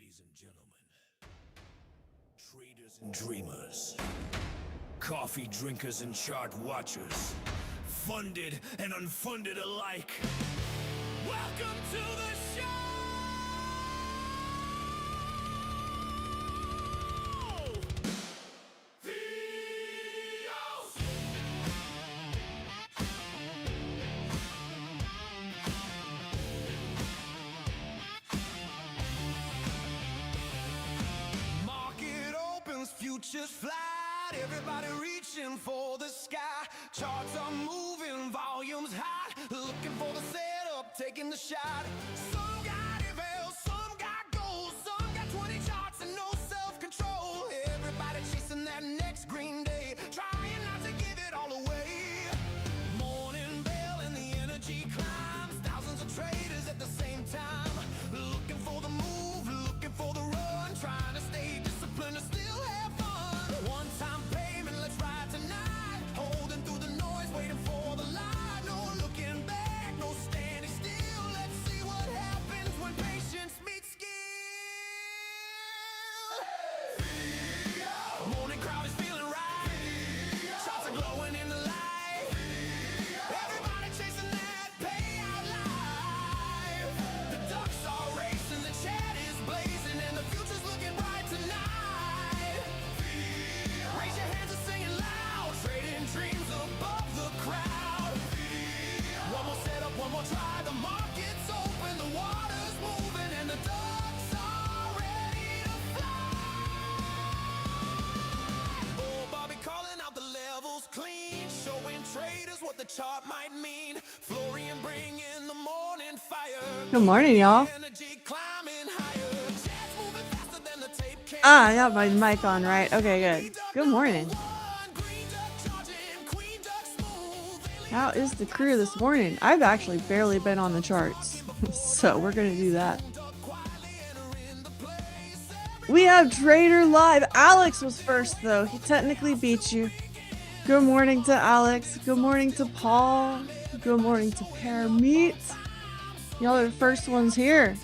Ladies and gentlemen, traders and dreamers, coffee drinkers and chart watchers, funded and unfunded alike, welcome to the show! Phidias! Market opens, futures fly. Everybody reaching for the sky. Charts are moving, volumes high. Looking for the setup, taking the shot. Some got evil, some got gold. Some got 20 charts and no self-control. Everybody chasing that next green day, trying not to give it all away. Morning bell and the energy climbs. Thousands of traders at the same time. Looking for the move, looking for the run. Trying to stay disciplined and still have fun. One-time payment, let's ride tonight. Holding through the noise, waiting for the light. No looking back, no standing still. Let's see what happens when patience meets skill. Morning crowd is feeling right. Shots are glowing in the light. Everybody chasing that payout life. The ducks are racing, the chat is blazing, and the future's looking bright tonight. Raise your hands and sing it loud. Trading dreams above the crowd. One more setup, one more try. The market's open, the water's moving, and the ducks are ready to fly. Bull Barbie calling out the levels clean, showing traders what the chart might mean. Florian bringing the morning fire. Good morning, y'all. Energy climbing higher. Chat's moving faster than the tape can. I got my mic on, right? Okay, good. Good morning. Green duck charging, queen duck smooth. How is the crew this morning? I've actually barely been on the charts, so we're gonna do that. We have Trader Live. Alex was first, though. He technically beat you. Good morning to Alex. Good morning to Paul. Good morning to Parameet. Y'all are the first ones here.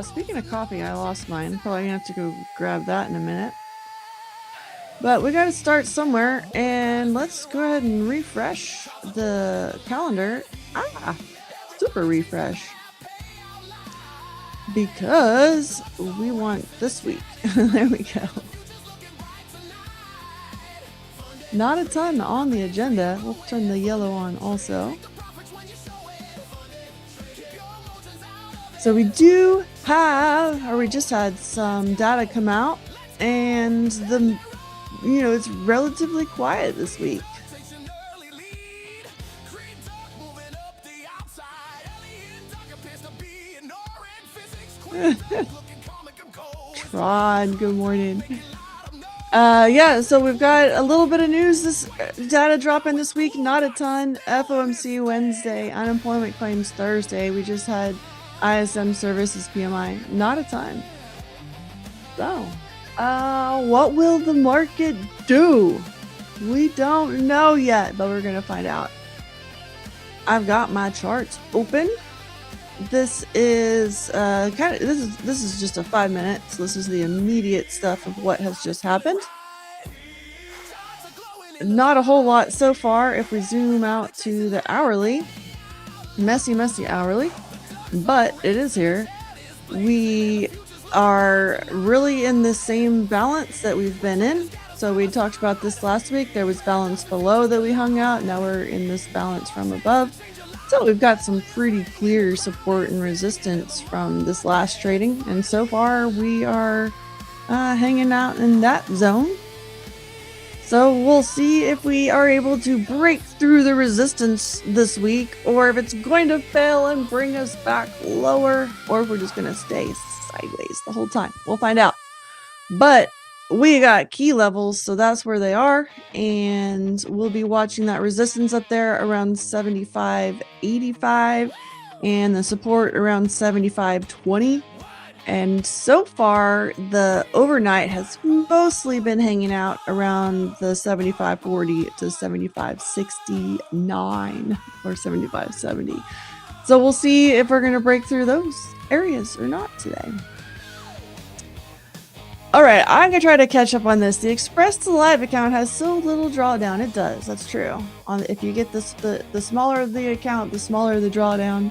Speaking of coffee, I lost mine. Probably gonna have to go grab that in a minute. But we gotta start somewhere, and let's go ahead and refresh the calendar. Super refresh. Because we want this week. There we go. Not a ton on the agenda. We'll turn the yellow on also. So we do have, or we just had some data come out, and it's relatively quiet this week. Early lead. Green duck moving up the outside. Alien duck appears to be ignoring physics. Queen duck looking comic and cold. Ron, good morning. So we've got a little bit of news. This data dropping this week, not a ton. FOMC Wednesday, unemployment claims Thursday. We just had ISM services PMI, not a ton. So, what will the market do? We don't know yet, but we're gonna find out. I've got my charts open. This is this is just a 5 minutes. So this is the immediate stuff of what has just happened. Not a whole lot so far. If we zoom out to the hourly, messy hourly, but it is here. We are really in the same balance that we've been in. So we talked about this last week. There was balance below that we hung out. Now we're in this balance from above. So we've got some pretty clear support and resistance from this last trading. And so far we are hanging out in that zone. So we'll see if we are able to break through the resistance this week, or if it's going to fail and bring us back lower, or if we're just going to stay sideways the whole time. We'll find out. But we got key levels, so that's where they are, and we'll be watching that resistance up there around 75.85 and the support around 75.20. And so far the overnight has mostly been hanging out around the 75.40 to 75.69 or 75.70. So we'll see if we're going to break through those areas or not today. All right, I'm gonna try to catch up on this. The Express to Live account has so little drawdown. It does. That's true. If you get this, the smaller the account, the smaller the drawdown.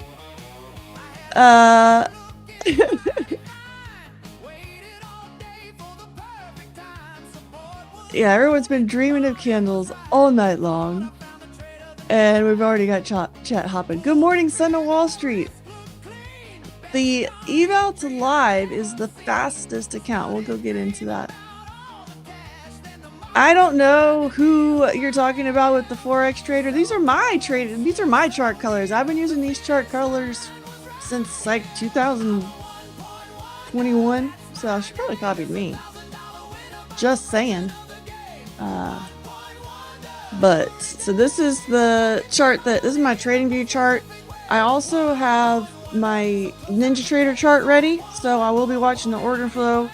Yeah, everyone's been dreaming of candles all night long, and we've already got chat hopping. Good morning, Son of Wall Street. The eval to live is the fastest account. We'll go get into that. I don't know who you're talking about with the Forex trader. These are my chart colors. I've been using these chart colors since like 2021, so she probably copied me. Just saying. But so this is the chart this is my TradingView chart. I also have my NinjaTrader chart ready, so I will be watching the order flow.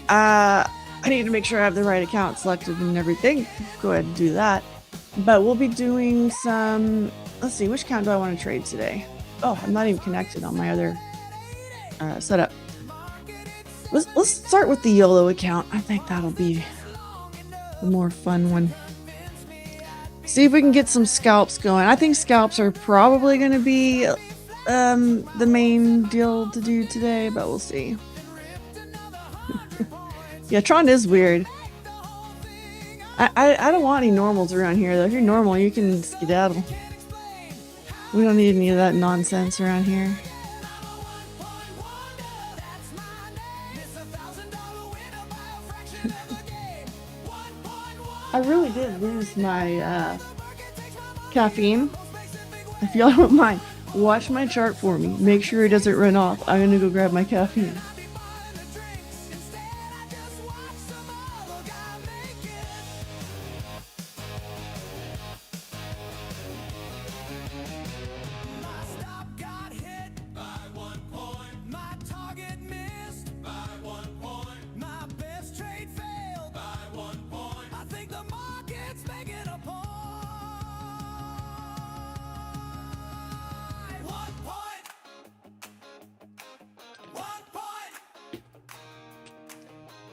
I need to make sure I have the right account selected and everything. Go ahead and do that. But we'll be doing some, let's see, which account do I want to trade today? Oh, I'm not even connected on my other setup. Let's start with the YOLO account. I think that'll be the more fun one. See if we can get some scalps going. I think scalps are probably going to be the main deal to do today, but we'll see. Yeah, Tron is weird. I don't want any normals around here, though. If you're normal, you can skedaddle. We don't need any of that nonsense around here. I really did lose my caffeine. If y'all don't mind, watch my chart for me. Make sure it doesn't run off. I'm gonna go grab my caffeine.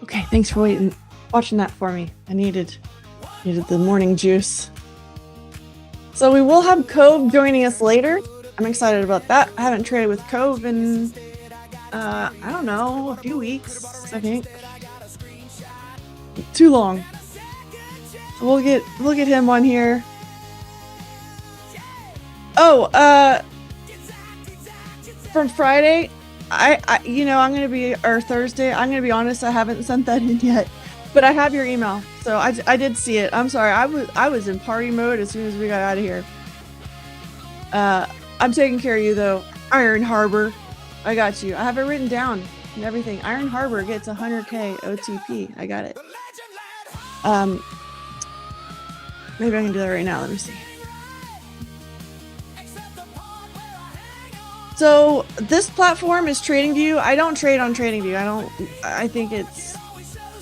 Okay, thanks for watching that for me. I needed the morning juice. So we will have Cove joining us later. I'm excited about that. I haven't traded with Cove in I don't know, a few weeks, I think. Too long. We'll get him on here. Oh, from Friday, you know, I'm gonna be, or Thursday, I'm gonna be honest, I haven't sent that in yet, but I have your email, so I did see it. I'm sorry, I was in party mode as soon as we got out of here. I'm taking care of you though. Iron Harbor, I got you. I have it written down and everything. Iron Harbor gets 100k OTP. I got it. Maybe I can do that right now. Let me see. So this platform is TradingView. I don't trade on TradingView. I think it's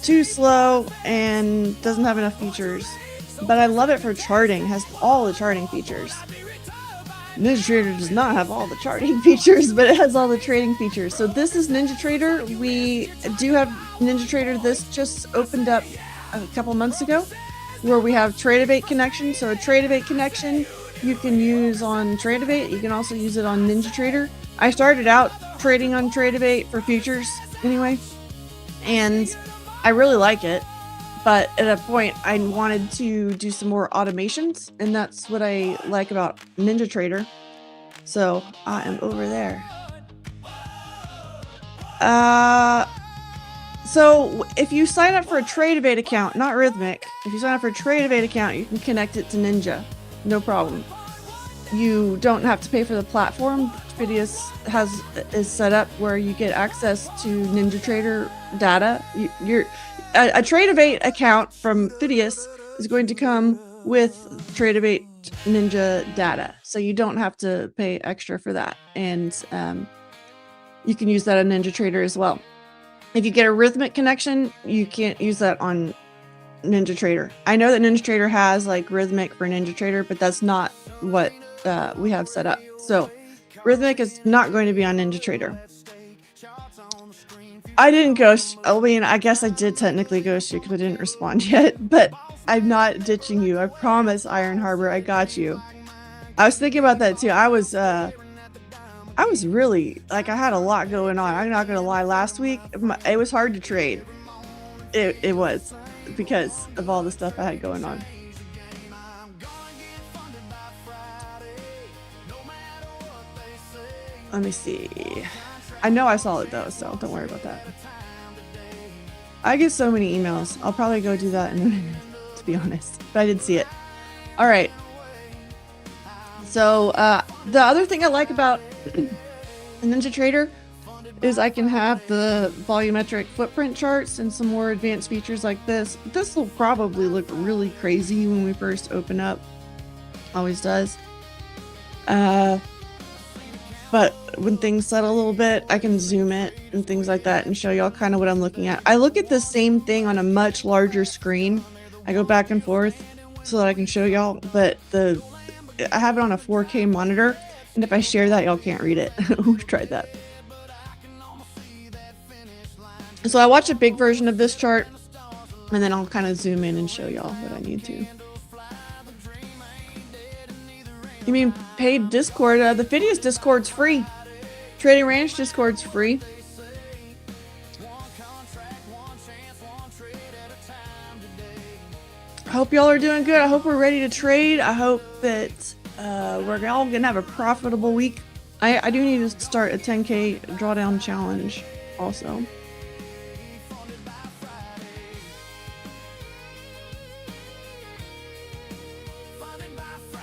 too slow and doesn't have enough features. But I love it for charting. It has all the charting features. NinjaTrader does not have all the charting features, but it has all the trading features. So this is NinjaTrader. We do have NinjaTrader. This just opened up a couple months ago, where we have Tradeovate connection. So a Tradeovate connection you can use on Tradeovate. You can also use it on NinjaTrader. I started out trading on Tradeovate for futures anyway, and I really like it. But at a point, I wanted to do some more automations, and that's what I like about NinjaTrader. So I am over there. So if you sign up for a Tradeovate account, not Rhythmic, if you sign up for a Tradeovate account, you can connect it to Ninja. No problem. You don't have to pay for the platform. Phidias is set up where you get access to NinjaTrader data. A Tradeovate account from Phidias is going to come with Tradeovate Ninja data, so you don't have to pay extra for that, and you can use that on NinjaTrader as well. If you get a Rhythmic connection, you can't use that on NinjaTrader. I know that NinjaTrader has like Rhythmic for NinjaTrader, but that's not what we have set up. So Rhythmic is not going to be on NinjaTrader. I didn't ghost. I mean, I guess I did technically ghost you because I didn't respond yet, but I'm not ditching you. I promise, Iron Harbor. I got you. I was thinking about that too. I was really, like, I had a lot going on. I'm not gonna lie. Last week, it was hard to trade. It was because of all the stuff I had going on. Let me see. I know I saw it though, so don't worry about that. I get so many emails. I'll probably go do that in a minute, to be honest. But I did see it. All right. So the other thing I like about Ninja Trader is I can have the volumetric footprint charts and some more advanced features like this. This will probably look really crazy when we first open up. Always does. But when things settle a little bit, I can zoom it and things like that and show y'all kind of what I'm looking at. I look at the same thing on a much larger screen. I go back and forth so that I can show y'all, but I have it on a 4K monitor, and if I share that, y'all can't read it. We've tried that. So I watch a big version of this chart, and then I'll kind of zoom in and show y'all what I need to. You mean paid Discord? The Phidias Discord's free. Trading Ranch Discord's free. I hope y'all are doing good. I hope we're ready to trade. I hope that we're all gonna have a profitable week. I do need to start a 10K drawdown challenge also.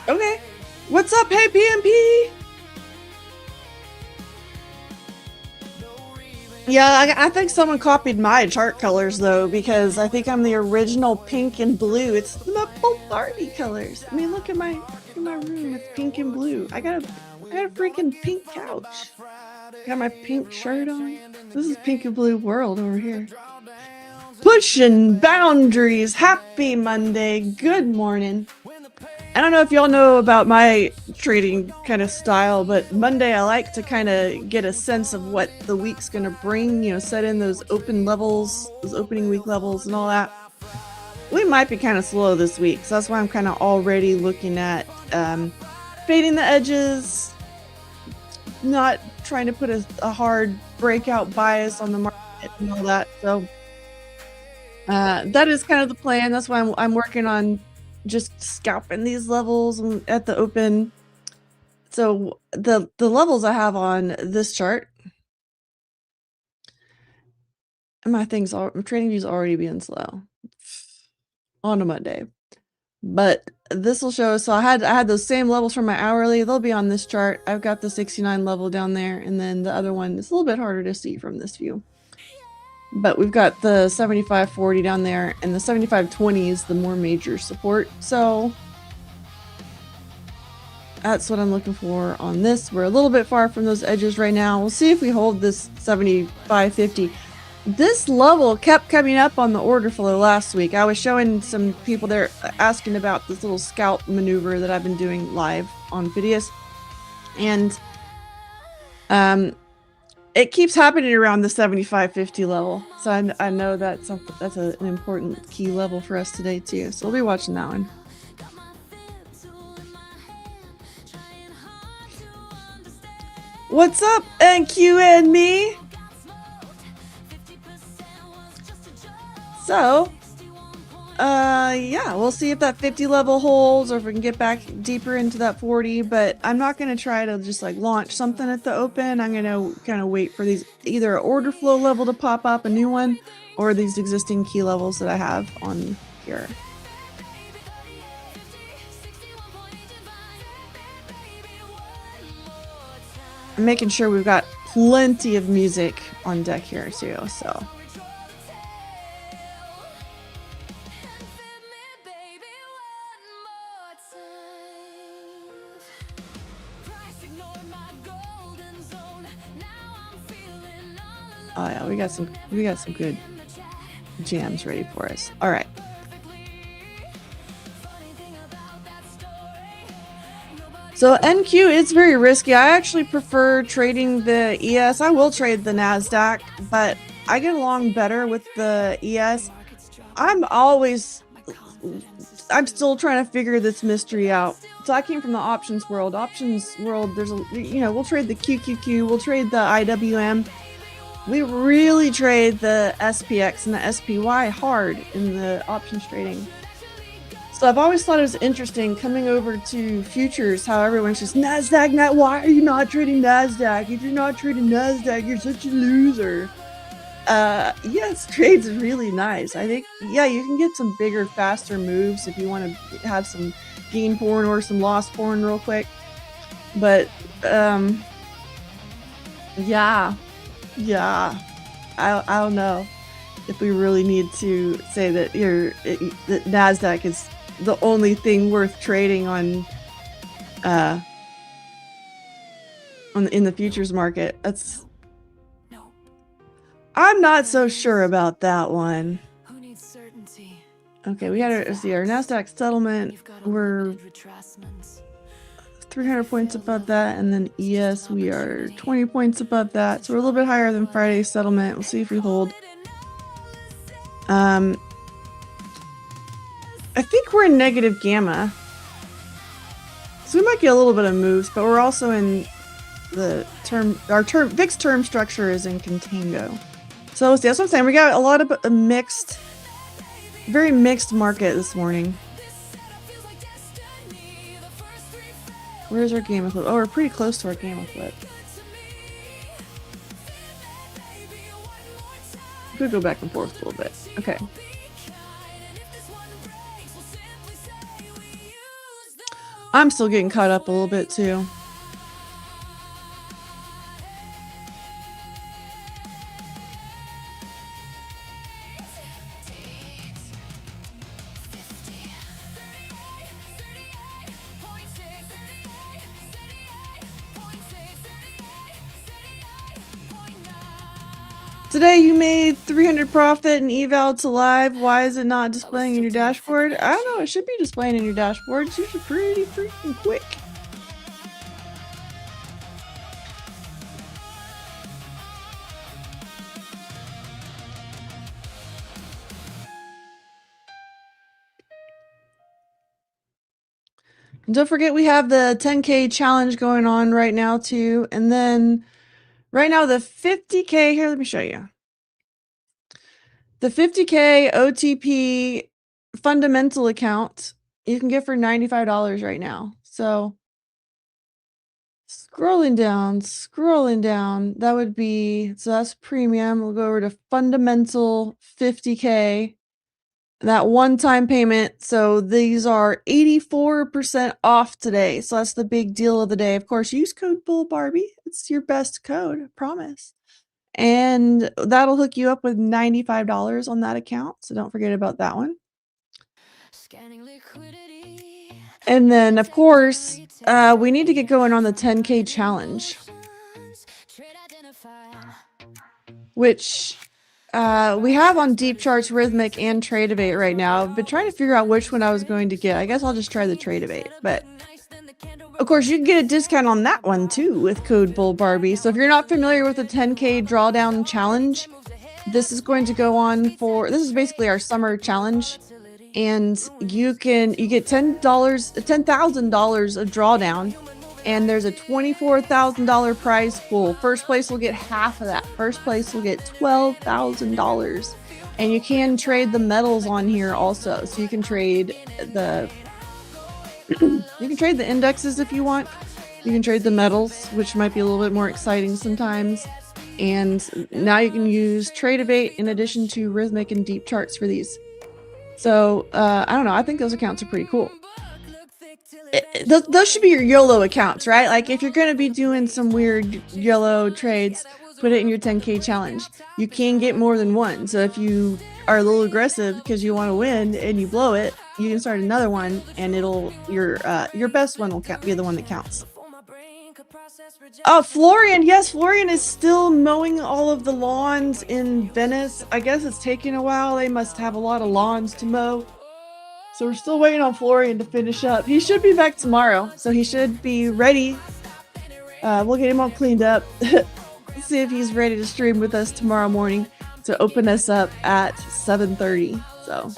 Okay. What's up, hey PMP? Yeah, I think someone copied my chart colors though, because I think I'm the original pink and blue. It's the Bull Barbie colors. I mean, look at my room. It's pink and blue. I got a freaking pink couch. Got my pink shirt on. This is pink and blue world over here. Pushing boundaries. Happy Monday. Good morning. I don't know if y'all know about my trading kind of style, but Monday I like to kind of get a sense of what the week's going to bring, you know, set in those open levels, those opening week levels and all that. We might be kind of slow this week, so that's why I'm kind of already looking at fading the edges, not trying to put a hard breakout bias on the market and all that. So that is kind of the plan. That's why I'm working on just scalping these levels at the open. So the levels I have on this chart, and my trading views already being slow on a Monday, but this will show. So I had those same levels from my hourly. They'll be on this chart. I've got the 69 level down there, and then the other one is a little bit harder to see from this view. But we've got the 75.40 down there, and the 75.20 is the more major support. So that's what I'm looking for on this. We're a little bit far from those edges right now. We'll see if we hold this 75.50. This level kept coming up on the order flow last week. I was showing some people there asking about this little scalp maneuver that I've been doing live on Phidias. And it keeps happening around the 75.50 level. So I know that's an important key level for us today too. So we'll be watching that one. What's up, NQ and me? So, yeah, we'll see if that 50 level holds or if we can get back deeper into that 40, but I'm not going to try to just like launch something at the open. I'm going to kind of wait for these, either an order flow level to pop up, a new one, or these existing key levels that I have on here. I'm making sure we've got plenty of music on deck here too, so. Oh yeah, we got some good jams ready for us. All right. So NQ is very risky. I actually prefer trading the ES. I will trade the NASDAQ, but I get along better with the ES. I'm still trying to figure this mystery out. So I came from the options world. Options world, there's we'll trade the QQQ, we'll trade the IWM. We really trade the SPX and the SPY hard in the options trading. So I've always thought it was interesting coming over to futures, how everyone's just NASDAQ, why are you not trading NASDAQ? If you're not trading NASDAQ, you're such a loser. Yes, trades is really nice. I think, yeah, you can get some bigger, faster moves if you want to have some gain porn or some loss porn real quick. But, yeah, I don't know if we really need to say that that NASDAQ is the only thing worth trading on, in the futures market. I'm not so sure about that one. Okay, we gotta see our NASDAQ settlement. We're 300 points above that, and then ES we are 20 points above that, so we're a little bit higher than Friday's settlement. We'll see if we hold. I think we're in negative gamma, so we might get a little bit of moves, but we're also in the VIX term structure is in contango. So let's see, that's what I'm saying. We got a lot of a very mixed market this morning. Where's our gamma flip? Oh, we're pretty close to our gamma flip. Could go back and forth a little bit. Okay. I'm still getting caught up a little bit too. Today you made 300 profit and eval to live. Why is it not displaying in your dashboard? I don't know. It should be displaying in your dashboard. It's usually pretty freaking quick. And don't forget we have the 10K challenge going on right now too. And then right now the 50K, here, let me show you. The 50K OTP fundamental account you can get for $95 right now. So scrolling down, that would be, so that's premium. We'll go over to fundamental 50K. That one-time payment. So these are 84% off today. So that's the big deal of the day. Of course, use code Bull Barbie. It's your best code, I promise. And that'll hook you up with $95 on that account. So don't forget about that one. And then, of course, we need to get going on the 10K challenge, which we have on Deep Charts, Rhythmic, and Trade Debate right now. I've been trying to figure out which one I was going to get. I guess I'll just try the Trade Debate. But, of course, you can get a discount on that one, too, with code Bull Barbie. So if you're not familiar with the 10K Drawdown Challenge, this is going to go on for... This is basically our summer challenge. And you get $10,000 of drawdown. And there's a $24,000 prize pool. First place will get half of that. First place will get $12,000. And you can trade the metals on here also. So you can trade the indexes if you want. You can trade the metals, which might be a little bit more exciting sometimes. And now you can use Trade Debate in addition to Rhythmic and Deep Charts for these. So I don't know. I think those accounts are pretty cool. Those should be your YOLO accounts, right? Like if you're going to be doing some weird YOLO trades, put it in your 10K challenge. You can get more than one. So if you are a little aggressive because you want to win and you blow it, you can start another one and your best one will be the one that counts. Oh, Florian. Yes, Florian is still mowing all of the lawns in Venice. I guess it's taking a while. They must have a lot of lawns to mow. So we're still waiting on Florian to finish up. He should be back tomorrow, so he should be ready. We'll get him all cleaned up. See if he's ready to stream with us tomorrow morning. to open us up at 7:30. So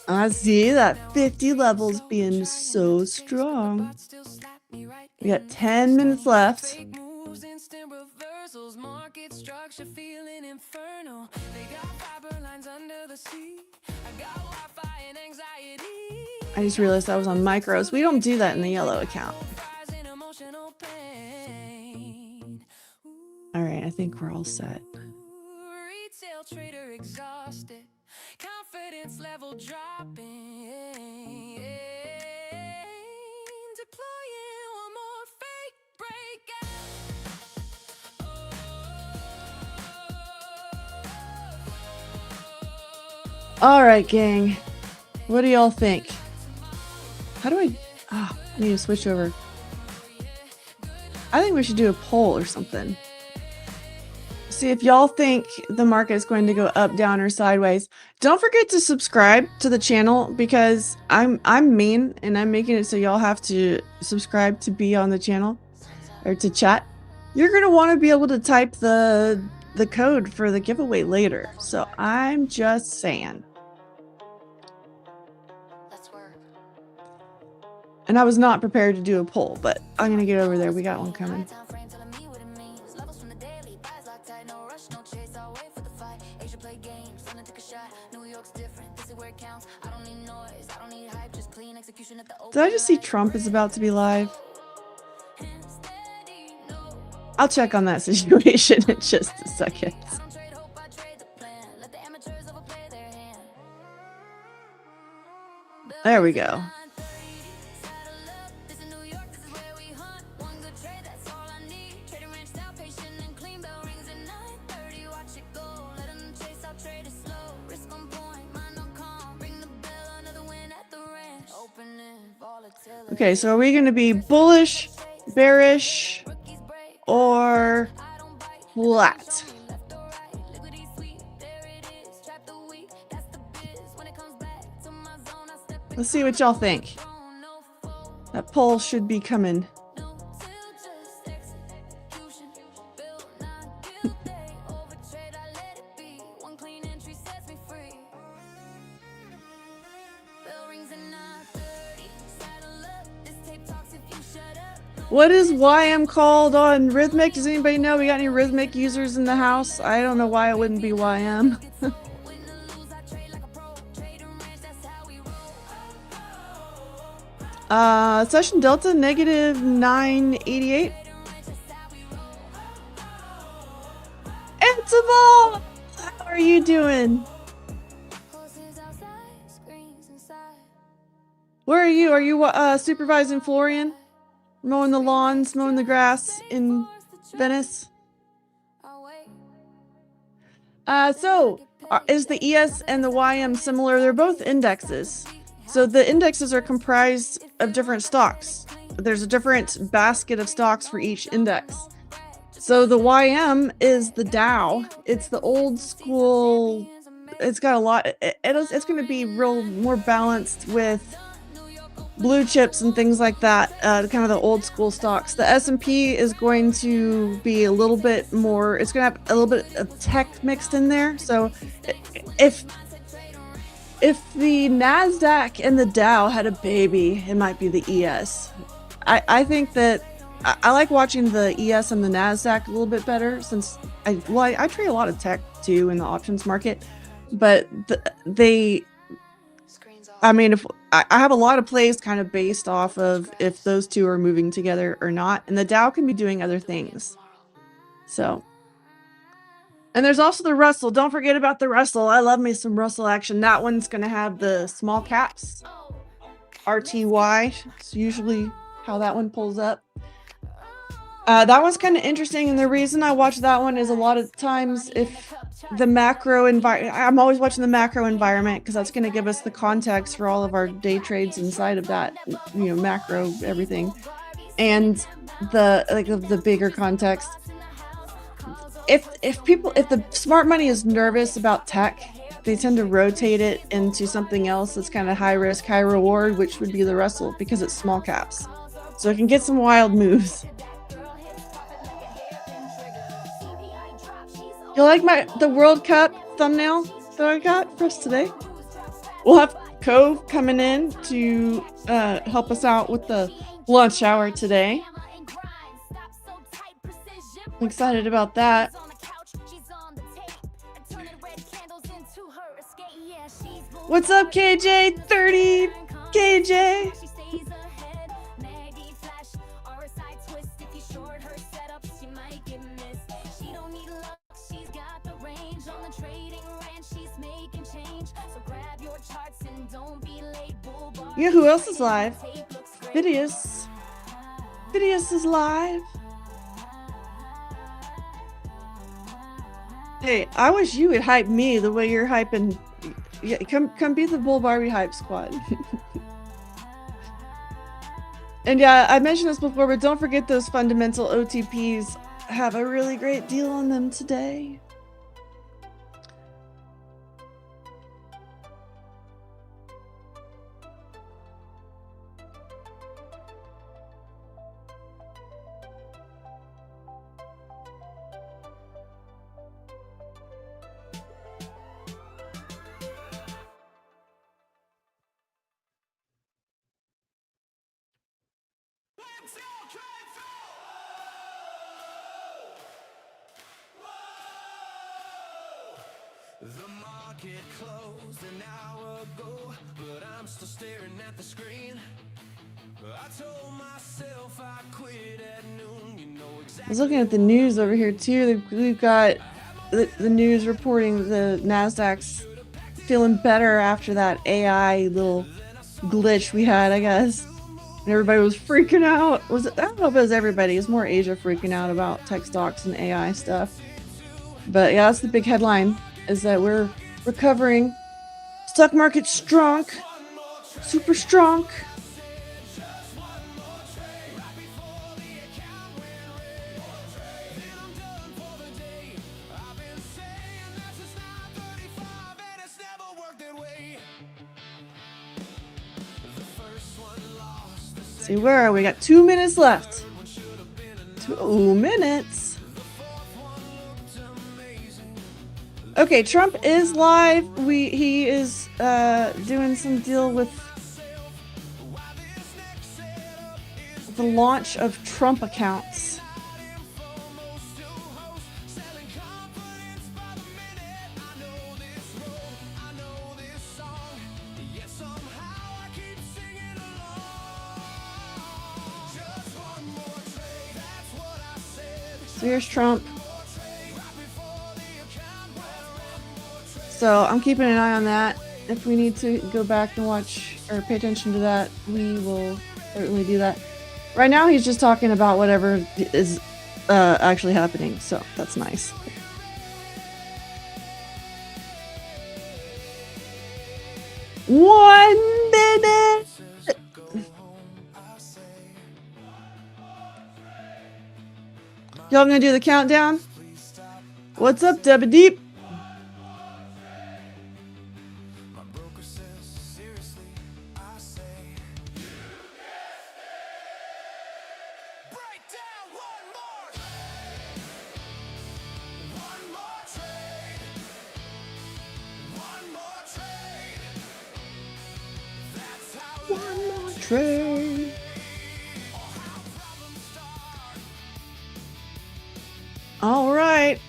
I see that 50 levels being so strong. We got 10 minutes left. I just realized I was on micros. We don't do that in the yellow account. All right, I think we're all set. Retail trader exhausted, confidence level dropping. Deploying one more fake breakout. All right, gang. What do y'all think? How do I need to switch over. I think we should do a poll or something. See if y'all think the market is going to go up, down, or sideways. Don't forget to subscribe to the channel because I'm mean and I'm making it so y'all have to subscribe to be on the channel or to chat. You're gonna want to be able to type the code for the giveaway later. So I'm just saying. And I was not prepared to do a poll, but I'm gonna get over there. We got one coming. Did I just see Trump is about to be live? I'll check on that situation in just a second. There we go. Okay, so are we going to be bullish, bearish, or flat? Let's see what y'all think. That poll should be coming. What is YM called on Rhythmic? Does anybody know? We got any Rhythmic users in the house? I don't know why it wouldn't be YM. Session Delta negative 988. Antival! How are you doing? Where are you? Are you supervising Florian? Mowing the lawns, mowing the grass in Venice. Is the ES and the YM similar? They're both indexes. So the indexes are comprised of different stocks. There's a different basket of stocks for each index. So the YM is the Dow. It's the old school. It's got a lot. It's going to be more balanced with blue chips and things like that, kind of the old school stocks. The S&P is going to be a little bit more, it's going to have a little bit of tech mixed in there. So if the NASDAQ and the Dow had a baby, it might be the ES. I think that I like watching the ES and the NASDAQ a little bit better since I trade a lot of tech too in the options market, but if I have a lot of plays kind of based off of if those two are moving together or not, and the Dow can be doing other things. So, and there's also the Russell. Don't forget about the Russell. I love me some Russell action. That one's going to have the small caps, RTY. It's usually how that one pulls up. That one's kind of interesting, and the reason I watch that one is a lot of times if the macro environment, I'm always watching the macro environment because that's going to give us the context for all of our day trades inside of that, macro everything, and the bigger context. if the smart money is nervous about tech, they tend to rotate it into something else that's kind of high risk, high reward, which would be the Russell because it's small caps. So it can get some wild moves. You like the World Cup thumbnail that I got for us today? We'll have Cove coming in to help us out with the lunch hour today. I'm excited about that. What's up, KJ? 30 KJ. Yeah, who else is live? Phidias. Phidias is live. Hey, I wish you would hype me the way you're hyping. Yeah, come be the Bull Barbie hype squad. And yeah, I mentioned this before, but don't forget those fundamental OTPs have a really great deal on them today. The market closed an hour ago, but I'm still staring at the screen. I told myself I quit at noon, you know exactly. I was looking at the news over here too. We've got the news reporting the Nasdaq's feeling better after that AI little glitch we had, I guess. And everybody was freaking out. I don't know if it was everybody. It was more Asia freaking out about tech stocks and AI stuff. But yeah, that's the big headline, is that we're recovering. Stock market strong. Super strong. See, where are we? Got 2 minutes left. 2 minutes. Okay, Trump is live. He is doing some deal with the launch of Trump accounts. So here's Trump. So I'm keeping an eye on that. If we need to go back and watch or pay attention to that, we will certainly do that. Right now, he's just talking about whatever is actually happening. So that's nice. One minute. Y'all gonna do the countdown? What's up, Debbie Deep? One more trade. All right.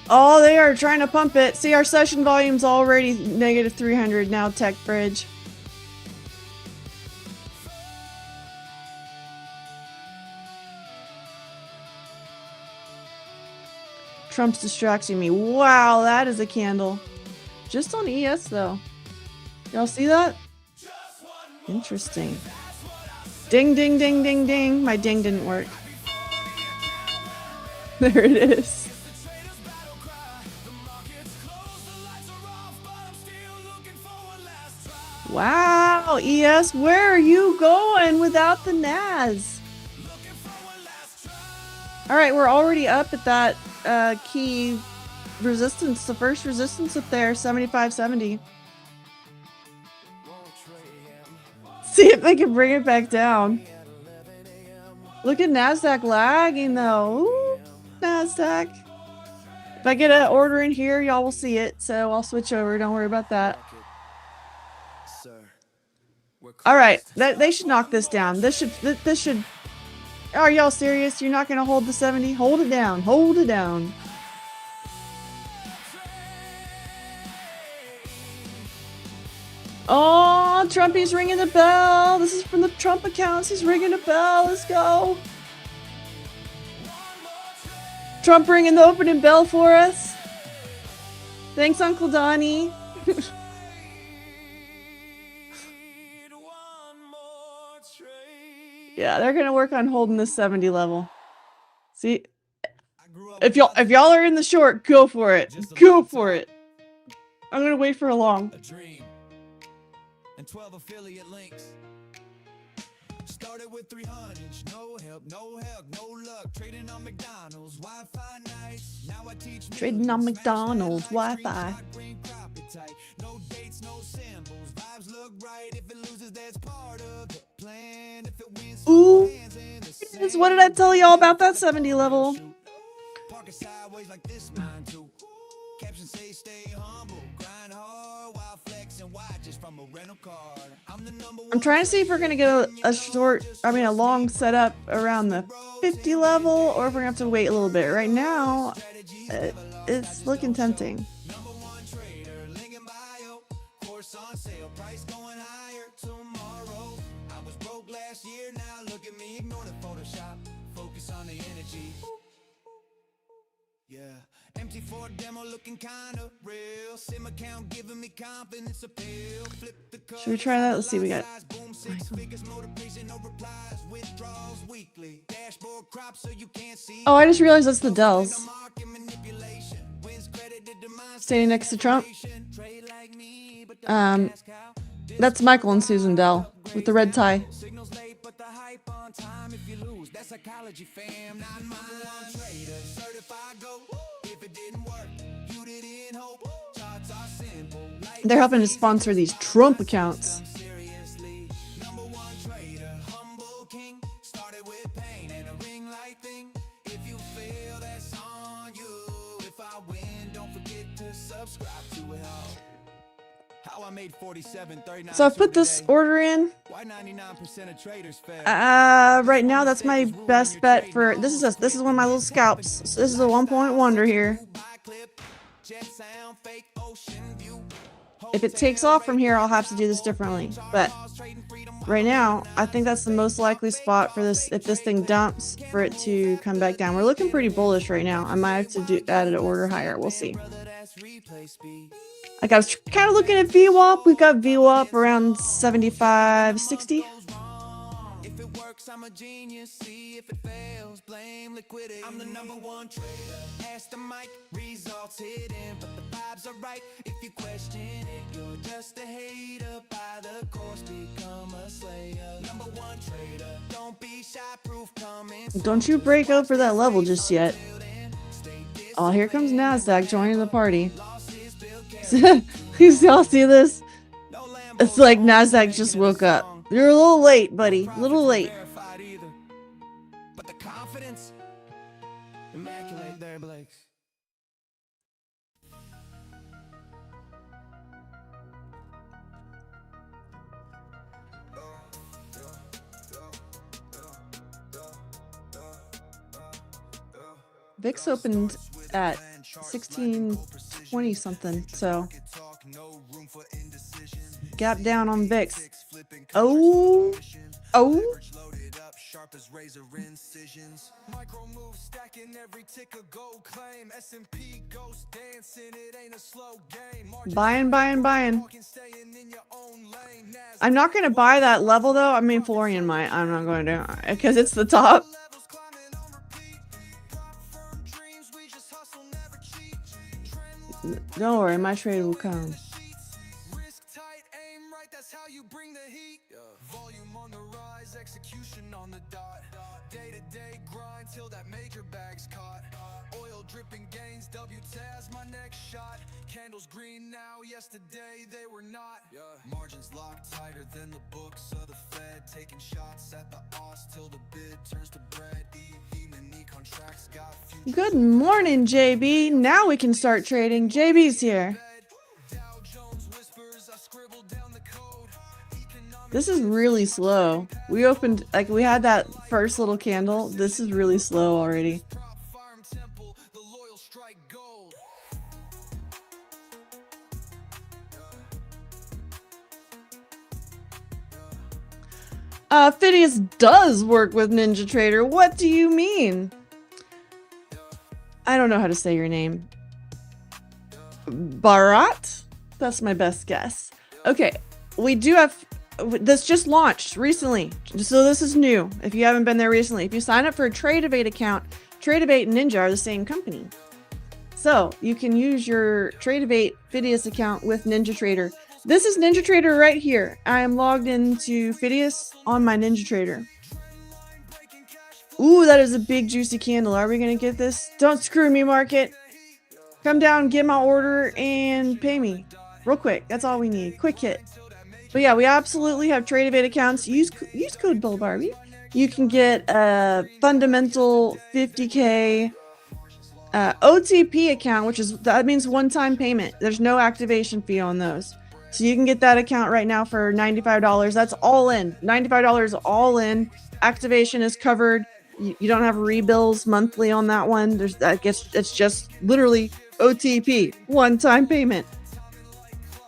Oh, they are trying to pump it. See, our session volume's already negative 300 now, Tech Bridge. Trump's distracting me. Wow, that is a candle. Just on ES, though. Y'all see that? Interesting. Ding, ding, ding, ding, ding. My ding didn't work. There it is. Wow, ES, where are you going without the NAS? All right, we're already up at that key resistance, the first resistance up there, 75.70. See if they can bring it back down. Look at NASDAQ lagging though. Ooh, NASDAQ. If I get an order in here, y'all will see it. So I'll switch over. Don't worry about that. All right, they should knock this down. This should. Are y'all serious? You're not gonna hold the 70? Hold it down. Hold it down. Oh, Trumpy's ringing the bell. This is from the Trump accounts. He's ringing the bell. Let's go. Trump ringing the opening bell for us. Thanks, Uncle Donnie. Yeah, they're gonna work on holding this 70 level. See, if y'all are in the short, go for it. Go for it. I'm gonna wait for a long. And 12 affiliate links. Started with 300, no help, no luck. Trading on McDonald's, Wi-Fi nights. Now I teach trading on McDonald's, Wi-Fi. No dates, no symbols. Vibes look right. If it loses, that's part of the plan. If it wins, ooh. What did I tell y'all about that 70 level? Park sideways like this mine too. Captions say stay humble, grind hard while flexing watches from a rental car. I'm trying to see if we're gonna get a long setup around the 50 level, or if we're gonna have to wait a little bit. Right now, it's looking tempting. On sale, price going higher tomorrow. I was broke last year, now look at me, ignore the Photoshop, focus on the energy. Yeah, empty for demo, looking kinda real. Sim account giving me confidence appeal. Flip the color. Should we try that? Let's see. We got. Boom, 6 figures, motivation, no replies, withdrawals weekly. Dashboard crop so you can't see. Oh, I just realized that's the Dells. Standing next to Trump. That's Michael and Susan Dell with the red tie. They're helping to sponsor these Trump accounts. So I've put this order in. Right now that's my best bet for this is one of my little scalps. So this is a 1-point wonder here. If it takes off from here, I'll have to do this differently. But right now, I think that's the most likely spot for this. If this thing dumps, for it to come back down. We're looking pretty bullish right now. I might have to add an order higher. We'll see. Like I was kind of looking at VWAP. We've got VWAP around 75, 60. If it works, I'm a genius. See if it fails, blame liquidity. I'm the #1 trader. Ask the mic, results hidden, but the vibes are right. If you question it, you're just a hater. By the course, become a slayer. #1 trader. Don't be shy, proof coming. Don't you break over that level just yet. Oh, here comes NASDAQ joining the party. Y'all see this? It's like NASDAQ just woke up. You're a little late, buddy. A little late. But the confidence, immaculate there, Blake. VIX opened at 1620 something, so gap down on VIX. Oh. Buying. I'm not gonna buy that level though. I mean, Florian might. I'm not going to, because it's the top. Don't worry, my trade will come. Volume on the rise, execution motion on the dot. Day-to-day grind till that major bag's caught. Oil dripping gains, W-Taz, my next shot. Candles green now, yesterday they were not. Margins locked tighter than the books of the Fed. Taking shots at the os till the bid turns to bread. E-mini contracts got futures. Good morning, JB. Now we can start trading. JB's here. Dow Jones whispers, I scribbled down the code. This is really slow. We opened, like, we had that first little candle. This is really slow already. Propfirm temple, the loyal strike gold. Phidias does work with Ninja Trader. What do you mean? I don't know how to say your name. Bharat? That's my best guess. Okay, we do have... This just launched recently, so this is new. If you haven't been there recently, if you sign up for a Tradeovate account, Tradeovate and Ninja are the same company. So you can use your Tradeovate Phidias account with Ninja Trader. This is Ninja Trader right here. I am logged into Phidias on my Ninja Trader. Ooh, that is a big juicy candle. Are we gonna get this? Don't screw me, market. Come down, get my order, and pay me real quick. That's all we need. Quick hit. But yeah, we absolutely have Tradeovate accounts. Use code Bull Barbie. You can get a fundamental 50K OTP account, that means one-time payment. There's no activation fee on those. So you can get that account right now for $95. That's all in. $95 all in. Activation is covered. You don't have rebills monthly on that one. It's just literally OTP, one-time payment.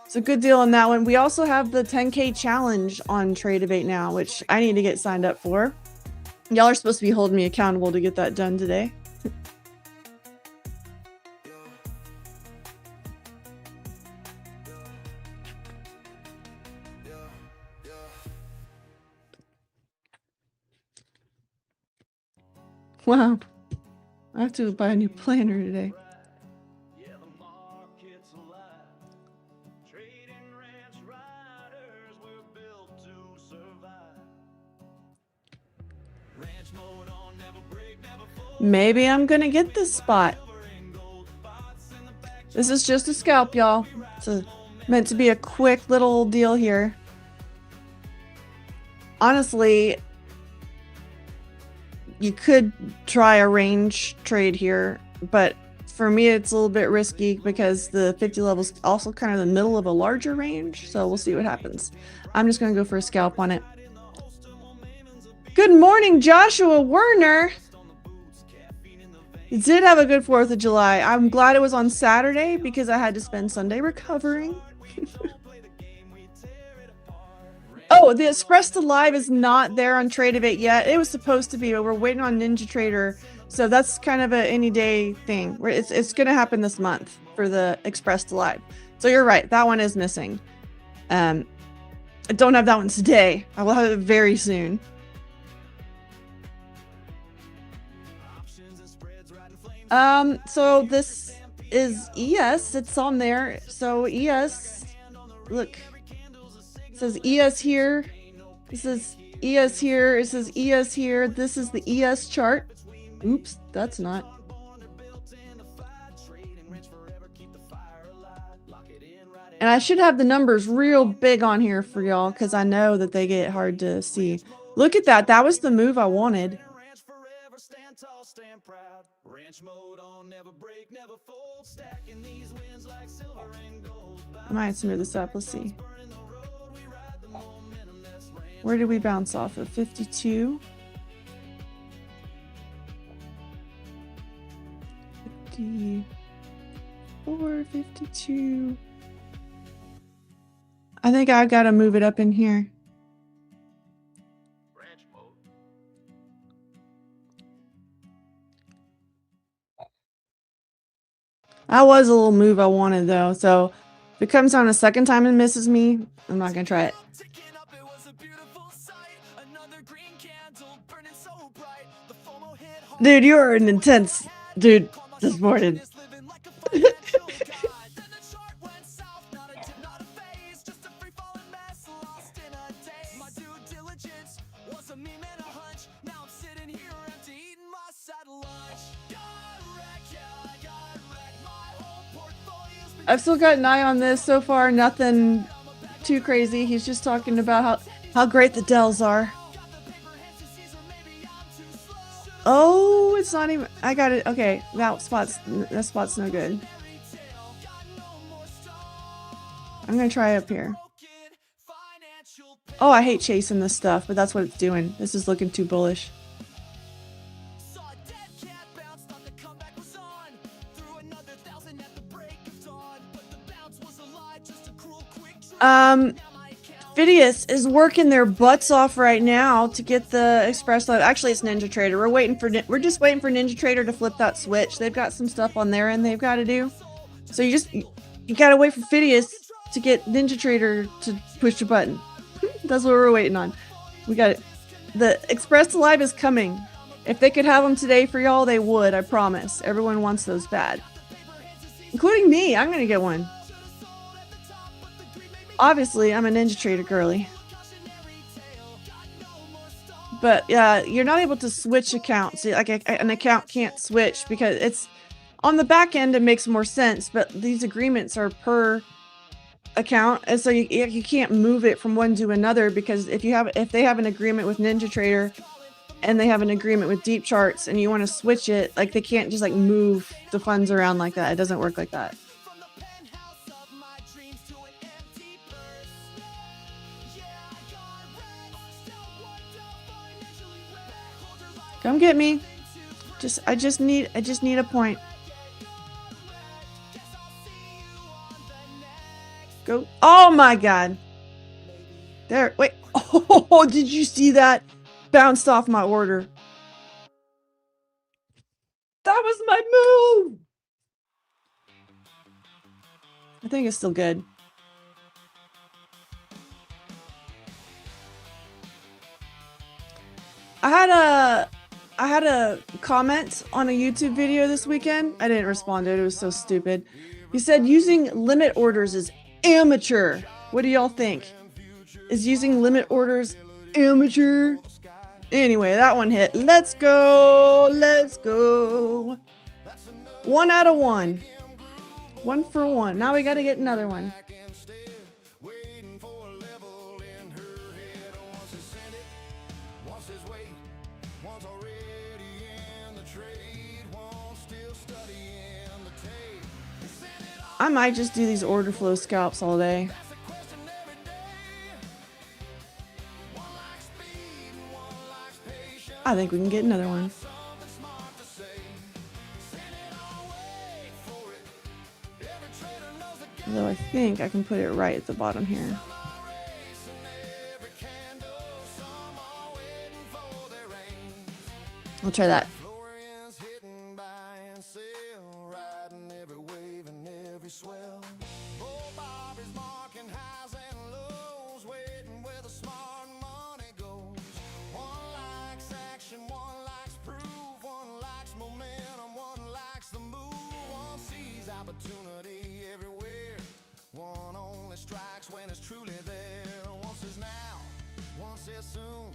It's a good deal on that one. We also have the 10K challenge on Tradeovate now, which I need to get signed up for. Y'all are supposed to be holding me accountable to get that done today. Wow. I have to buy a new planner today. Maybe I'm gonna get this spot. This is just a scalp, y'all. It's meant to be a quick little deal here. Honestly, you could try a range trade here, but for me it's a little bit risky because the 50 level is also kind of the middle of a larger range, so we'll see what happens. I'm just gonna go for a scalp on it. Good morning, Joshua Werner. You did have a good 4th of July. I'm glad it was on Saturday because I had to spend Sunday recovering. Oh, the Express to Live is not there on Tradeovate yet. It was supposed to be, but we're waiting on Ninja Trader. So that's kind of a any day thing. It's going to happen this month for the Express to Live. So you're right. That one is missing. I don't have that one today. I will have it very soon. So this is ES. It's on there. So ES, look, it says ES here. This is ES here. It says ES here. This is the ES chart. Oops, that's not. And I should have the numbers real big on here for y'all because I know that they get hard to see. Look at that. That was the move I wanted. I might smooth this up. Let's see. Where did we bounce off of? 52. 54, 52. I think I've got to move it up in here. That was a little move I wanted though, so if it comes down a second time and misses me, I'm not gonna try it. Dude, you are an intense dude this morning. I've still got an eye on this. So far, nothing too crazy. He's just talking about how great the Dells are. Oh, it's not even. I got it. Okay, that spot's no good. I'm gonna try up here. Oh, I hate chasing this stuff, but that's what it's doing. This is looking too bullish. Phidias is working their butts off right now to get the Express Live. Actually, it's Ninja Trader. We're just waiting for Ninja Trader to flip that switch. They've got some stuff on their end they've got to do. So you gotta wait for Phidias to get Ninja Trader to push the button. That's what we're waiting on. We got it. The Express Live is coming. If they could have them today for y'all, they would. I promise. Everyone wants those bad, including me. I'm gonna get one. Obviously, I'm a Ninja Trader girly. But yeah, you're not able to switch accounts. Like an account can't switch because it's on the back end. It makes more sense, but these agreements are per account, and so you can't move it from one to another, because if they have an agreement with Ninja Trader and they have an agreement with Deep Charts and you want to switch it, like they can't just like move the funds around like that. It doesn't work like that. Come get me. I just need a point. Go. Oh my god. There. Wait. Oh, did you see that? Bounced off my order. That was my move. I think it's still good. I had a comment on a YouTube video this weekend. I didn't respond to it. It was so stupid. He said using limit orders is amateur. What do y'all think? Is using limit orders amateur? Anyway, that one hit. Let's go. Let's go. 1 out of 1. 1 for 1. Now we got to get another one. I might just do these order flow scalps all day. I think we can get another one. Although I think I can put it right at the bottom here. I'll try that. Bull Barbie's marking highs and lows, waiting where the smart money goes. One likes action, one likes proof, one likes momentum, one likes the move. One sees opportunity everywhere, one only strikes when it's truly there. One says now, one says soon,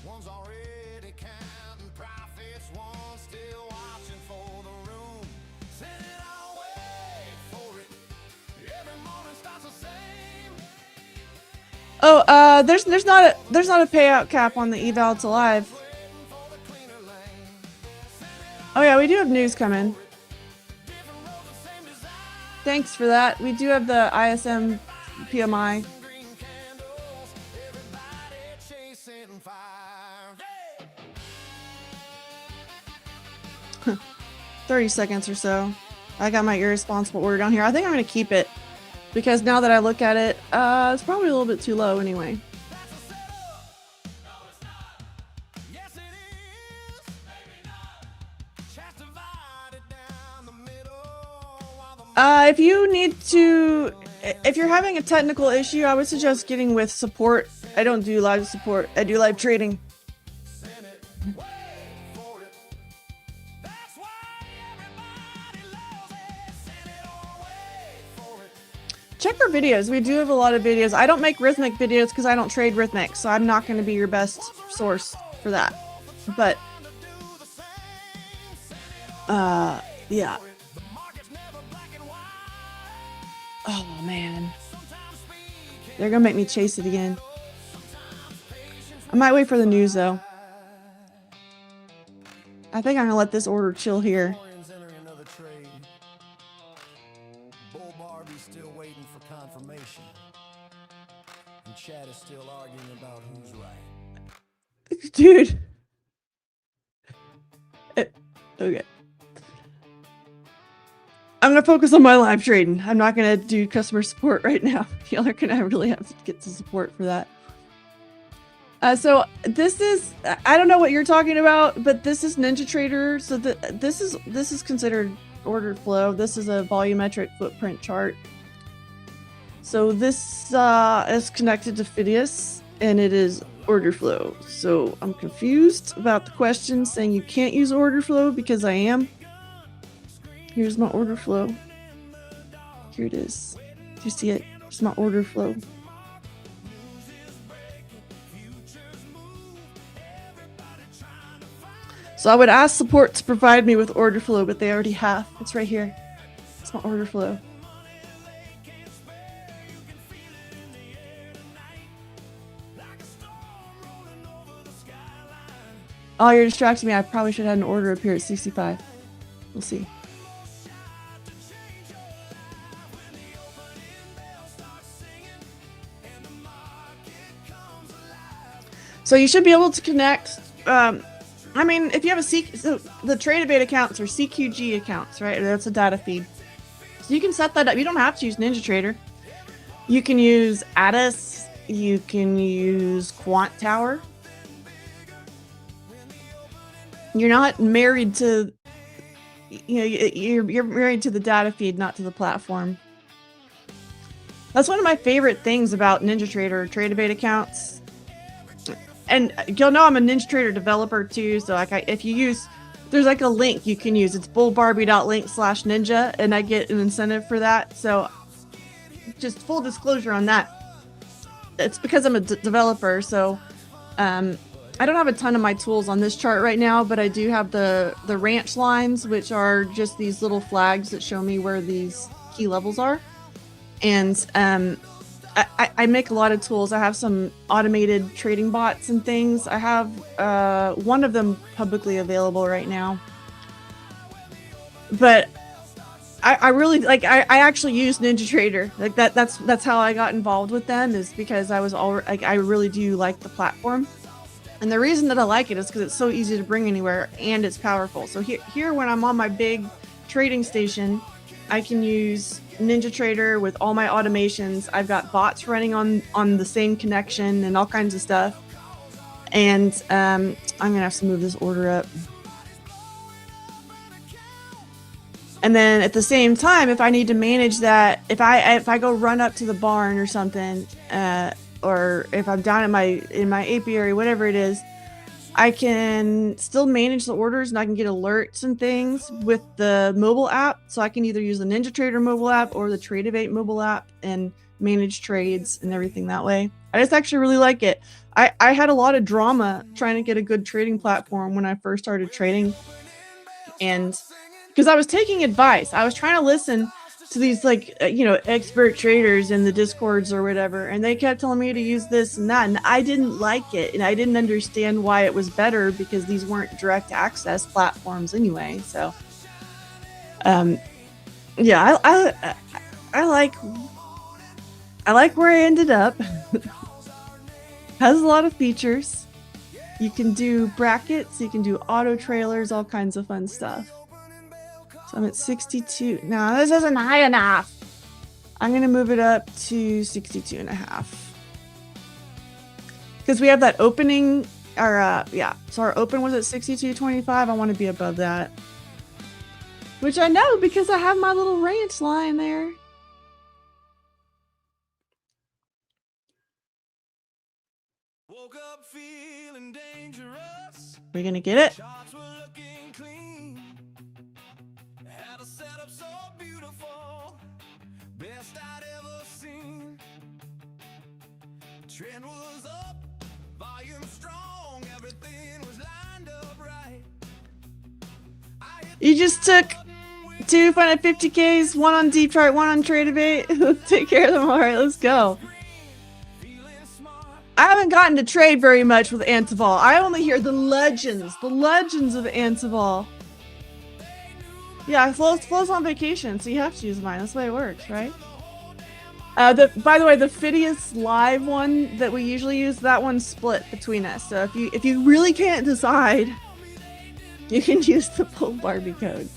one's already counting profits, one still watching for the room. Send it all, wait for it. Every morning starts the same. Oh, there's not a payout cap on the eval to live. Oh yeah, we do have news coming. Thanks for that. We do have the ISM PMI. 30 seconds or so. I got my irresponsible order down here. I think I'm going to keep it because now that I look at it, it's probably a little bit too low anyway. If you're having a technical issue, I would suggest getting with support. I don't do live support. I do live trading. Check our videos. We do have a lot of videos. I don't make rhythmic videos because I don't trade rhythmic, so I'm not going to be your best source for that. But, yeah. Oh man. They're gonna make me chase it again. I might wait for the news though. I think I'm gonna let this order chill here. Bull Barbie still waiting for confirmation. And Chad is still arguing about who's right. Dude. Okay. I'm gonna focus on my live trading. I'm not gonna do customer support right now. Y'all are gonna really have to get some support for that. So this is, I don't know what you're talking about, but this is NinjaTrader. So this is considered order flow. This is a volumetric footprint chart. So this is connected to Phidias, and it is order flow. So I'm confused about the question saying you can't use order flow because I am. Here's my order flow. Here it is. Do you see it? It's my order flow. So I would ask support to provide me with order flow, but they already have. It's right here. It's my order flow. Oh, you're distracting me. I probably should have had an order appear at 65. We'll see. So you should be able to connect. I mean, if you have a so the Tradebait accounts are CQG accounts, right? That's a data feed. So you can set that up. You don't have to use NinjaTrader. You can use Addis. You can use Quant Tower. You're not married to, you know, you're married to the data feed, not to the platform. That's one of my favorite things about NinjaTrader Tradebait accounts. And you'll know I'm a NinjaTrader developer too, so like if you use, there's like a link you can use. It's bullbarbie.link/ninja, and I get an incentive for that. So just full disclosure on that. It's because I'm a developer, so I don't have a ton of my tools on this chart right now, but I do have the ranch lines, which are just these little flags that show me where these key levels are. And I make a lot of tools. I have some automated trading bots and things. I have one of them publicly available right now. But I really like. I actually use NinjaTrader. Like that's how I got involved with them, is because I was already like, I really do like the platform. And the reason that I like it is because it's so easy to bring anywhere and it's powerful. So here when I'm on my big trading station, I can use NinjaTrader with all my automations. I've got bots running on the same connection and all kinds of stuff. And I'm gonna have to move this order up. And then at the same time, if I need to manage that, if I go run up to the barn or something, or if I'm down in my apiary, whatever it is, I can still manage the orders and I can get alerts and things with the mobile app. So I can either use the NinjaTrader mobile app or the Tradebait mobile app and manage trades and everything that way. I just actually really like it. I had a lot of drama trying to get a good trading platform when I first started trading. And because I was taking advice, I was trying to listen to these like, expert traders in the discords or whatever, and they kept telling me to use this and that, and I didn't like it, and I didn't understand why it was better, because these weren't direct access platforms anyway. So yeah, I like where I ended up. Has a lot of features. You can do brackets, you can do auto trailers, all kinds of fun stuff. So I'm at 62. No, this isn't high enough. I'm going to move it up to 62 and a half. Because we have that opening, or yeah. So our open was at 62.25. I want to be above that. Which I know because I have my little ranch line there. Woke up feeling dangerous. We're going to get it. So beautiful, best I'd ever seen. Trend was up, volume strong, everything was lined up right. You just took 2 fun at 50Ks, 1 on Deep Chart, 1 on Trade Debate. Let's take care of them. All right, let's go. I haven't gotten to trade very much with Antival. I only hear the legends of Antival. Yeah, Flo's on vacation, so you have to use mine. That's the way it works, right? By the way, the Phidias live one that we usually use, that one's split between us. So if you really can't decide, you can use the Bull Barbie code.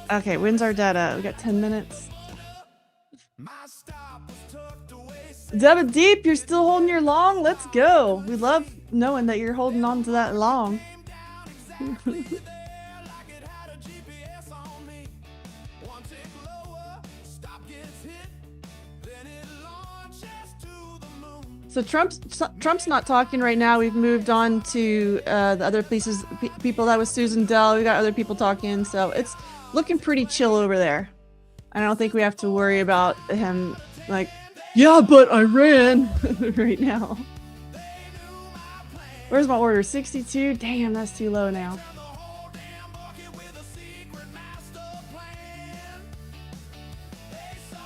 Okay, when's our data? We got 10 minutes. Debit Deep, you're still holding your long? Let's go. We love knowing that you're holding on to that long. So Trump's not talking right now. We've moved on to the other people. That was Susan Dell. We got other people talking, so it's looking pretty chill over there. I don't think we have to worry about him like, yeah, but I ran right now. Where's my order? 62? Damn, that's too low now.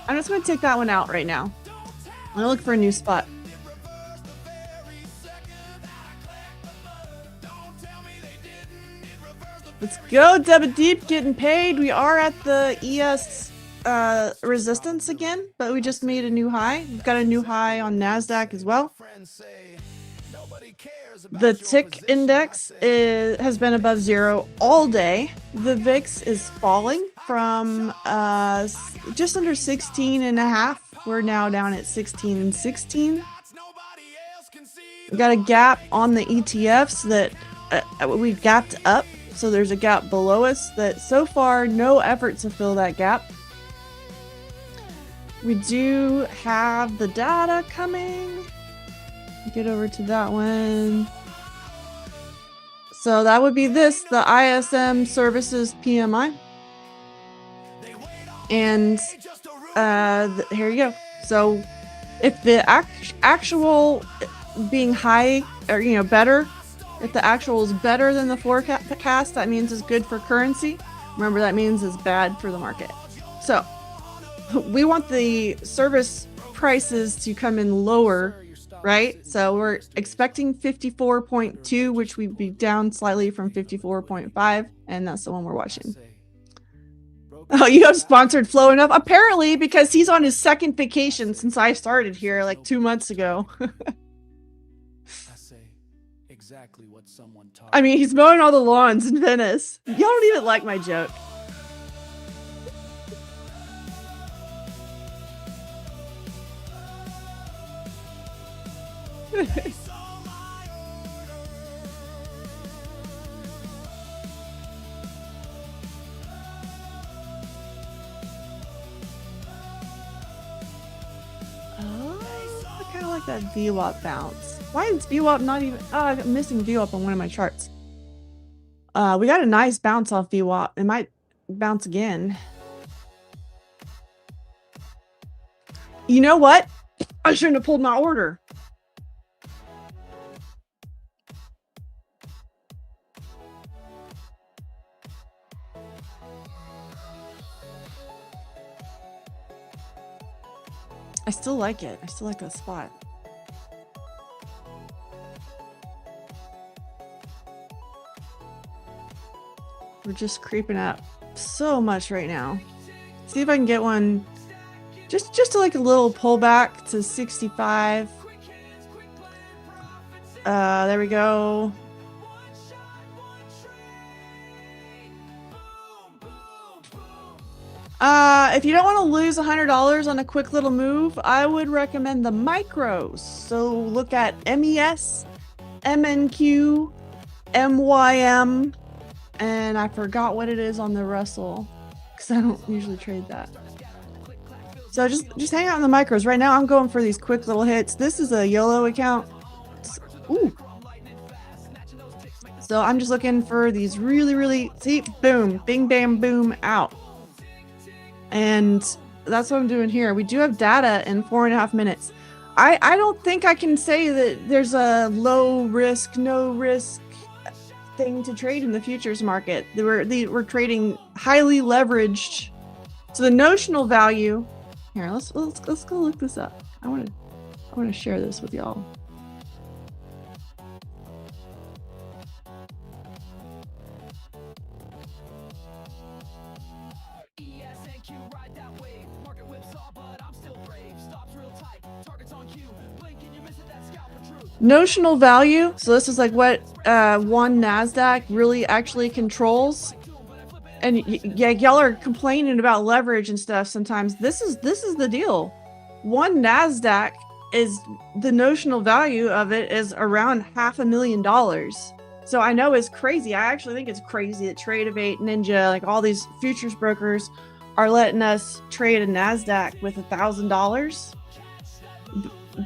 I'm just going to take that one out right now. I'm going to look for a new spot. Let's go, Debit Deep, getting paid. We are at the ES resistance again, but we just made a new high. We've got a new high on NASDAQ as well. The tick index has been above 0 all day. The VIX is falling from just under 16.5. We're now down at 16.16. We got a gap on the ETFs that we gapped up. So there's a gap below us that so far no effort to fill that gap. We do have the data coming. Get over to that one. So that would be this, the ISM Services PMI. And here you go. So if the actual being high or better, if the actual is better than the forecast, that means it's good for currency. Remember, that means it's bad for the market. So we want the service prices to come in lower, right? So we're expecting 54.2, which would be down slightly from 54.5, and that's the one we're watching. Oh, you have sponsored Flow enough? Apparently, because he's on his second vacation since I started here like 2 months ago. Exactly what someone taught. I mean, he's mowing all the lawns in Venice. Y'all don't even like my joke. I kind of like that VWAP bounce. Why is VWAP not even... Oh, I'm missing VWAP on one of my charts. We got a nice bounce off VWAP. It might bounce again. You know what? I shouldn't have pulled my order. I still like it. I still like that spot. We're just creeping up so much right now. See if I can get one just to like a little pullback to 65. There we go. If you don't want to lose $100 on a quick little move, I would recommend the micros. So look at MES, MNQ, MYM, and I forgot what it is on the Russell because I don't usually trade that. So just hang out in the micros. Right now I'm going for these quick little hits. This is a YOLO account. Ooh. So I'm just looking for these really, see, boom, bing, bam, boom, out. And that's what I'm doing here. We do have data in 4.5 minutes. I don't think I can say that there's a low risk, no risk thing to trade in the futures market. We're trading highly leveraged. So the notional value here, let's go look this up. I want to share this with y'all. Notional value. So this is like what one NASDAQ really actually controls. And yeah, y'all are complaining about leverage and stuff sometimes. This is the deal. One NASDAQ is the notional value of it is around $500,000. So I know it's crazy. I actually think it's crazy that Trade-Evate, Ninja, like all these futures brokers are letting us trade a NASDAQ with $1,000.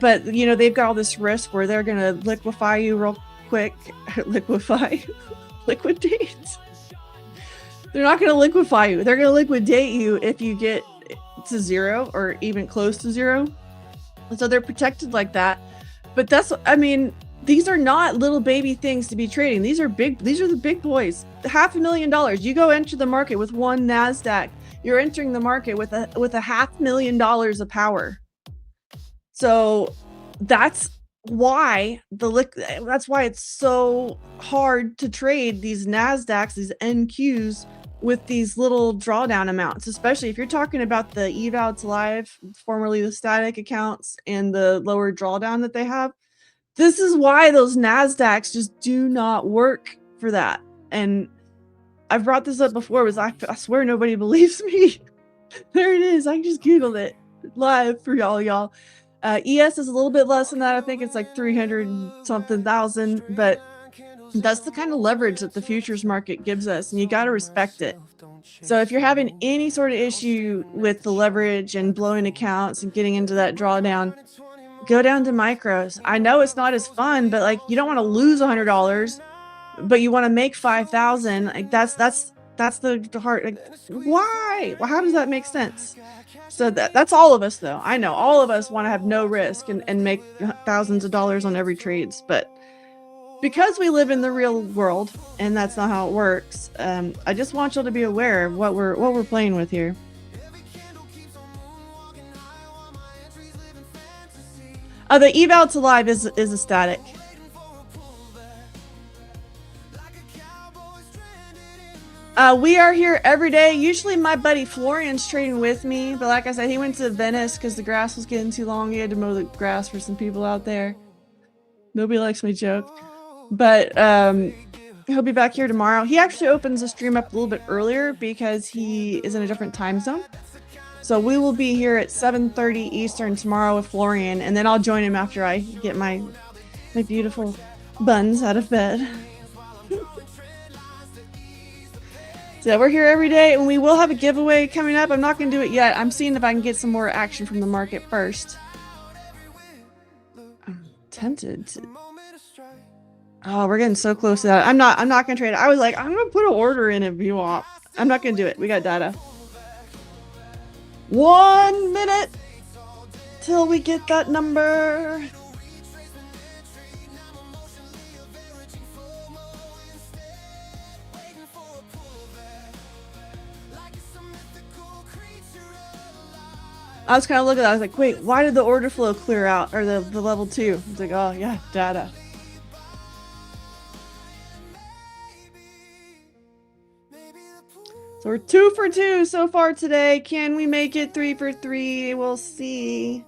But you know, they've got all this risk where they're gonna liquefy you real quick. Liquidate. They're not gonna liquefy you. They're gonna liquidate you if you get to zero or even close to zero. So they're protected like that. But that's, I mean, these are not little baby things to be trading. These are big. These are the big boys. $500,000. You go enter the market with one NASDAQ. You're entering the market with a $500,000 of power. So that's why that's why it's so hard to trade these NASDAQs, these NQs with these little drawdown amounts, especially if you're talking about the eval to live, formerly the static accounts, and the lower drawdown that they have. This is why those NASDAQs just do not work for that. And I've brought this up before, was I swear nobody believes me. There it is. I just Googled it live for y'all. ES is a little bit less than that. I think it's like 300 something thousand, but that's the kind of leverage that the futures market gives us, and you got to respect it. So if you're having any sort of issue with the leverage and blowing accounts and getting into that drawdown, go down to micros. I know it's not as fun, but like, you don't want to lose $100, but you want to make 5,000. Like that's the heart. Like, why? Well, how does that make sense? So that's all of us, though. I know all of us want to have no risk and make thousands of dollars on every trades, but because we live in the real world and that's not how it works, I just want y'all to be aware of what we're playing with here. The eval to live is a static. We are here every day. Usually my buddy Florian's trading with me, but like I said, he went to Venice because the grass was getting too long. He had to mow the grass for some people out there. Nobody likes my joke, but he'll be back here tomorrow. He actually opens the stream up a little bit earlier because he is in a different time zone. So we will be here at 7:30 Eastern tomorrow with Florian, and then I'll join him after I get my beautiful buns out of bed. So we're here every day, and we will have a giveaway coming up. I'm not going to do it yet. I'm seeing if I can get some more action from the market first. I'm tempted to... Oh, we're getting so close to that. I'm not going to trade it. I was like, I'm going to put an order in if you want. I'm not going to do it. We got data. 1 minute till we get that number. I was kind of looking at it, I was like, wait, why did the order flow clear out? Or the level 2? It's like, oh yeah, data. So we're 2 for 2 so far today. Can we make it 3 for 3? We'll see.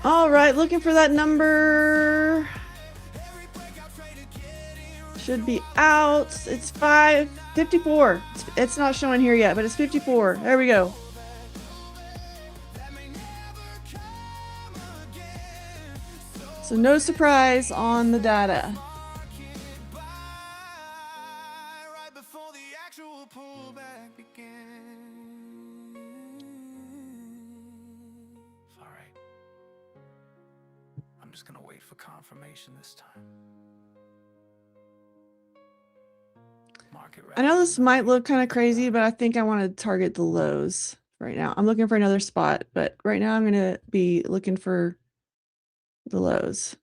All right, looking for that number. Should be out. It's 5:54. It's not showing here yet, but it's 54. There we go. So no surprise on the data. Right before the actual pullback began. All right. I'm just gonna wait for confirmation this time. I know this might look kind of crazy, but I think I want to target the lows right now. I'm looking for another spot, but right now I'm going to be looking for the lows.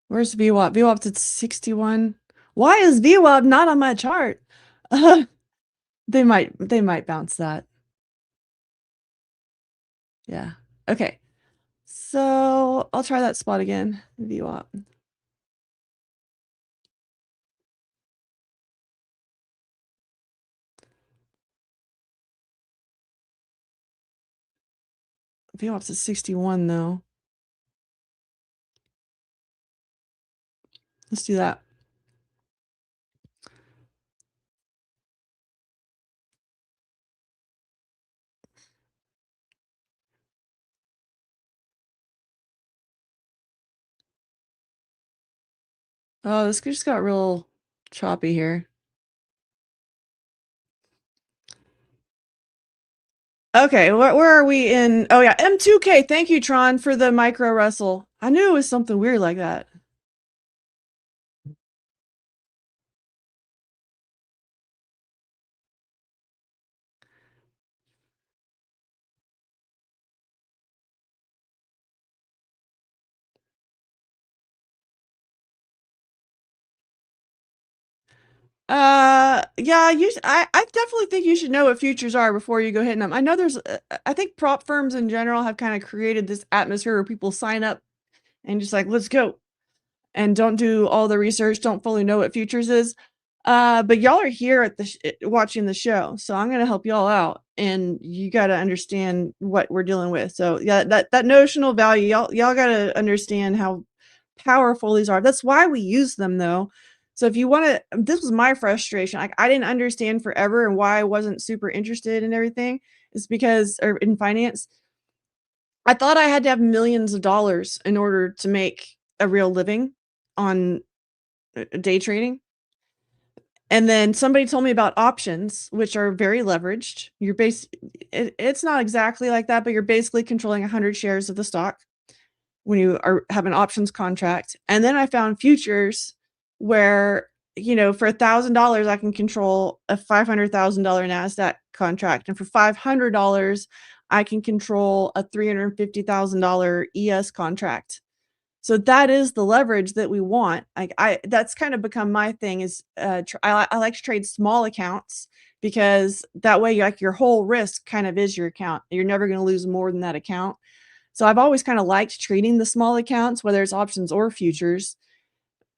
Where's VWAP? VWAP's at 61. Why is VWAP not on my chart? They might bounce that. Yeah. Okay. So I'll try that spot again. VWAP. VWAP's at 61 though. Let's do that. Oh, this just got real choppy here. Okay, where are we in? Oh yeah, M2K. Thank you, Tron, for the micro wrestle. I knew it was something weird like that. Yeah, I definitely think you should know what futures are before you go hitting them. I know I think prop firms in general have kind of created this atmosphere where people sign up and just like, let's go, and don't do all the research, don't fully know what futures is. But y'all are here at watching the show, so I'm gonna help y'all out, and you gotta understand what we're dealing with. So yeah, that notional value, y'all gotta understand how powerful these are. That's why we use them though. So if you want to, this was my frustration. Like I didn't understand forever and why I wasn't super interested in everything is because, or in finance, I thought I had to have millions of dollars in order to make a real living on day trading. And then somebody told me about options, which are very leveraged. It's not exactly like that, but you're basically controlling 100 shares of the stock when you have an options contract. And then I found futures where, for $1,000, I can control a $500,000 NASDAQ contract. And for $500, I can control a $350,000 ES contract. So that is the leverage that we want. That's kind of become my thing is I like to trade small accounts because that way like your whole risk kind of is your account. You're never going to lose more than that account. So I've always kind of liked trading the small accounts, whether it's options or futures,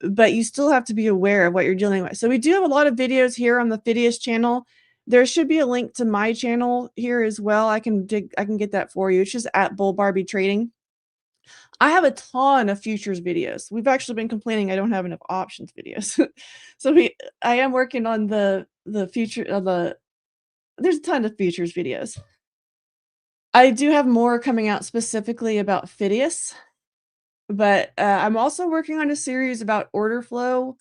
but you still have to be aware of what you're dealing with. So we do have a lot of videos here on the Phidias channel. There should be a link to my channel here as well. I can get that for you. It's just at Bull Barbie Trading. I have a ton of futures videos. We've actually been complaining I don't have enough options videos. So I am working on the future there's a ton of futures videos. I do have more coming out specifically about Phidias, but I'm also working on a series about order flow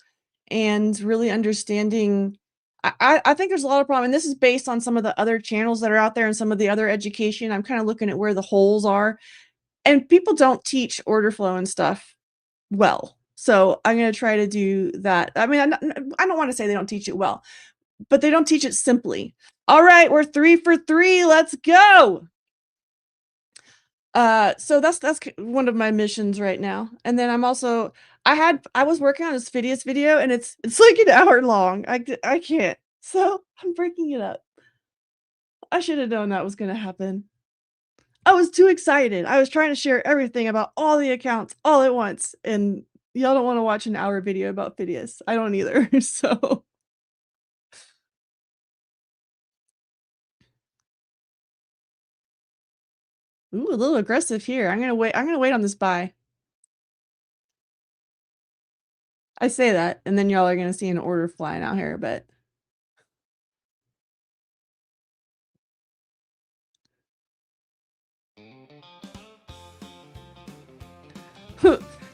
and really understanding. I think there's a lot of problem, and this is based on some of the other channels that are out there and some of the other education. I'm kind of looking at where the holes are, and people don't teach order flow and stuff well. So I'm going to try to do that. I mean, I don't want to say they don't teach it well, but they don't teach it simply. All right, we're 3 for 3. Let's go. So that's one of my missions right now. And then I'm also I was working on this Phidias video and it's like an hour long. I can't. So I'm breaking it up. I should have known that was going to happen. I was too excited. I was trying to share everything about all the accounts all at once, and y'all don't want to watch an hour video about Phidias. I don't either. So ooh, a little aggressive here. I'm gonna wait on this buy. I say that, and then y'all are gonna see an order flying out here, but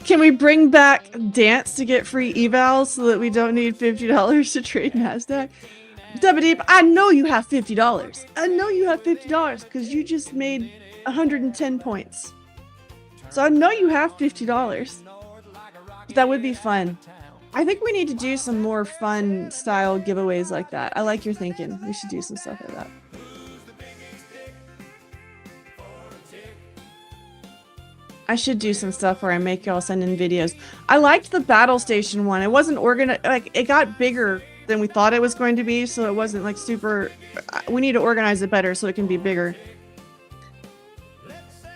can we bring back dance to get free evals so that we don't need $50 to trade NASDAQ? Deep, I know you have $50. I know you have $50 because you just made 110 points. So I know you have $50. That would be fun. I think we need to do some more fun style giveaways like that. I like your thinking. We should do some stuff like that. I should do some stuff where I make y'all send in videos. I liked the battle station one. It wasn't organized, like it got bigger than we thought it was going to be, so it wasn't like super. We need to organize it better so it can be bigger.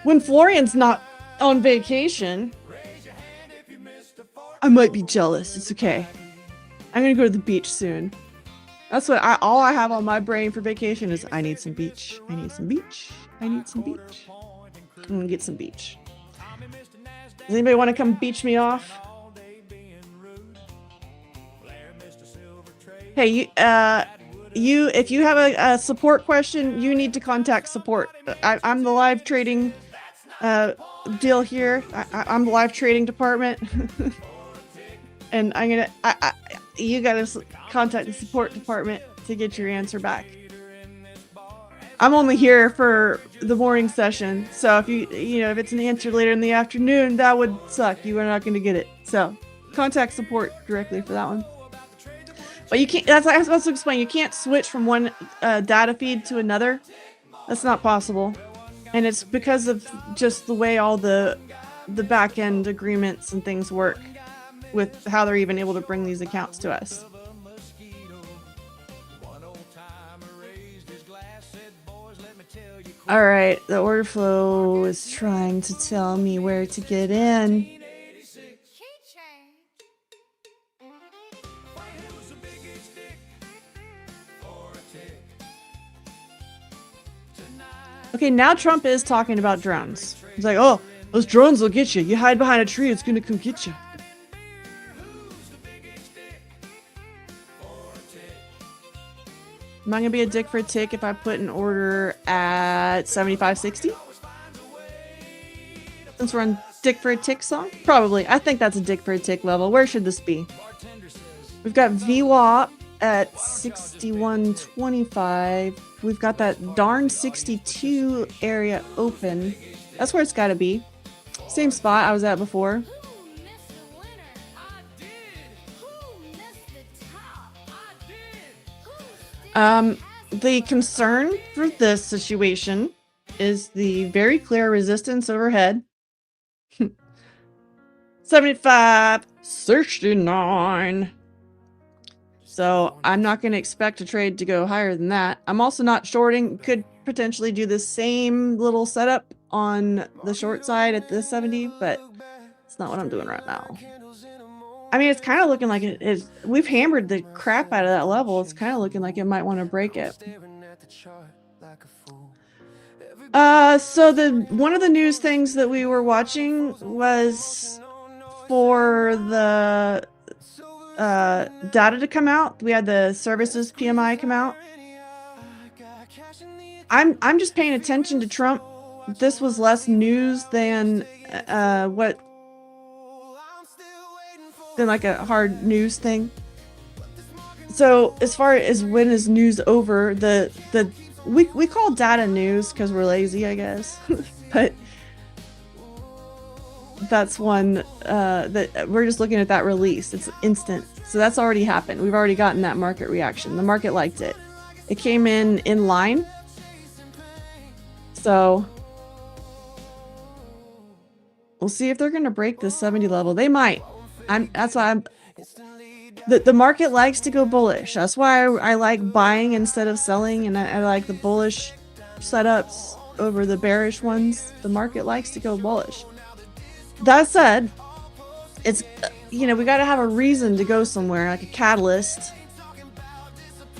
When Florian's not on vacation, I might be jealous. It's okay. I'm gonna go to the beach soon. That's what all I have on my brain for vacation is I need some beach. I need some beach. I need some beach. I'm gonna get some beach. Does anybody want to come beach me off? Hey, if you have a support question, you need to contact support. I'm the live trading deal here. I'm the live trading department, and you gotta contact the support department to get your answer back. I'm only here for the morning session, so if if it's an answer later in the afternoon, that would suck. You are not going to get it. So contact support directly for that one. But you can't. That's I was supposed to explain. You can't switch from one data feed to another. That's not possible, and it's because of just the way all the back end agreements and things work with how they're even able to bring these accounts to us. All right, the order flow is trying to tell me where to get in. Okay, now Trump is talking about drones. He's like, oh, those drones will get you. You hide behind a tree, it's gonna come get you. Am I gonna be a dick for a tick if I put an order at 75.60? Since we're on dick for a tick song? Probably. I think that's a dick for a tick level. Where should this be? We've got VWAP at 61.25. We've got that darn 62 area open. That's where it's gotta be. Same spot I was at before. The concern for this situation is the very clear resistance overhead. 75, 69. So I'm not going to expect a trade to go higher than that. I'm also not shorting. Could potentially do the same little setup on the short side at the 70, but it's not what I'm doing right now. I mean, it's kind of looking like it is. We've hammered the crap out of that level. It's kind of looking like it might want to break it. So one of the news things that we were watching was for the data to come out. We had the services PMI come out. I'm just paying attention to Trump. This was less news than than like a hard news thing. So as far as when is news over, we call data news because we're lazy, I guess. But that's one that we're just looking at that release. It's instant. So that's already happened. We've already gotten that market reaction. The market liked it. It came in line. So we'll see if they're going to break the 70 level. They might. That's why the market likes to go bullish. That's why I like buying instead of selling, and I like the bullish setups over the bearish ones. The market likes to go bullish. That said, it's we got to have a reason to go somewhere, like a catalyst.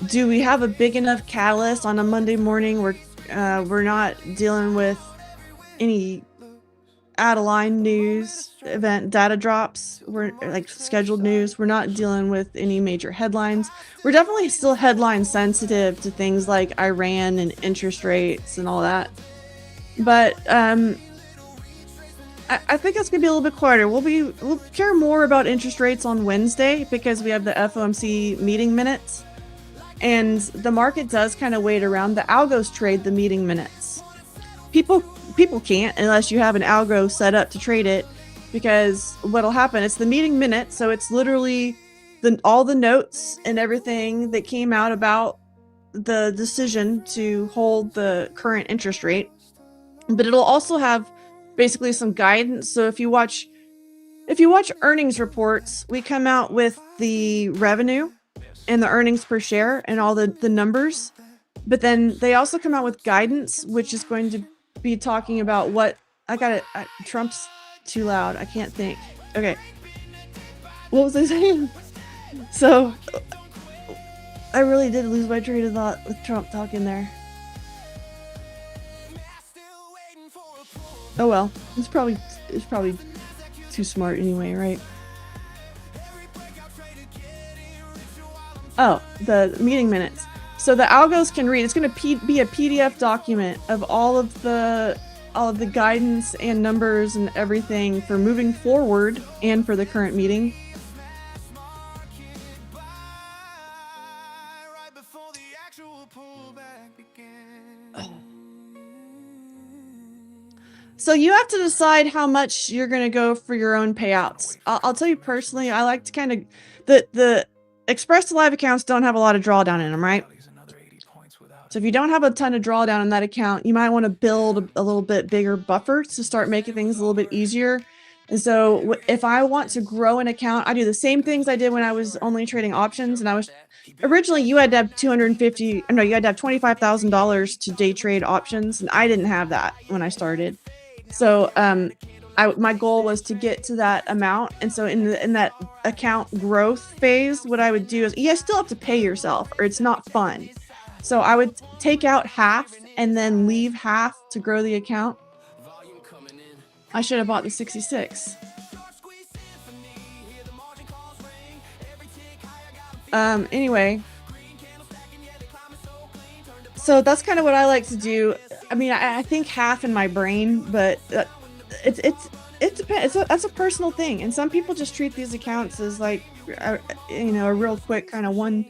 Do we have a big enough catalyst on a Monday morning where we're not dealing with any add a line news, event data drops. We're like scheduled news. We're not dealing with any major headlines. We're definitely still headline sensitive to things like Iran and interest rates and all that. But I think it's gonna be a little bit quieter. We'll care more about interest rates on Wednesday because we have the FOMC meeting minutes, and the market does kind of wait around. The algos trade the meeting minutes. People can't unless you have an algo set up to trade it, because what'll happen, it's the meeting minutes, so it's literally all the notes and everything that came out about the decision to hold the current interest rate, but it'll also have basically some guidance. So if you watch earnings reports, we come out with the revenue and the earnings per share and all the numbers, but then they also come out with guidance, which is going to be talking about what Trump's too loud. I can't think. Okay. What was I saying? So I really did lose my train of thought with Trump talking there. Oh well, it's probably too smart anyway, right? Oh, the meeting minutes. So the algos can read. It's going to be a PDF document of all of the guidance and numbers and everything for moving forward and for the current meeting. So you have to decide how much you're going to go for your own payouts. I'll tell you personally, I like to kind of the Express to Live accounts don't have a lot of drawdown in them, right? So if you don't have a ton of drawdown in that account, you might want to build a little bit bigger buffer to start making things a little bit easier. And so if I want to grow an account, I do the same things I did when I was only trading options. And I was originally, you had to have $25,000 to day trade options, and I didn't have that when I started. So my goal was to get to that amount. And so in that account growth phase, what I would do is, you still have to pay yourself or it's not fun. So I would take out half and then leave half to grow the account. I should have bought the 66. Anyway, so that's kind of what I like to do. I mean, I think half in my brain, but it depends. That's a personal thing, and some people just treat these accounts as like a real quick kind of one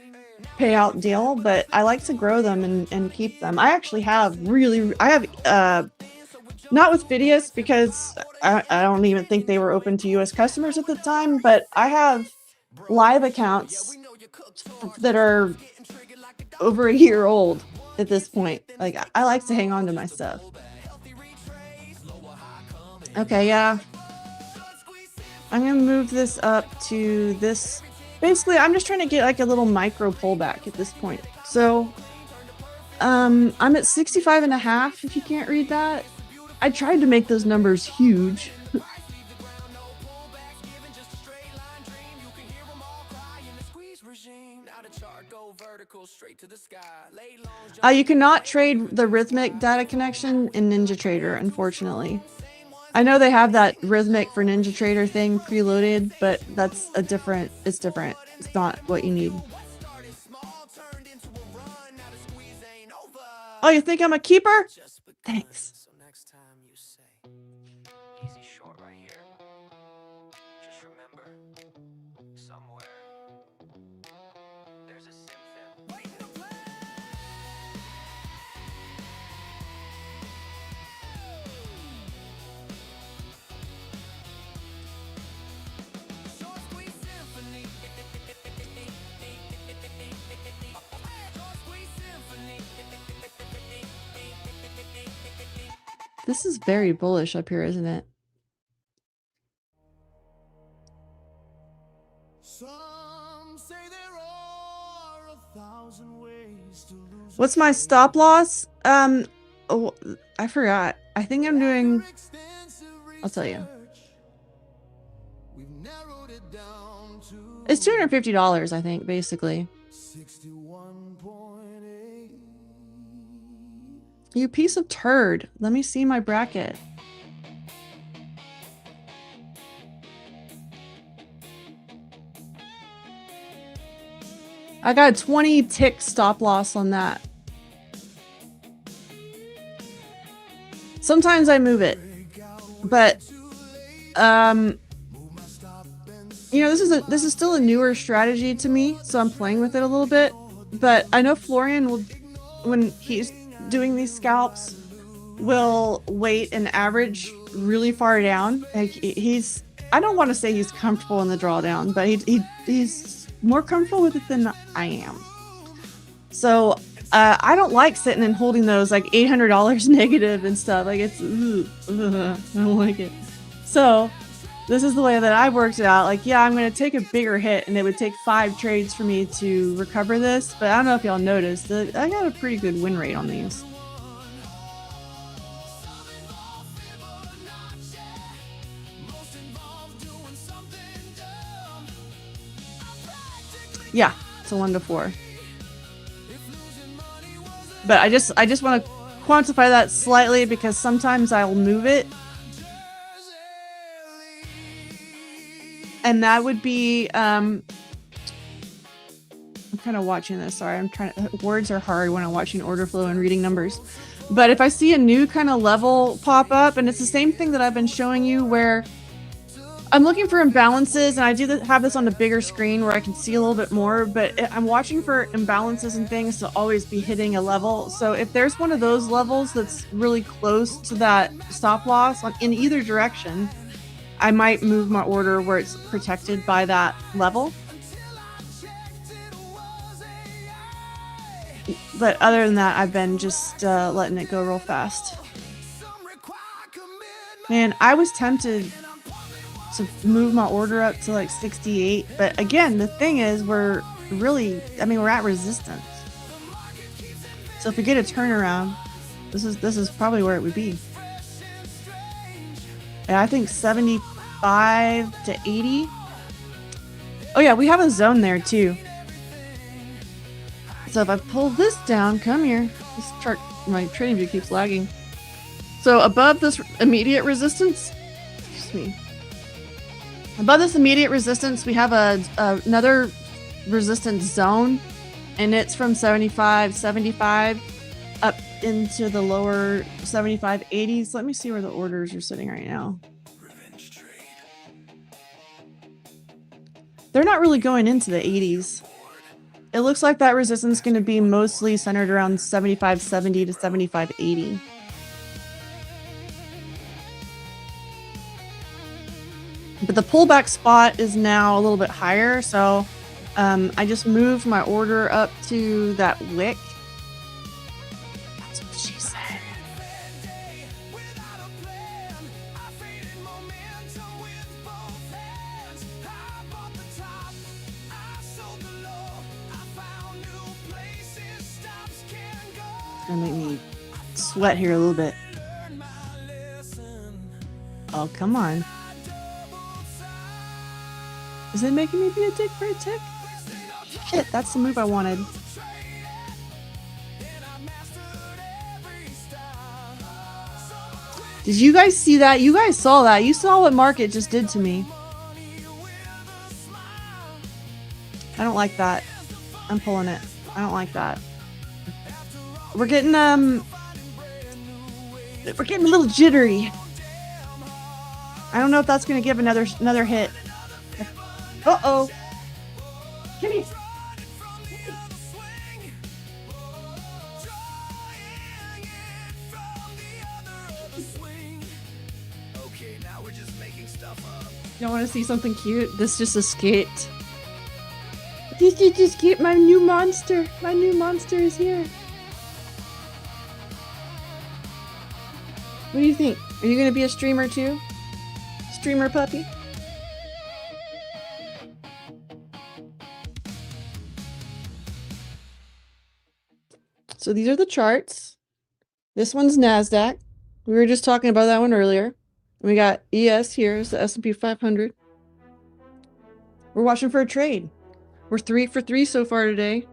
payout deal. But I like to grow them and keep them. I actually have not with Phidias, because I don't even think they were open to US customers at the time, but I have live accounts that are over a year old at this point. Like, I like to hang on to my stuff. Okay, yeah. I'm gonna move this up to this. Basically, I'm just trying to get like a little micro pullback at this point. So, I'm at 65.5, if you can't read that. I tried to make those numbers huge. You cannot trade the rhythmic data connection in NinjaTrader, unfortunately. I know they have that rhythmic for NinjaTrader thing preloaded, but it's different. It's not what you need. Oh, you think I'm a keeper? Thanks. This is very bullish up here, isn't it? What's my stop loss? Oh, I forgot. I think I'm doing... I'll tell you. It's $250, I think, basically. You piece of turd. Let me see my bracket. I got a 20 tick stop loss on that. Sometimes I move it, but you know, this is still a newer strategy to me, so I'm playing with it a little bit. But I know Florian will, when he's doing these scalps, will wait and average really far down. Like he's, I don't want to say he's comfortable in the drawdown, but he's more comfortable with it than I am. So I don't like sitting and holding those like $800 negative and stuff. Like it's, I don't like it. So this is the way that I worked it out. Like, yeah, I'm going to take a bigger hit, and it would take 5 trades for me to recover this. But I don't know if y'all noticed that I got a pretty good win rate on these. Yeah, it's a 1 to 4. But I just want to quantify that slightly because sometimes I'll move it. And that would be, I'm kind of watching this. Sorry, I'm trying to, words are hard when I'm watching order flow and reading numbers. But if I see a new kind of level pop up, and it's the same thing that I've been showing you where I'm looking for imbalances, and I do have this on a bigger screen where I can see a little bit more, but I'm watching for imbalances and things to always be hitting a level. So if there's one of those levels that's really close to that stop loss in either direction, I might move my order where it's protected by that level. But other than that, I've been just letting it go real fast. Man, I was tempted to move my order up to like 68, but again, the thing is we're at resistance. So if we get a turnaround, this is probably where it would be. And I think 75 to 80. Oh yeah, we have a zone there too. So if I pull this down, come here. This chart, my trading view keeps lagging. So above this immediate resistance, excuse me. Above this immediate resistance, we have another resistance zone, and it's from 75 up into the lower 75, 80s. Let me see where the orders are sitting right now. They're not really going into the 80s. It looks like that resistance is going to be mostly centered around 75.70 to 75.80. But the pullback spot is now a little bit higher, so I just moved my order up to that wick. That's what she said. It's gonna make me sweat here a little bit. Oh, come on. Is it making me be a dick for a tick? Shit, that's the move I wanted. Did you guys see that? You guys saw that. You saw what market just did to me. I don't like that. I'm pulling it. I don't like that. We're getting a little jittery. I don't know if that's gonna give another hit. Uh-oh. Give me. Okay, now we're just making stuff up. You want to see something cute? This just escaped. Did you just get my new monster? My new monster is here. What do you think? Are you going to be a streamer too? Streamer puppy? So these are the charts. This one's NASDAQ. We were just talking about that one earlier. We got ES here, is the S&P 500. We're watching for a trade. We're 3 for 3 so far today.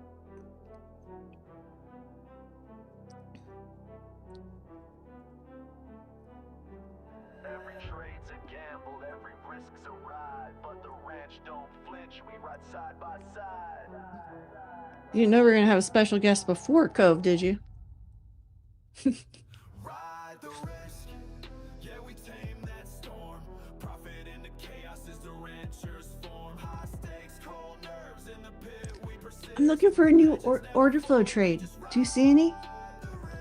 Every trade's a gamble, every risk's a ride, but the ranch don't flinch, we ride side by side. You didn't know we were going to have a special guest before Cove, did you? Ride the risk. Yeah, we tame that storm. Profit in the chaos is the rancher's form. High stakes, cold nerves in the pit. We persist. I'm looking for a new order flow trade. Do you see any?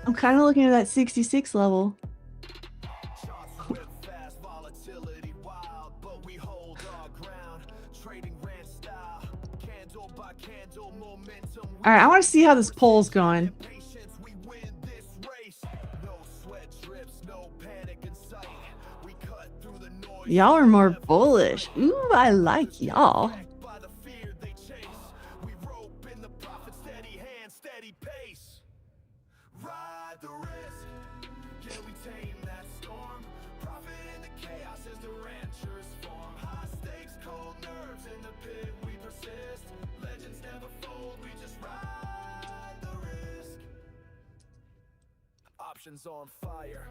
I'm kind of looking at that 66 level. Charts whip fast, volatility wild, but we hold our ground. Trading ranch style, candle by candle, momentum. All right, I want to see how this poll's going. Patience, we win this race. No sweat drips, no panic in sight. We cut through the noise. Y'all are more bullish. Ooh, I like y'all. By the fear they chase. We rope in the profit, steady hand, steady pace. Ride the risk. Yeah, we tame that storm. Profit in the chaos is the rancher's form. High stakes, cold nerves in the pit. We persist. Legends never fold. We just ride the risk. Options on fire.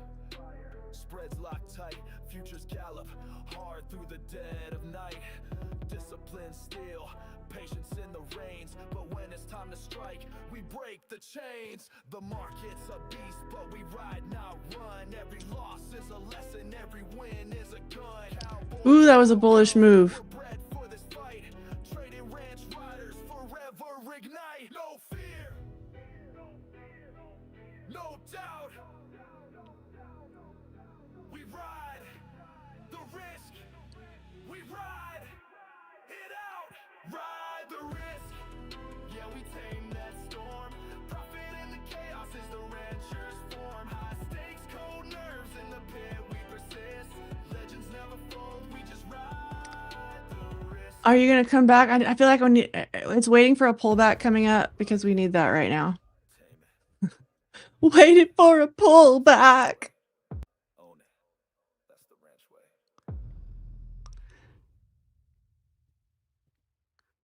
Spreads locked tight. Futures gallop hard through the dead of night. Discipline still. Patience in the reins. But when it's time to strike, we break the chains. The market's a beast, but we ride, not run. Every loss is a lesson. Every win is a gun. Ooh, that was a bullish move. We're bred for this fight. Trading ranch riders forever ignite. No fear. No doubt. We ride the risk. We ride it out. Ride the risk. Yeah, we tame that storm. Profit in the chaos is the rancher's form. High stakes, cold nerves in the pit. We persist. Legends never fold. We just ride the risk. Are you going to come back? I feel like it's waiting for a pullback coming up because we need that right now. Waiting for a pullback. Own it. That's the ranch way.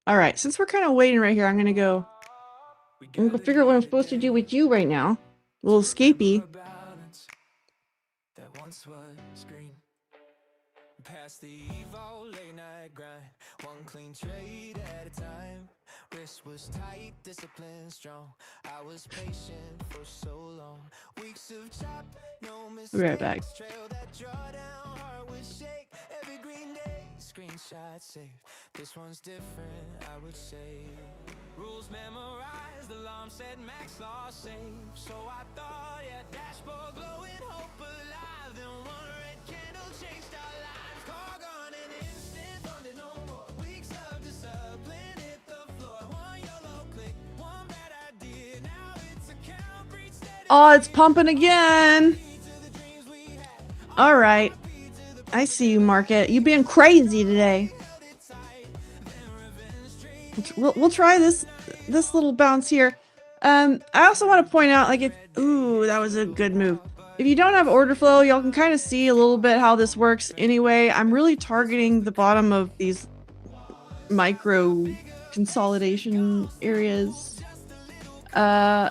All right, since we're kind of waiting right here, I'm going to go figure out what I'm supposed to do with you right now. A little escapey. That once was green. Past the evil late night grind. One clean trade at a time. Wrist was tight, discipline strong. I was patient for so long. Weeks of chop, no mistakes. Be right back. Trail that drawdown, heart would shake. Every green day, screenshot saved. This one's different, I would say. Rules memorized, alarm said max loss saved. So I thought, yeah, dashboard glowing, hope alive. Then one red candle changed our lives. Car gone an instant, funded no more. Weeks of discipline hit the floor. One yellow click, one bad idea. Now it's account breach steady. Oh, it's pumping again. All right. I see you, market. You being crazy today. We'll try this little bounce here. I also want to point out, like, ooh, that was a good move. If you don't have order flow, y'all can kind of see a little bit how this works anyway. I'm really targeting the bottom of these micro consolidation areas. So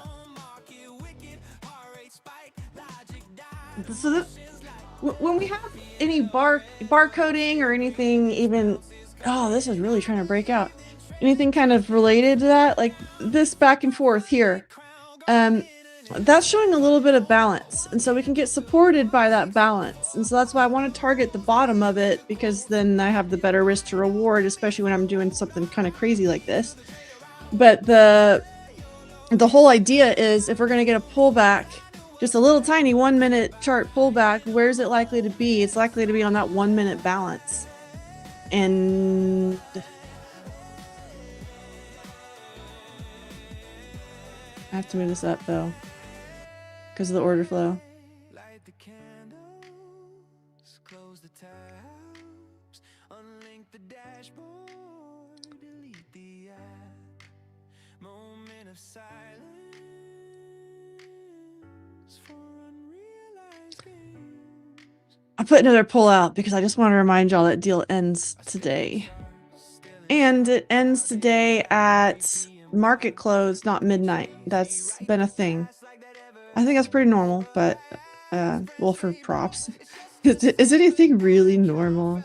when we have any barcoding or anything, even, oh, this is really trying to break out. Anything kind of related to that, like this back and forth here, that's showing a little bit of balance, and so we can get supported by that balance. And so that's why I want to target the bottom of it, because then I have the better risk to reward, especially when I'm doing something kind of crazy like this. But the whole idea is, if we're going to get a pullback, just a little tiny 1 minute chart pullback, where's it likely to be? It's likely to be on that 1 minute balance. And I have to move this up though, because of the order flow. Light the candles, close the tabs, unlink the dashboard, delete the app. Moment of silence for unrealized gains. I put another pull out because I just want to remind y'all that deal ends today. And it ends today at market close, not midnight. That's been a thing. I think that's pretty normal, but well, for props. Is anything really normal?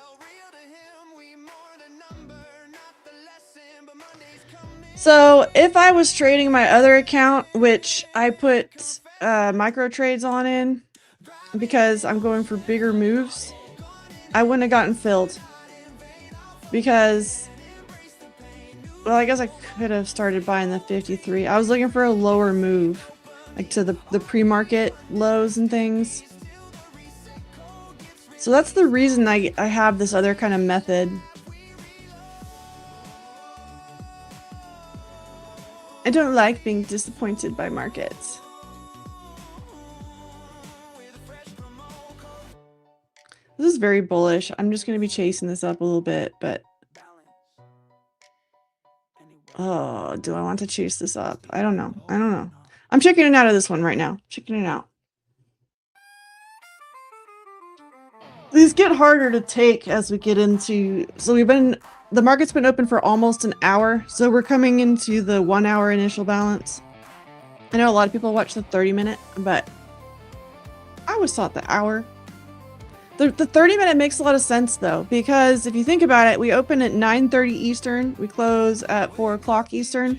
So if I was trading my other account, which I put micro trades on in because I'm going for bigger moves, I wouldn't have gotten filled because, well, I guess I could have started buying the 53. I was looking for a lower move, like to the pre-market lows and things. So that's the reason I have this other kind of method. I don't like being disappointed by markets. This is very bullish. I'm just going to be chasing this up a little bit, but... Oh, do I want to chase this up? I don't know. I don't know. I'm checking it out of this one right now. Checking it out. These get harder to take as we get into... So the market's been open for almost an hour, so we're coming into the 1 hour initial balance. I know a lot of people watch the 30-minute, but I always thought the hour. The 30-minute makes a lot of sense, though, because if you think about it, we open at 9:30 Eastern, we close at 4 o'clock Eastern.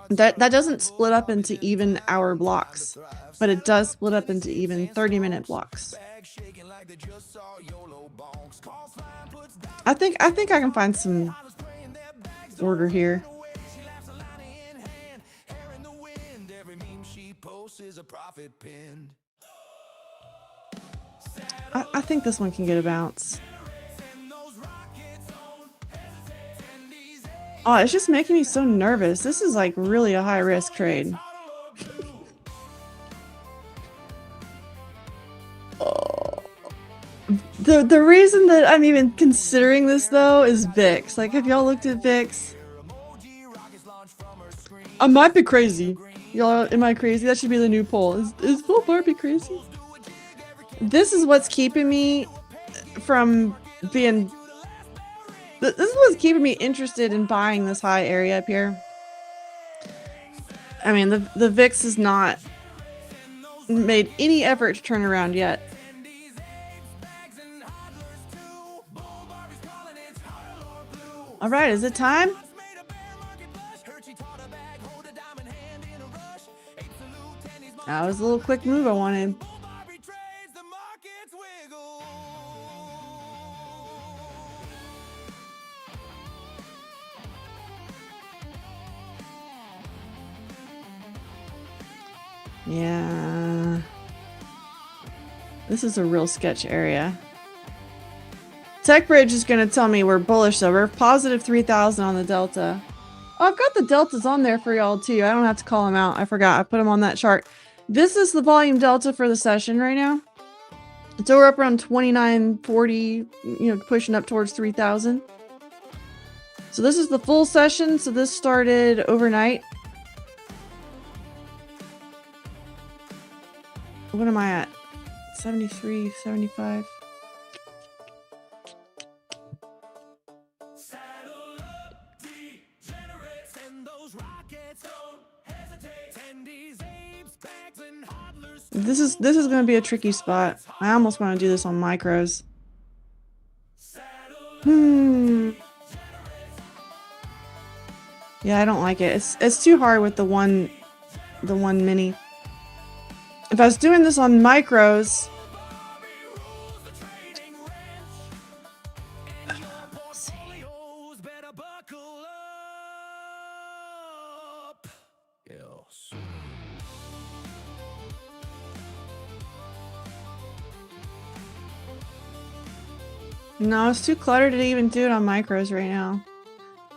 That doesn't split up into even hour blocks, but it does split up into even 30-minute blocks. I think I can find some order here. I think this one can get a bounce. Oh, it's just making me so nervous. This is like really a high risk trade. Oh. The reason that I'm even considering this though is VIX. Like, have y'all looked at VIX? I might be crazy. Y'all, am I crazy? That should be the new poll. Is Bull Barbie crazy? This is what's keeping me from being... This is what's keeping me interested in buying this high area up here. I mean, the VIX has not made any effort to turn around yet. All right, is it time? That was a little quick move I wanted. Yeah. This is a real sketch area. TechBridge is going to tell me we're bullish though. We're positive 3,000 on the delta. Oh, I've got the deltas on there for y'all too. I don't have to call them out. I forgot. I put them on that chart. This is the volume delta for the session right now. So we're up around 2940, you know, pushing up towards 3,000. So this is the full session. So this started overnight. What am I at? 73, 75. This is going to be a tricky spot. I almost want to do this on micros. Yeah, I don't like it. It's too hard with the one mini. If I was doing this on micros, no, it's too cluttered to even do it on micros right now.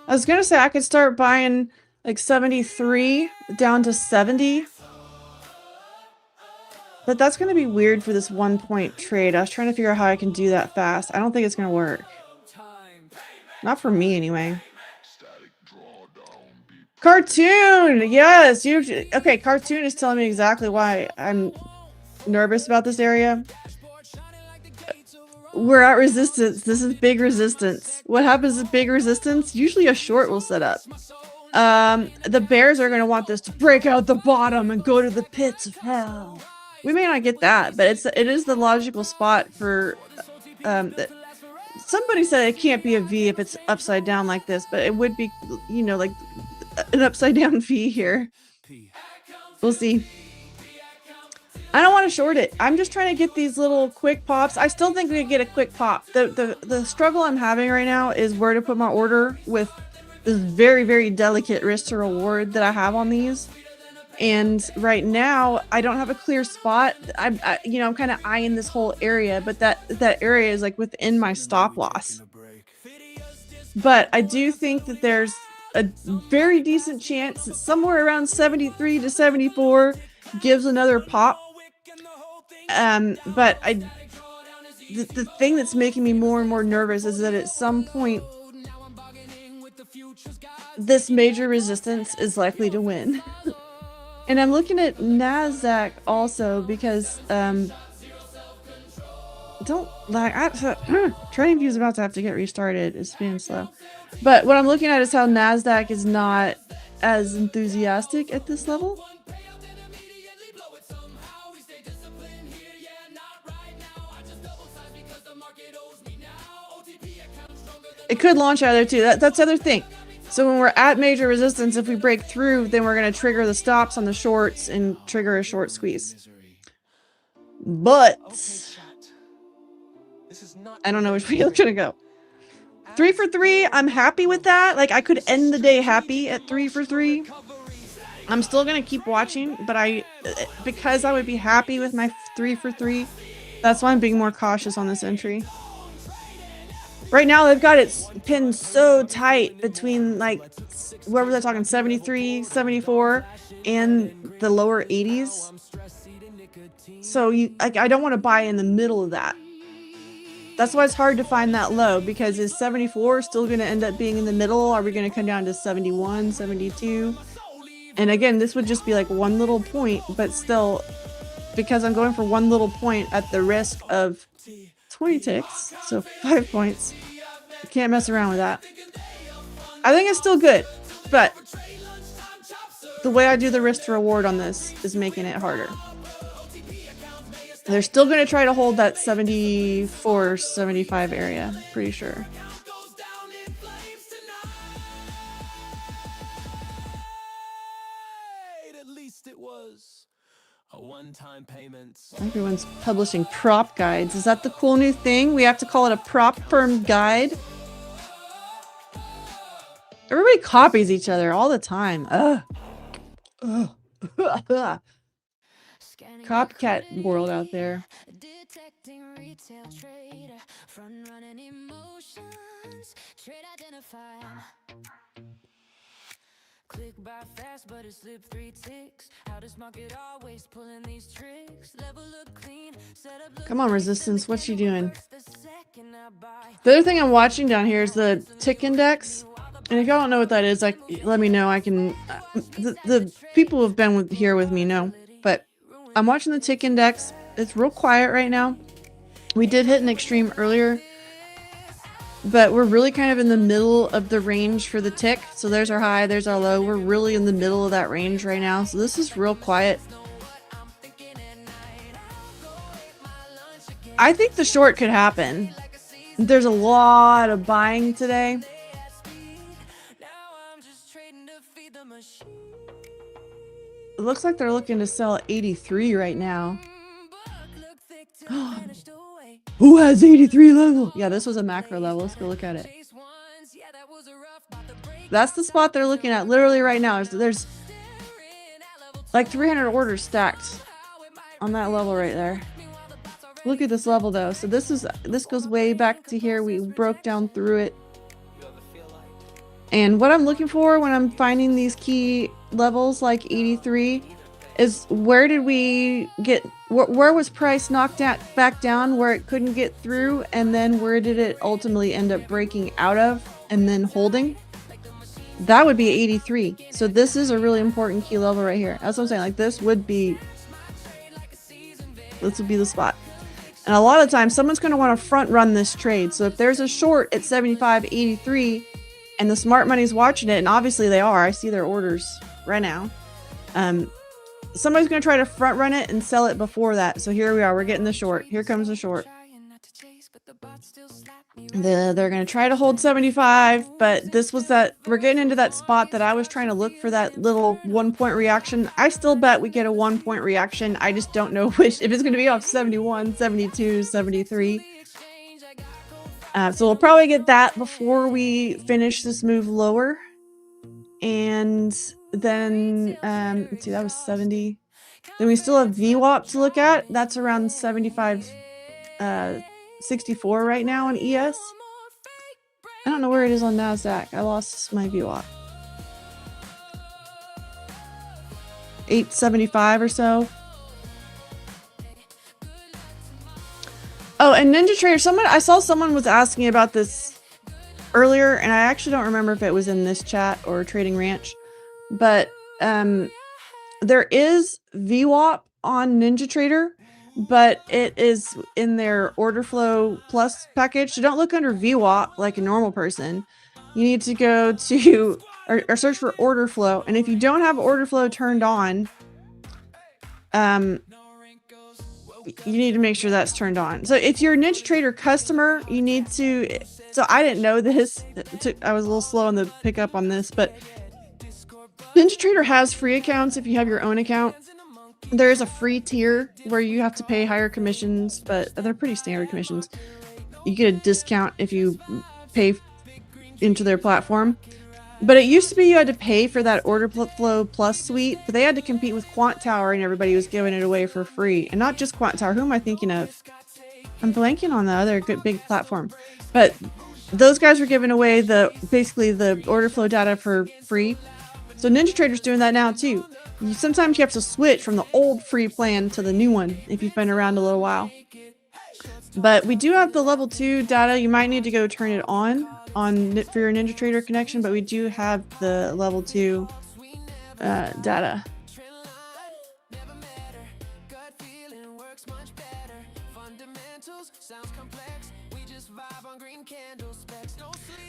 I was gonna say I could start buying like 73 down to 70. But that's going to be weird for this 1 point trade. I was trying to figure out how I can do that fast. I don't think it's going to work. Not for me, anyway. Cartoon! Yes! Okay, Cartoon is telling me exactly why I'm nervous about this area. We're at resistance. This is big resistance. What happens at big resistance? Usually a short will set up. The bears are going to want this to break out the bottom and go to the pits of hell. We may not get that, but it is the logical spot for somebody said it can't be a V if it's upside down like this, but it would be, you know, like an upside down V here. We'll see. I don't want to short it. I'm just trying to get these little quick pops. I still think we could get a quick pop. The struggle I'm having right now is where to put my order with this very, very delicate risk to reward that I have on these. And right now I don't have a clear spot. I'm kind of eyeing this whole area, but that area is like within my stop loss. But I do think that there's a very decent chance that somewhere around 73 to 74 gives another pop. But the thing that's making me more and more nervous is that at some point this major resistance is likely to win. And I'm looking at NASDAQ also because Trading View is about to have to get restarted. It's being slow. But what I'm looking at is how NASDAQ is not as enthusiastic at this level. It could launch out of there too. That's the other thing. So when we're at major resistance, if we break through, then we're going to trigger the stops on the shorts and trigger a short squeeze. But I don't know which way it's going to go. 3 for 3, I'm happy with that. Like, I could end the day happy at 3 for 3. I'm still going to keep watching, but because I would be happy with my 3 for 3, that's why I'm being more cautious on this entry. Right now, they've got it pinned so tight between, like, where was I talking, 73, 74, and the lower 80s. So I don't want to buy in the middle of that. That's why it's hard to find that low, because is 74 still going to end up being in the middle? Are we going to come down to 71, 72? And again, this would just be like one little point, but still, because I'm going for one little point at the risk of 20 ticks, so 5 points. Can't mess around with that. I think it's still good, but the way I do the risk to reward on this is making it harder. They're still going to try to hold that 74, 75 area, pretty sure. Everyone's publishing prop guides. Is that the cool new thing? We have to call it a Propfirm guide. Everybody copies each other all the time. Copycat world out there. Click by fast, but it slipped 3 ticks. How does market always pulling these tricks? Level look clean, set up. Come on, resistance, what you doing? The other thing I'm watching down here is the tick index. And if y'all don't know what that is, like, let me know. I can. The people who've been here with me know. But I'm watching the tick index. It's real quiet right now. We did hit an extreme earlier, but we're really kind of in the middle of the range for the tick. So there's our high, there's our low. We're really in the middle of that range right now. So this is real quiet. I think the short could happen. There's a lot of buying today. It looks like they're looking to sell 83 right now. Who has 83 level? Yeah, this was a macro level. Let's go look at it. That's the spot they're looking at literally right now. There's like 300 orders stacked on that level right there. Look at this level though. So this goes way back to here. We broke down through it. And what I'm looking for when I'm finding these key levels like 83 is where did we get, where was price knocked back down where it couldn't get through, and then where did it ultimately end up breaking out of and then holding? That would be 83. So this is a really important key level right here. That's what I'm saying. Like this would be the spot. And a lot of times someone's going to want to front run this trade. So if there's a short at 75, 83 and the smart money's watching it, and obviously they are, I see their orders right now. Somebody's going to try to front run it and sell it before that. So here we are. We're getting the short. Here comes the short. They're going to try to hold 75, but this was that we're getting into that spot that I was trying to look for that little 1-point reaction. I still bet we get a 1-point reaction. I just don't know which, if it's going to be off 71, 72, 73. So we'll probably get that before we finish this move lower. And then, let's see, that was 70. Then we still have VWAP to look at. That's around 75, 64 right now on ES. I don't know where it is on NASDAQ. I lost my VWAP. 875 or so. Oh, and Ninja Trader, I saw someone was asking about this earlier, and I actually don't remember if it was in this chat or Trading Ranch, but there is VWAP on Ninja Trader, but it is in their Order Flow Plus package. So don't look under VWAP like a normal person. You need to go to or search for Order Flow, and if you don't have Order Flow turned on, you need to make sure that's turned on. So if you're a Ninja Trader customer, you need to. So I didn't know this. I was a little slow on the pickup on this, but Ninja Trader has free accounts if you have your own account. There is a free tier where you have to pay higher commissions, but they're pretty standard commissions. You get a discount if you pay into their platform. But it used to be you had to pay for that Order Flow Plus suite, but they had to compete with Quant Tower, and everybody was giving it away for free. And not just Quant Tower. Who am I thinking of? I'm blanking on the other good big platform. But those guys were giving away basically the Order Flow data for free. So Ninja Trader's doing that now too. Sometimes you have to switch from the old free plan to the new one if you've been around a little while. But we do have the level 2 data. You might need to go turn it on for your Ninja Trader connection, but we do have the level 2 data.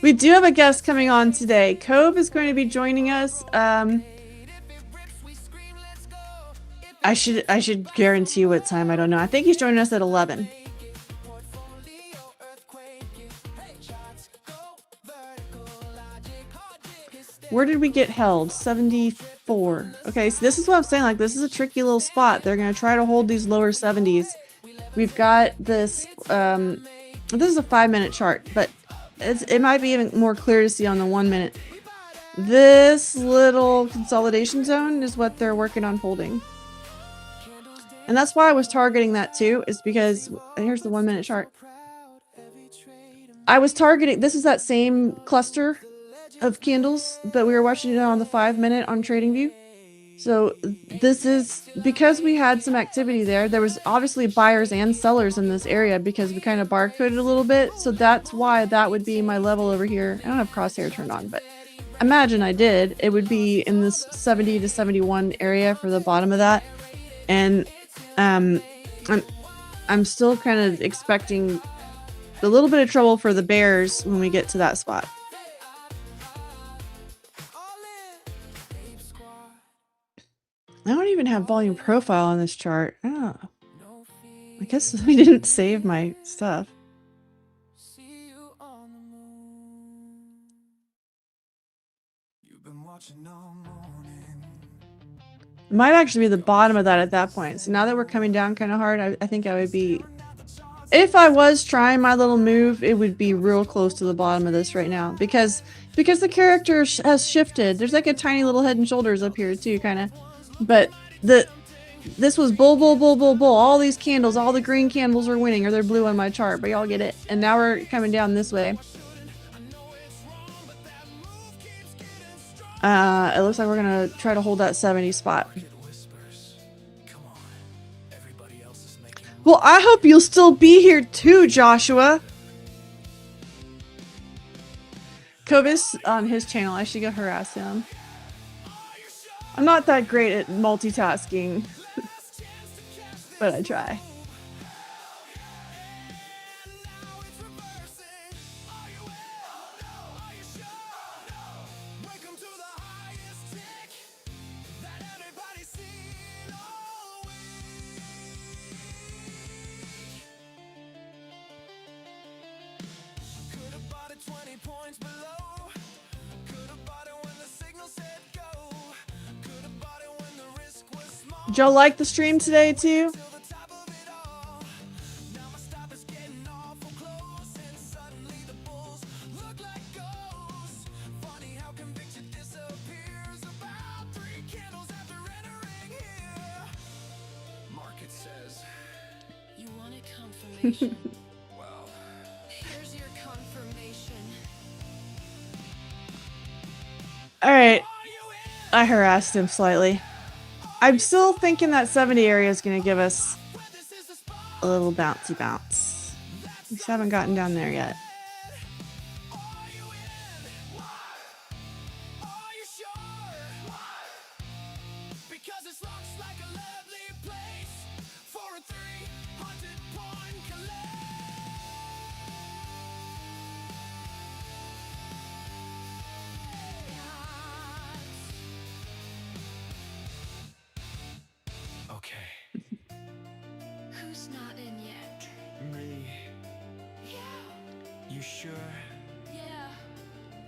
We do have a guest coming on today. Cove is going to be joining us. I should guarantee what time. I don't know. I think he's joining us at 11. Where did we get held? 74. Okay, so this is what I'm saying. Like, this is a tricky little spot. They're going to try to hold these lower 70s. We've got this. This is a 5-minute chart, but it might be even more clear to see on the 1 minute. This little consolidation zone is what they're working on holding. And that's why I was targeting that too, is because, here's the 1 minute chart. I was targeting, this is that same cluster of candles, but we were watching it on the 5 minute on TradingView. So this is because we had some activity there. There was obviously buyers and sellers in this area because we kind of barcoded a little bit. So that's why that would be my level over here. I don't have crosshair turned on, but imagine I did. It would be in this 70 to 71 area for the bottom of that. And I'm still kind of expecting a little bit of trouble for the bears when we get to that spot. I don't even have volume profile on this chart. Oh. I guess we didn't save my stuff. It might actually be the bottom of that at that point. So now that we're coming down kind of hard, I think I would be... If I was trying my little move, it would be real close to the bottom of this right now. Because the character has shifted. There's like a tiny little head and shoulders up here too, kind of. But this was bull, bull, bull, bull, bull. All these candles, all the green candles are winning, or they're blue on my chart, but y'all get it. And now we're coming down this way. It looks like we're gonna try to hold that 70 spot. Well, I hope you'll still be here too, Joshua. Cove is on his channel. I should go harass him. I'm not that great at multitasking, but I try. Did y'all like the stream today too? Well, here's your confirmation. All right, I harassed him slightly. I'm still thinking that 70 area is going to give us a little bouncy bounce. We just haven't gotten down there yet. Who's not in yet? Me. Yeah. You sure? Yeah.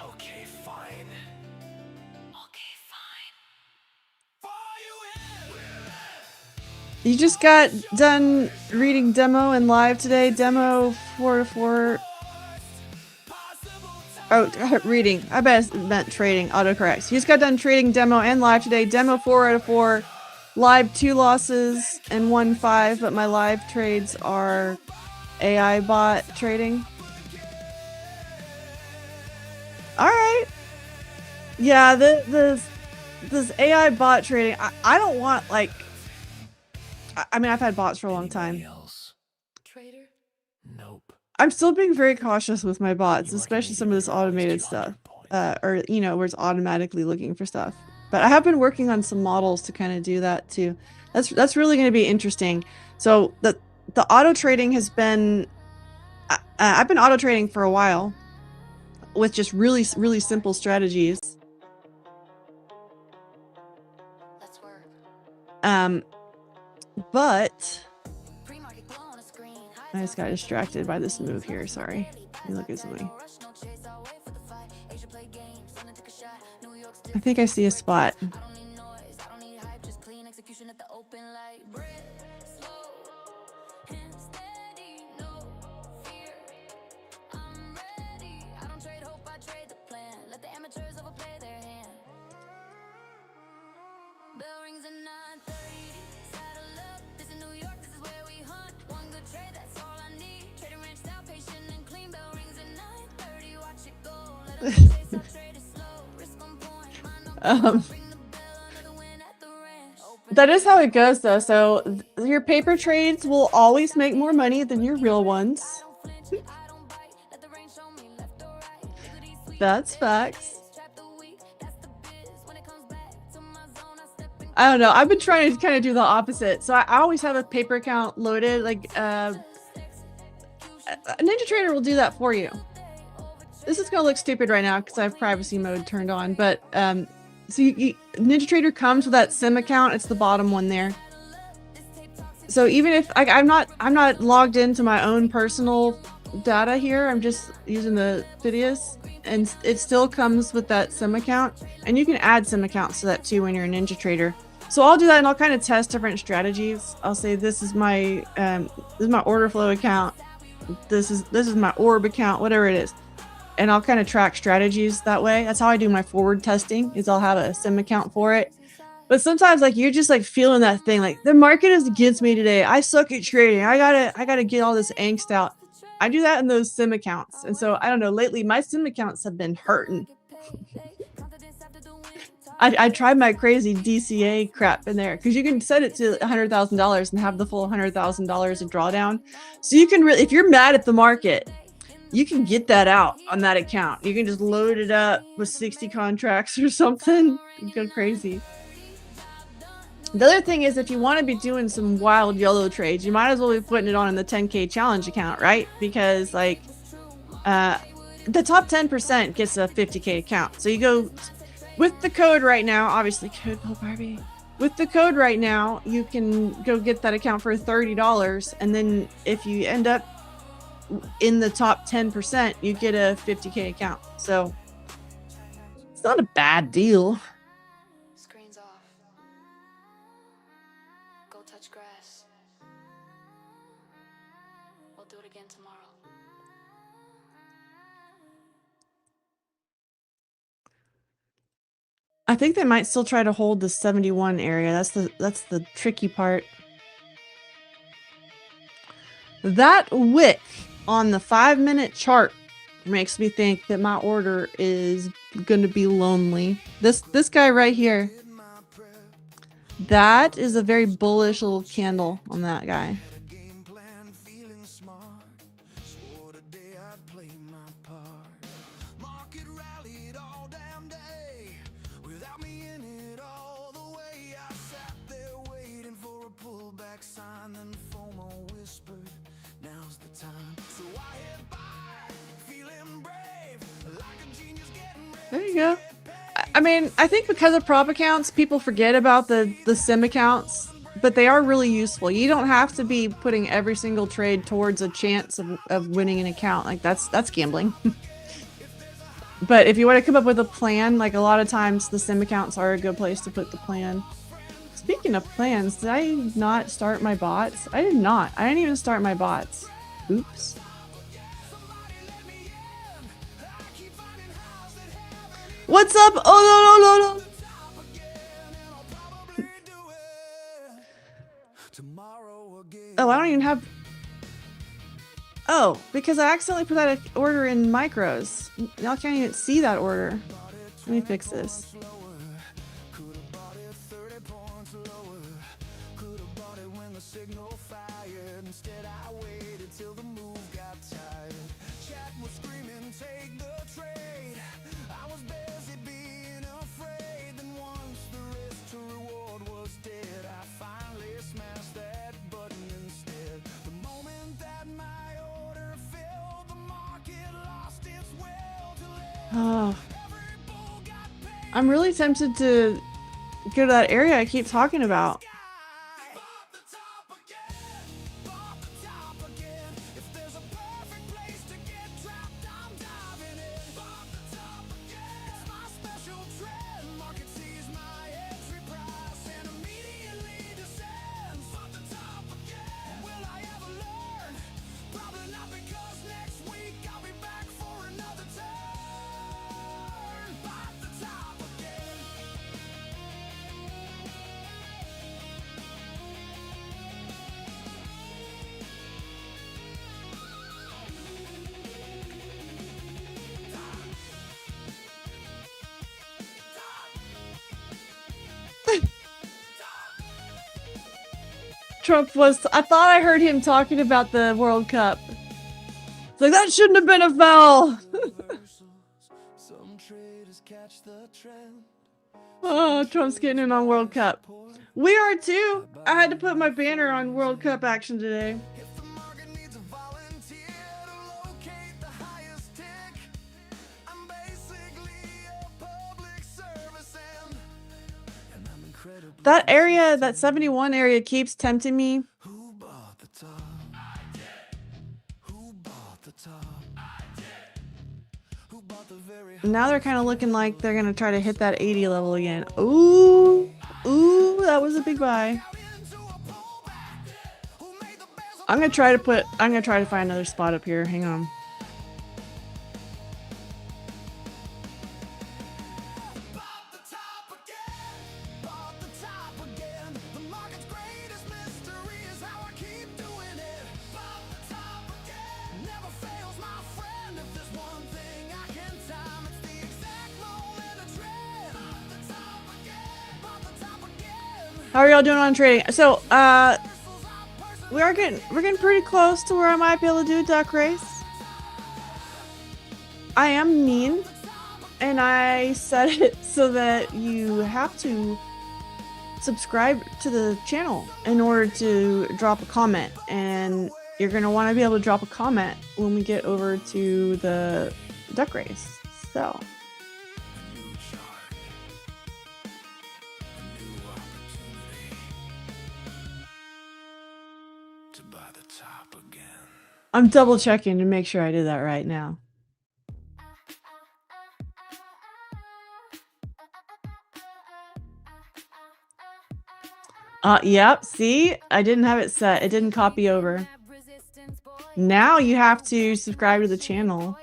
Okay, fine. Okay, fine. You just got done reading demo and live today. Demo 4 to 4. Oh, reading. I bet I meant trading. Autocorrects. You just got done trading demo and live today. Demo 4 out of 4. Live 2 losses and 1 5, but my live trades are AI bot trading. All right. Yeah, this AI bot trading. I don't want like. I mean, I've had bots for a long time. Trader? Nope. I'm still being very cautious with my bots, especially some of this automated stuff, or you know, where it's automatically looking for stuff. But I have been working on some models to kind of do that too. That's really going to be interesting. So the auto trading has been, I've been auto trading for a while, with just really simple strategies. Let's work. But I just got distracted by this move here. Sorry. Let me look at something. I think I see a spot. That is how it goes though. So your paper trades will always make more money than your real ones. That's facts. I don't know. I've been trying to kind of do the opposite. So I always have a paper account loaded. Like a Ninja Trader will do that for you. This is gonna look stupid right now because I have privacy mode turned on. But so Ninja Trader comes with that sim account. It's the bottom one there. So even if I'm not logged into my own personal data here, I'm just using the Phidias, and it still comes with that sim account. And you can add sim accounts to that too when you're a Ninja Trader. So I'll do that, and I'll kind of test different strategies. I'll say this is my order flow account. This is my orb account, whatever it is. And I'll kind of track strategies that way. That's how I do my forward testing, is I'll have a sim account for it. But sometimes like you're just like feeling that thing, like the market is against me today. I suck at trading. I gotta get all this angst out. I do that in those sim accounts. And so I don't know, lately my sim accounts have been hurting. I tried my crazy DCA crap in there because you can set it to $100,000 and have the full $100,000 of drawdown. So you can really, if you're mad at the market, you can get that out on that account. You can just load it up with 60 contracts or something. Go crazy. The other thing is, if you want to be doing some wild YOLO trades, you might as well be putting it on in the 10K challenge account, right? Because like the top 10% gets a 50K account. So you go with the code right now, obviously code Bull Barbie. With the code right now, you can go get that account for $30. And then if you end up in the top 10%, you get a 50K account. So it's not a bad deal. Screen's off. go touch grass. We'll do it again tomorrow. I think they might still try to hold the 71 area. That's the tricky part. That wick on the 5-minute chart makes me think that my order is going to be lonely. This guy right here. That is a very bullish little candle on that guy. There you go. I mean, I think because of prop accounts, people forget about the sim accounts, but they are really useful. You don't have to be putting every single trade towards a chance of winning an account. Like that's gambling. But if you want to come up with a plan, like a lot of times the sim accounts are a good place to put the plan. Speaking of plans, did I not start my bots? I did not. I didn't even start my bots. Oops. What's up? Oh, no, no, no, no. Oh, I don't even have... Oh, because I accidentally put that order in micros. Y'all can't even see that order. Let me fix this. Oh, I'm really tempted to go to that area I keep talking about. Trump was... I thought I heard him talking about the World Cup. It's like, that shouldn't have been a foul! Oh, Trump's getting in on World Cup. We are too! I had to put my banner on World Cup action today. That area, that 71 area keeps tempting me. Now they're kind of looking like they're going to try to hit that 80 level again. Ooh, ooh, that was a big buy. I'm going to try to find another spot up here. Hang on. How are y'all doing on trading? So, we're getting pretty close to where I might be able to do a duck race. I am mean, and I set it so that you have to subscribe to the channel in order to drop a comment, and you're gonna want to be able to drop a comment when we get over to the duck race. So. I'm double checking to make sure I did that right now. Yep, see? I didn't have it set. It didn't copy over. Now you have to subscribe to the channel.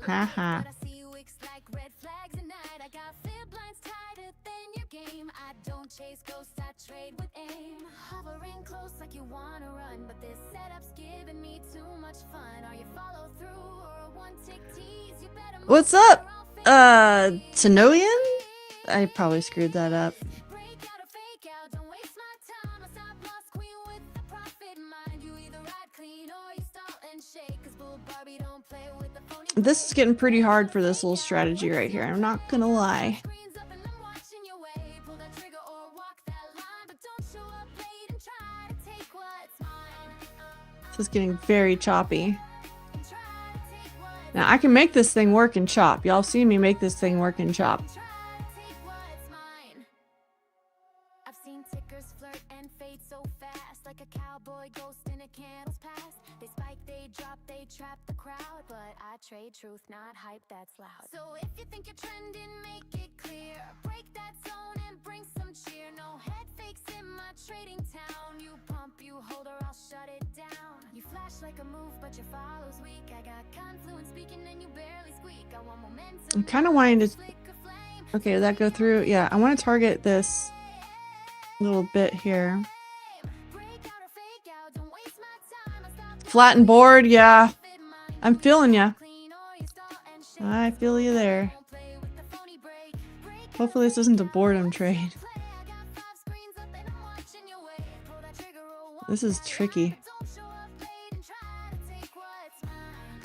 Haha. Chase ghosts, I trade with aim. Hovering close like you wanna run, but this setup's giving me too much fun. Are you follow through or a one tick tease? You better move. What's up? Tanoian? I probably screwed that up. Break out or fake out, don't waste my time. A stop loss queen with the profit mind. You either ride clean or you stall and shake. 'Cause Bull Barbie don't play with the phony. This is getting pretty hard for this little strategy right here. I'm not gonna lie. Screens up and I'm watching your way. Pull that trigger or walk that line, but don't show up late and try to take what's mine. This is getting very choppy. Try to take what's Now I can make this thing work and chop. Y'all see me make this thing work and chop. Try to take what's mine. I've seen tickers flirt and fade so fast, like a cowboy ghost in a candle's past. They spike, they drop, they trap the crowd, but I trade truth, not hype that's loud. So if you think you're trending, make it clear. Break that zone and bring some cheer. No head fakes in my trading town. You pump, you hold, or I'll shut it down. You flash like a move, but your follow's weak. I got confluence speaking and you barely squeak. I want momentum. I'm kind of wanting to. Flick a flame. Okay, did that go through? Yeah, I want to target this little bit here. Break out or fake out, don't waste my time. I stop Flatten board, yeah. fit mine. I'm feeling ya. Clean or you stall and shake. I feel you there. Don't play with the phony break. Break Hopefully this isn't a boredom trade. play. I got 5 screens up and I'm watching your way. Pull that trigger or walk This is that tricky. line. Don't show up late and try to take what's mine.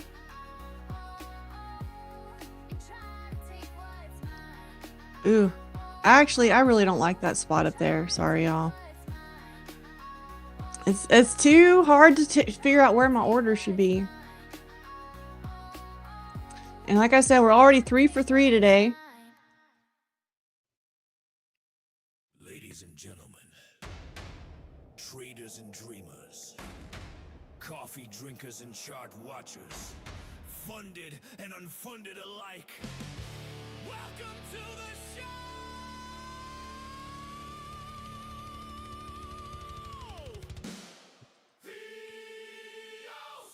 And try to take what's mine. Ooh. Actually, I really don't like that spot up there. Sorry, y'all. It's too hard to figure out where my order should be. And like I said, we're already 3 for 3 today. Ladies and gentlemen, traders and dreamers, coffee drinkers and chart watchers, funded and unfunded alike, welcome to the show! Phidias!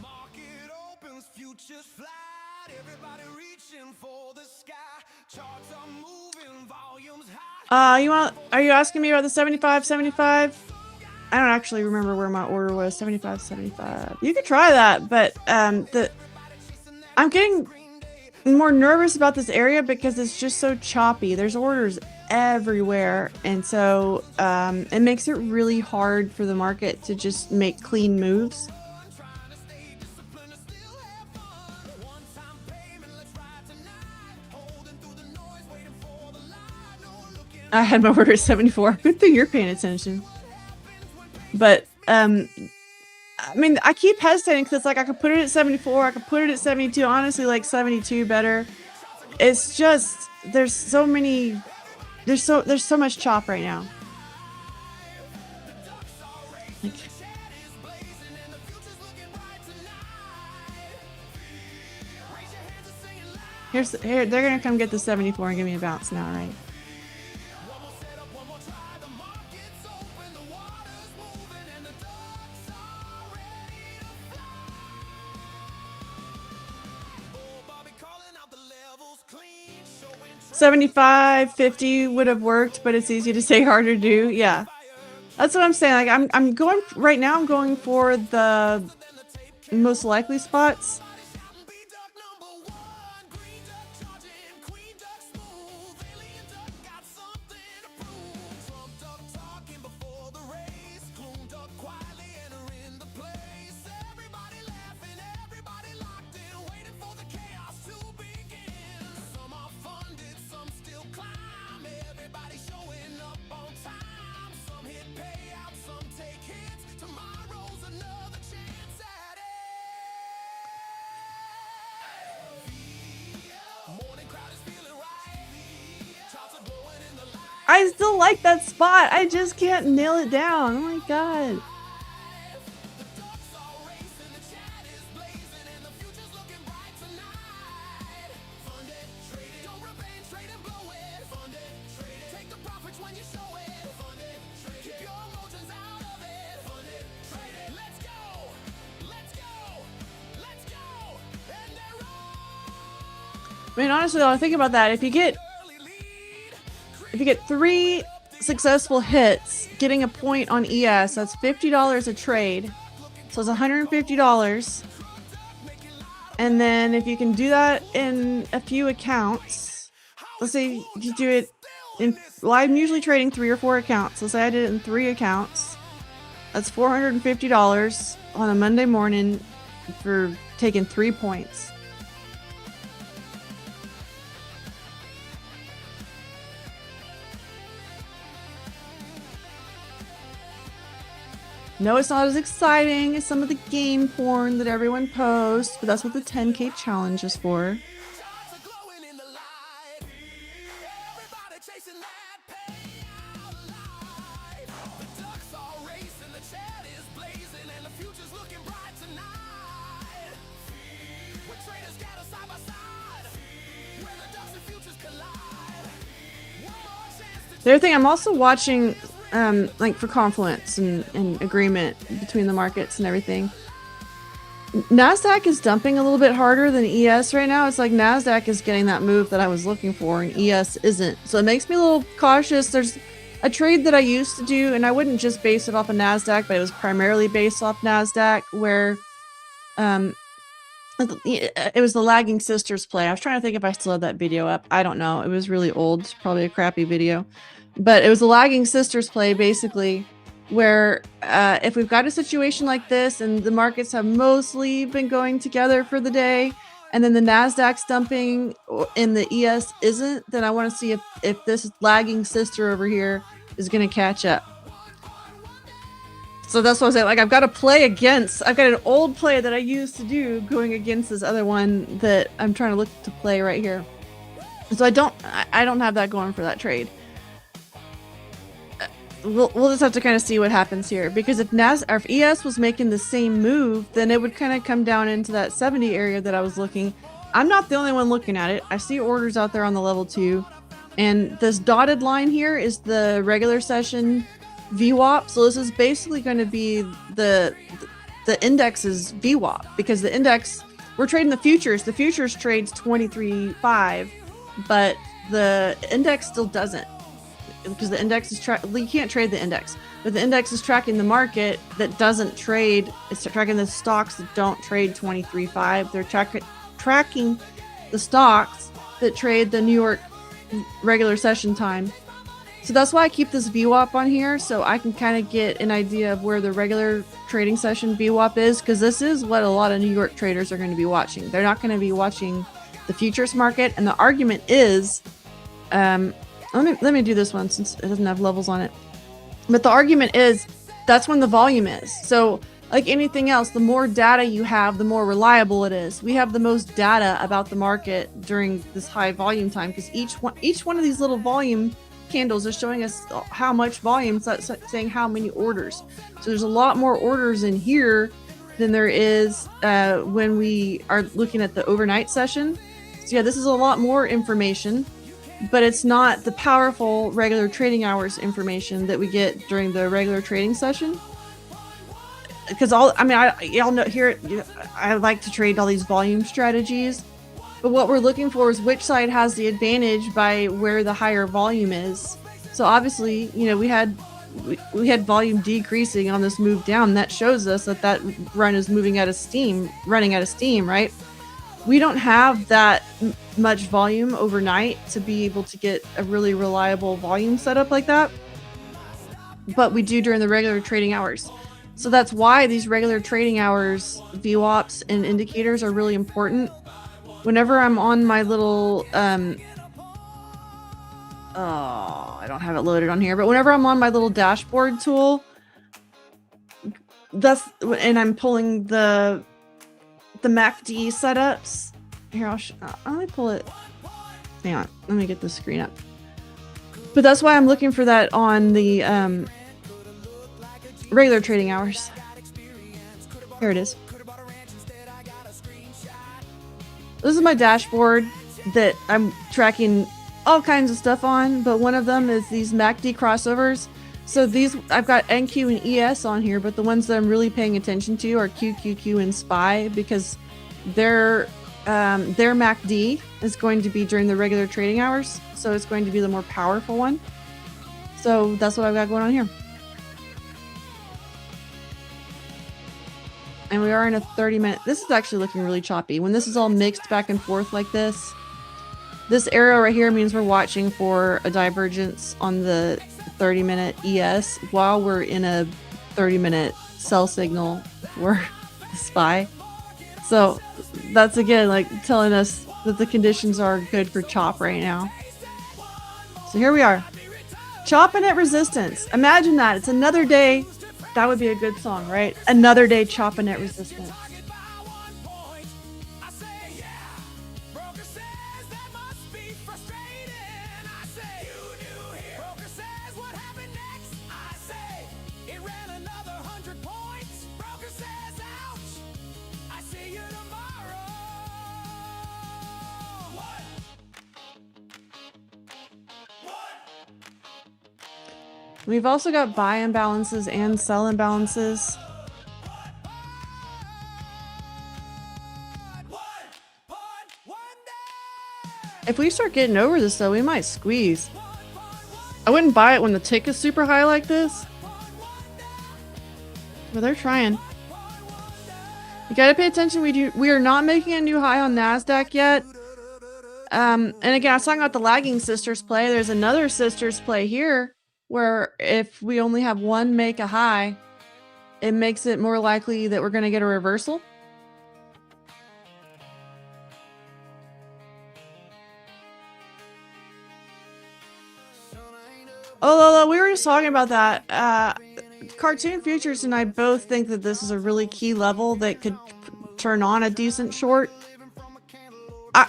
Market opens, futures fly. Everybody reaching for the sky. Charts are moving, volumes high. Are you asking me about the 75.75? I don't actually remember where my order was. 75.75. You could try that, but I'm getting more nervous about this area because it's just so choppy. There's orders everywhere, and so it makes it really hard for the market to just make clean moves. Trying to stay disciplined and still have fun. One-time payment, let's ride tonight. Holding through the noise, waiting for the light. No looking I had my order at 74. Good thing you're paying attention. But I mean, I keep hesitating because it's like I could put it at 74, I could put it at 72. Honestly, like 72 better. It's just there's so much chop right now. Like, here they're gonna come get the 74 and give me a bounce now, right? one more setup, one more try. The market's open, the water's moving, and the ducks are ready to fly. Bull Barbie calling out the levels clean, showing 75, 50 would have worked, but it's easy to say, harder to do. Yeah. That's what I'm saying. Like I'm going right now, I'm going for the most likely spots. shouting, be duck number 1. Green duck charging, queen duck smooth. Alien duck got something to prove. Trump duck talking before the race. Gloom duck quietly entering the place. Everybody laughing, everybody locked in, waiting for the chaos to begin. Some are funded, some still climb. Everybody showing up on time. Some hit payouts, some take hits. Tomorrow's another chance at it. I still like that spot. I just can't nail it down. Oh my god. I mean, honestly, though, I think about that. If you get 3 successful hits, getting a point on ES, that's $50 a trade. So it's $150. And then if you can do that in a few accounts, let's say you do it in, well, I'm usually trading 3 or 4 accounts. Let's say I did it in 3 accounts. That's $450 on a Monday morning for taking 3 points. No, it's not as exciting as some of the game porn that everyone posts, but that's what the 10K challenge is for. The other thing, I'm also watching like for confluence and agreement between the markets and everything. NASDAQ is dumping a little bit harder than ES right now. It's like NASDAQ is getting that move that I was looking for and ES isn't. So it makes me a little cautious. There's a trade that I used to do, and I wouldn't just base it off of NASDAQ, but it was primarily based off NASDAQ, where it was the lagging sisters play. I was trying to think if I still had that video up. I don't know. It was really old. It's probably a crappy video. But it was a lagging sisters play, basically, where if we've got a situation like this and the markets have mostly been going together for the day, and then the NASDAQ's dumping and the ES isn't, then I want to see if this lagging sister over here is going to catch up. So that's what I was saying. Like, I've got an old play that I used to do going against this other one that I'm trying to look to play right here. So I don't have that going for that trade. We'll just have to kind of see what happens here, because if ES was making the same move, then it would kind of come down into that 70 area that I was looking. I'm not the only one looking at it. I see orders out there on the level 2, and this dotted line here is the regular session VWAP. So this is basically going to be the index's VWAP, because the index, we're trading the futures. The futures trades 23.5, but the index still doesn't. Because the index is you can't trade the index, but the index is tracking the market that doesn't trade. It's tracking the stocks that don't trade 23.5. They're tracking the stocks that trade the New York regular session time. So that's why I keep this VWAP on here, so I can kind of get an idea of where the regular trading session VWAP is, because this is what a lot of New York traders are going to be watching. They're not going to be watching the futures market, and the argument is, let me do this one since it doesn't have levels on it. But the argument is that's when the volume is. So like anything else, the more data you have, the more reliable it is. We have the most data about the market during this high volume time, because each one of these little volume candles is showing us how much volume, so that's saying how many orders. So there's a lot more orders in here than there is when we are looking at the overnight session. So yeah, this is a lot more information, but it's not the powerful regular trading hours information that we get during the regular trading session. Because y'all know here, I like to trade all these volume strategies, but what we're looking for is which side has the advantage by where the higher volume is. So obviously, you know, we had volume decreasing on this move down. That shows us that run is running out of steam, right? We don't have that much volume overnight to be able to get a really reliable volume setup like that, but we do during the regular trading hours. So that's why these regular trading hours VWAPs and indicators are really important. Whenever I'm on my little I don't have it loaded on here, but whenever I'm on my little dashboard tool, and I'm pulling the MACD setups. Here, let me pull it. Hang on, let me get the screen up. But that's why I'm looking for that on the regular trading hours. Here it is. This is my dashboard that I'm tracking all kinds of stuff on, but one of them is these MACD crossovers. So these, I've got NQ and ES on here, but the ones that I'm really paying attention to are QQQ and SPY, because their MACD is going to be during the regular trading hours, so it's going to be the more powerful one. So that's what I've got going on here. And we are in a 30-minute. This is actually looking really choppy. When this is all mixed back and forth like this arrow right here means we're watching for a divergence on the 30-minute ES while we're in a 30-minute sell signal for the SPY. So that's again like telling us that the conditions are good for chop right now. So here we are, chopping at resistance. Imagine that. It's another day. That would be a good song, right? Another day chopping at resistance. We've also got buy imbalances and sell imbalances. If we start getting over this though, we might squeeze. I wouldn't buy it when the tick is super high like this. But they're trying. You gotta pay attention. We are not making a new high on NASDAQ yet. And again, I was talking about the lagging sisters play. There's another sisters play here, where if we only have one make a high, it makes it more likely that we're going to get a reversal. Although we were just talking about that, Cartoon Futures and I both think that this is a really key level that could turn on a decent short.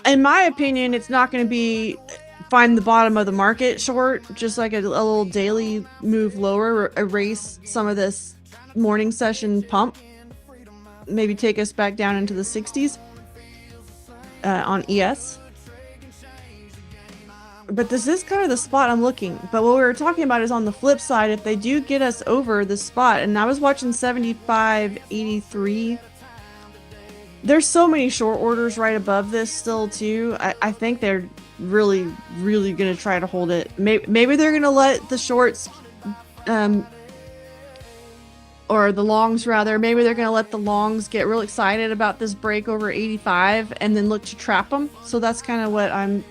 In my opinion, it's not going to be find the bottom of the market short, just like a little daily move lower, erase some of this morning session pump, maybe take us back down into the 60s on ES. But this is kind of the spot I'm looking. But what we were talking about is on the flip side, if they do get us over the spot, and I was watching 75.83. There's so many short orders right above this still too. I think they're really gonna try to hold it. Maybe they're gonna let the shorts or the longs rather, maybe they're gonna let the longs get real excited about this break over 85 and then look to trap them. So that's kind of what I'm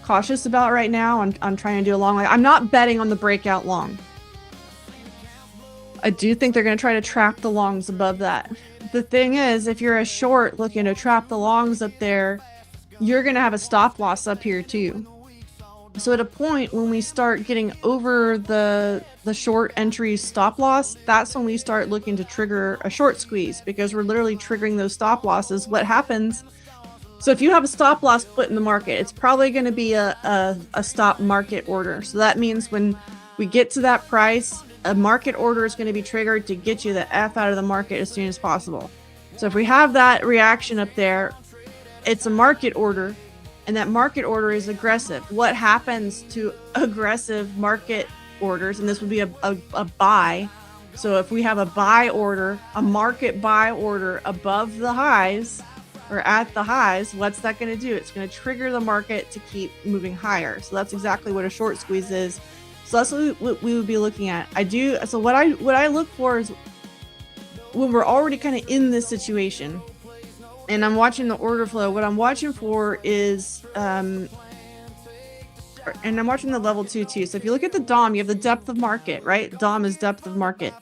cautious about right now. I'm trying to do a long. I'm not betting on the breakout long. I do think they're gonna try to trap the longs above that. The thing is, if you're a short looking to trap the longs up there, you're going to have a stop loss up here too. So at a point when we start getting over the short entry stop loss, that's when we start looking to trigger a short squeeze, because we're literally triggering those stop losses. What happens? So if you have a stop loss put in the market, it's probably going to be a stop market order. So that means when we get to that price, a market order is going to be triggered to get you the F out of the market as soon as possible. So if we have that reaction up there, it's a market order, and that market order is aggressive. What happens to aggressive market orders? And this would be a buy. So if we have a buy order, a market buy order above the highs or at the highs, what's that going to do? It's going to trigger the market to keep moving higher. So that's exactly what a short squeeze is. So that's what we would be looking at. So what I look for is when we're already kind of in this situation and I'm watching the order flow, what I'm watching for is, and I'm watching the level 2 too. So if you look at the DOM, you have the depth of market, right? DOM is depth of market.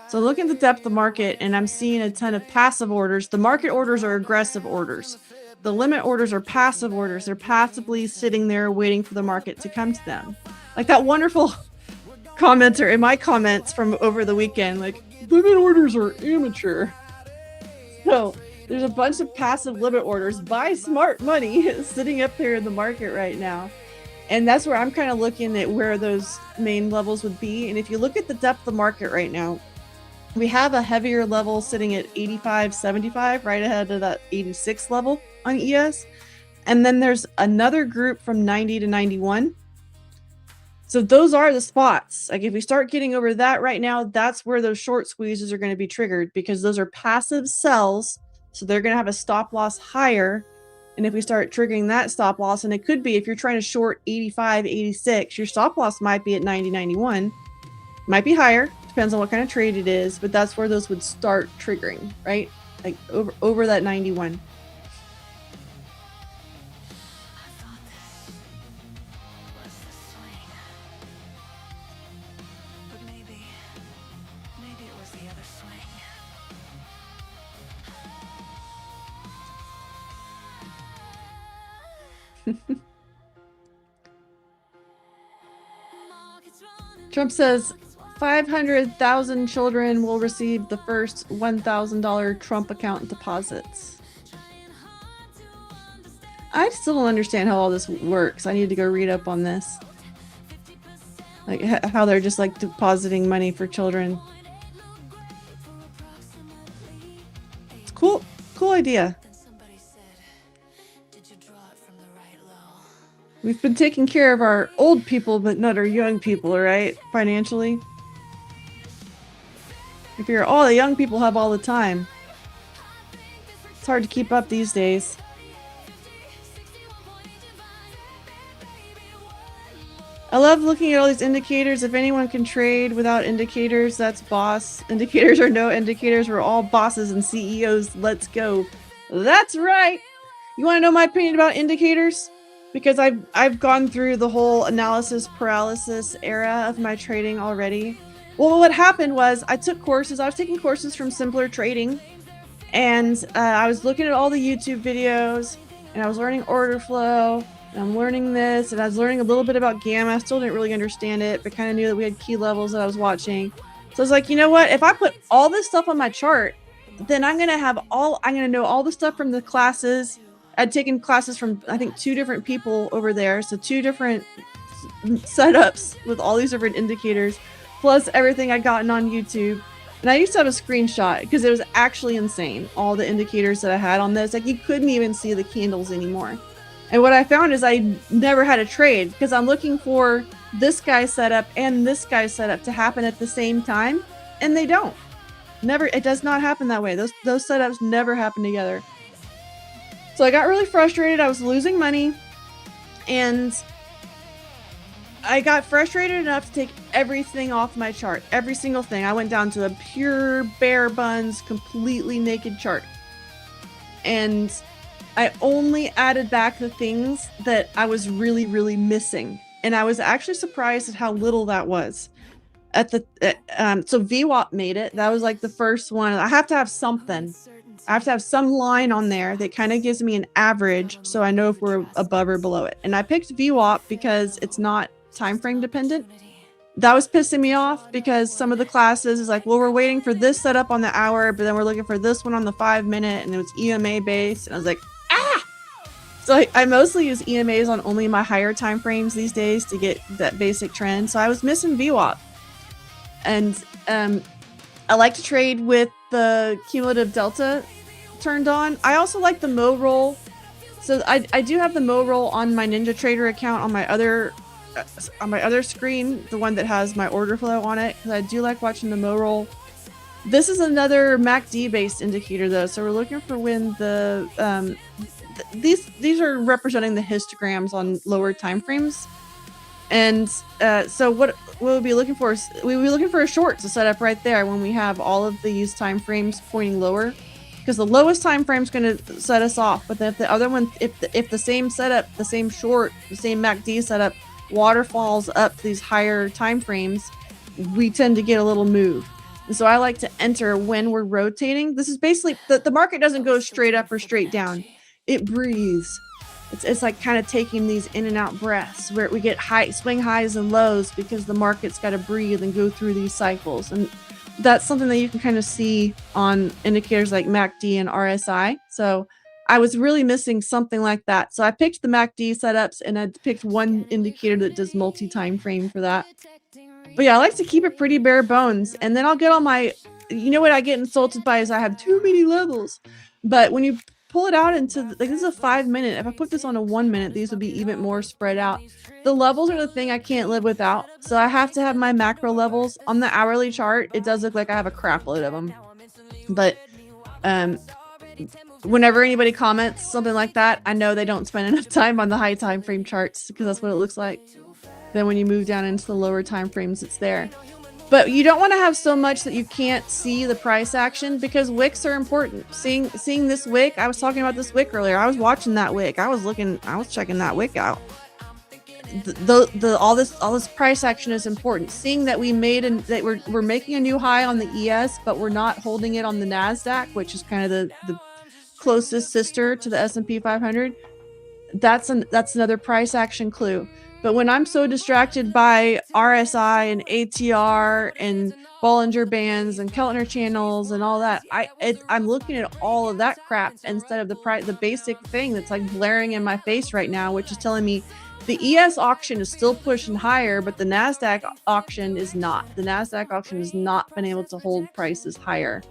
So look at the depth of market and I'm seeing a ton of passive orders. The market orders are aggressive orders. The limit orders are passive orders. They're passively sitting there waiting for the market to come to them. Like that wonderful commenter in my comments from over the weekend, like, limit orders are amateur. So there's a bunch of passive limit orders by smart money sitting up there in the market right now. And that's where I'm kind of looking at where those main levels would be. And if you look at the depth of market right now, we have a heavier level sitting at 85.75, right ahead of that 86 level on ES. And then there's another group from 90 to 91. So those are the spots. Like if we start getting over that right now, that's where those short squeezes are going to be triggered, because those are passive sells. So they're going to have a stop loss higher. And if we start triggering that stop loss, and it could be if you're trying to short 85, 86, your stop loss might be at 90, 91. Might be higher. Depends on what kind of trade it is. But that's where those would start triggering, right? Like over that 91. I thought this was the swing. But maybe it was the other swing. Trump says 500,000 children will receive the first $1,000 Trump account deposits. I still don't understand how all this works. I need to go read up on this. Like how they're just like depositing money for children. It's cool idea. We've been taking care of our old people, but not our young people, right? Financially. I figure all the young people have all the time. It's hard to keep up these days. I love looking at all these indicators. If anyone can trade without indicators, that's boss. Indicators or no indicators, we're all bosses and CEOs. Let's go. That's right. You want to know my opinion about indicators? Because I've gone through the whole analysis paralysis era of my trading already. Well, what happened was I took courses. I was taking courses from Simpler Trading, and I was looking at all the YouTube videos, and I was learning order flow, and I'm learning this, and I was learning a little bit about gamma. I still didn't really understand it, but kind of knew that we had key levels that I was watching. So I was like, you know what? If I put all this stuff on my chart, then I'm gonna know all the stuff from the classes. I'd taken classes from, I think, 2 different people over there. So 2 different setups with all these different indicators, plus everything I'd gotten on YouTube. And I used to have a screenshot because it was actually insane. All the indicators that I had on this, like you couldn't even see the candles anymore. And what I found is I never had a trade because I'm looking for this guy's setup and this guy's setup to happen at the same time. And they don't. Never, it does not happen that way. Those setups never happen together. So I got really frustrated. I was losing money, and I got frustrated enough to take everything off my chart. Every single thing. I went down to a pure bare buns, completely naked chart. And I only added back the things that I was really, really missing. And I was actually surprised at how little that was. So VWAP made it. That was like the first one. I have to have something. I have to have some line on there that kind of gives me an average so I know if we're above or below it. And I picked VWAP because it's not time frame dependent. That was pissing me off because some of the classes is like, well, we're waiting for this setup on the hour, but then we're looking for this one on the 5 minute, and it was EMA based. And I was like, ah! So I mostly use EMAs on only my higher time frames these days to get that basic trend. So I was missing VWAP. And I like to trade with the cumulative delta turned on. I also like the Mo roll. So I do have the Mo roll on my Ninja Trader account on my other screen, the one that has my order flow on it, because I do like watching the Mo roll. This is another MACD based indicator though, so we're looking for when the these are representing the histograms on lower time frames. And so what we'll be looking for is we'll be looking for a short to set up right there when we have all of these time frames pointing lower, because the lowest time frame is going to set us off. But then if the other one, if the same setup, the same short, the same MACD setup waterfalls up to these higher time frames, we tend to get a little move. And so I like to enter when we're rotating. This is basically the market doesn't go straight up or straight down. It breathes. It's like kind of taking these in and out breaths where we get swing highs and lows because the market's got to breathe and go through these cycles. And that's something that you can kind of see on indicators like MACD and RSI. So I was really missing something like that. So I picked the MACD setups and I picked one indicator that does multi-time frame for that. But yeah, I like to keep it pretty bare bones. And then I'll get on my, you know what I get insulted by is I have too many levels. But when you pull it out into, like, this is a 5 minute. If I put this on a 1 minute, these would be even more spread out. The levels are the thing I can't live without. So I have to have my macro levels. On the hourly chart, it does look like I have a crap load of them. But whenever anybody comments something like that, I know they don't spend enough time on the high time frame charts, because that's what it looks like. Then when you move down into the lower time frames, it's there. But you don't want to have so much that you can't see the price action, because wicks are important. Seeing this wick, I was talking about this wick earlier. I was watching that wick. I was checking that wick out. All this price action is important. Seeing that that we're making a new high on the ES, but we're not holding it on the NASDAQ, which is kind of the closest sister to the S&P 500. That's another price action clue. But when I'm so distracted by RSI and ATR and Bollinger Bands and Keltner channels and all that, I'm looking at all of that crap instead of the basic thing that's like blaring in my face right now, which is telling me the ES auction is still pushing higher, but the NASDAQ auction is not. The NASDAQ auction has not been able to hold prices higher.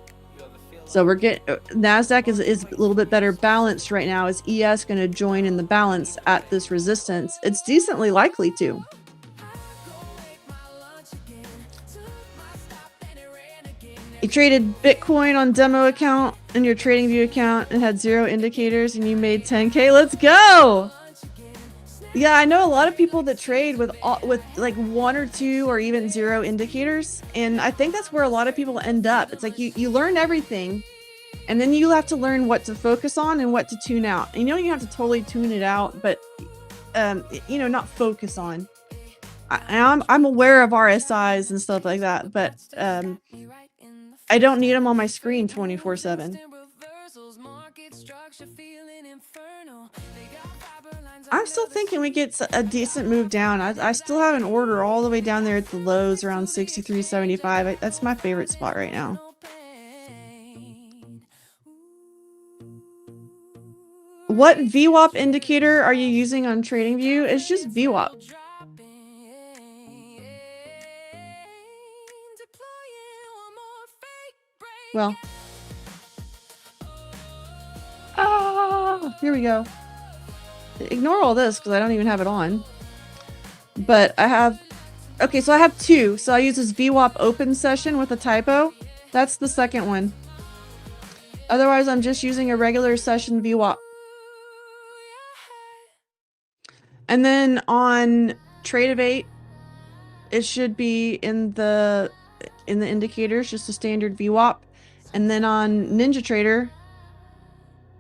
So we're getting, NASDAQ is a little bit better balanced right now. Is ES going to join in the balance at this resistance? It's decently likely to. You traded Bitcoin on demo account in your TradingView account and had 0 indicators and you made 10K. Let's go. Yeah, I know a lot of people that trade with like 1 or 2 or even 0 indicators, and I think that's where a lot of people end up. It's like you learn everything, and then you have to learn what to focus on and what to tune out. And you have to totally tune it out, but not focus on. I'm aware of RSIs and stuff like that, but I don't need them on my screen 24/7. I'm still thinking we get a decent move down. I still have an order all the way down there at the lows around 63.75. That's my favorite spot right now. What VWAP indicator are you using on TradingView? It's just VWAP. Well. Here we go. Ignore all this because I don't even have it on. But I have... Okay, so I have 2. So I use this VWAP open session with a typo. That's the second one. Otherwise, I'm just using a regular session VWAP. And then on Tradeovate, it should be in the indicators, just a standard VWAP. And then on NinjaTrader,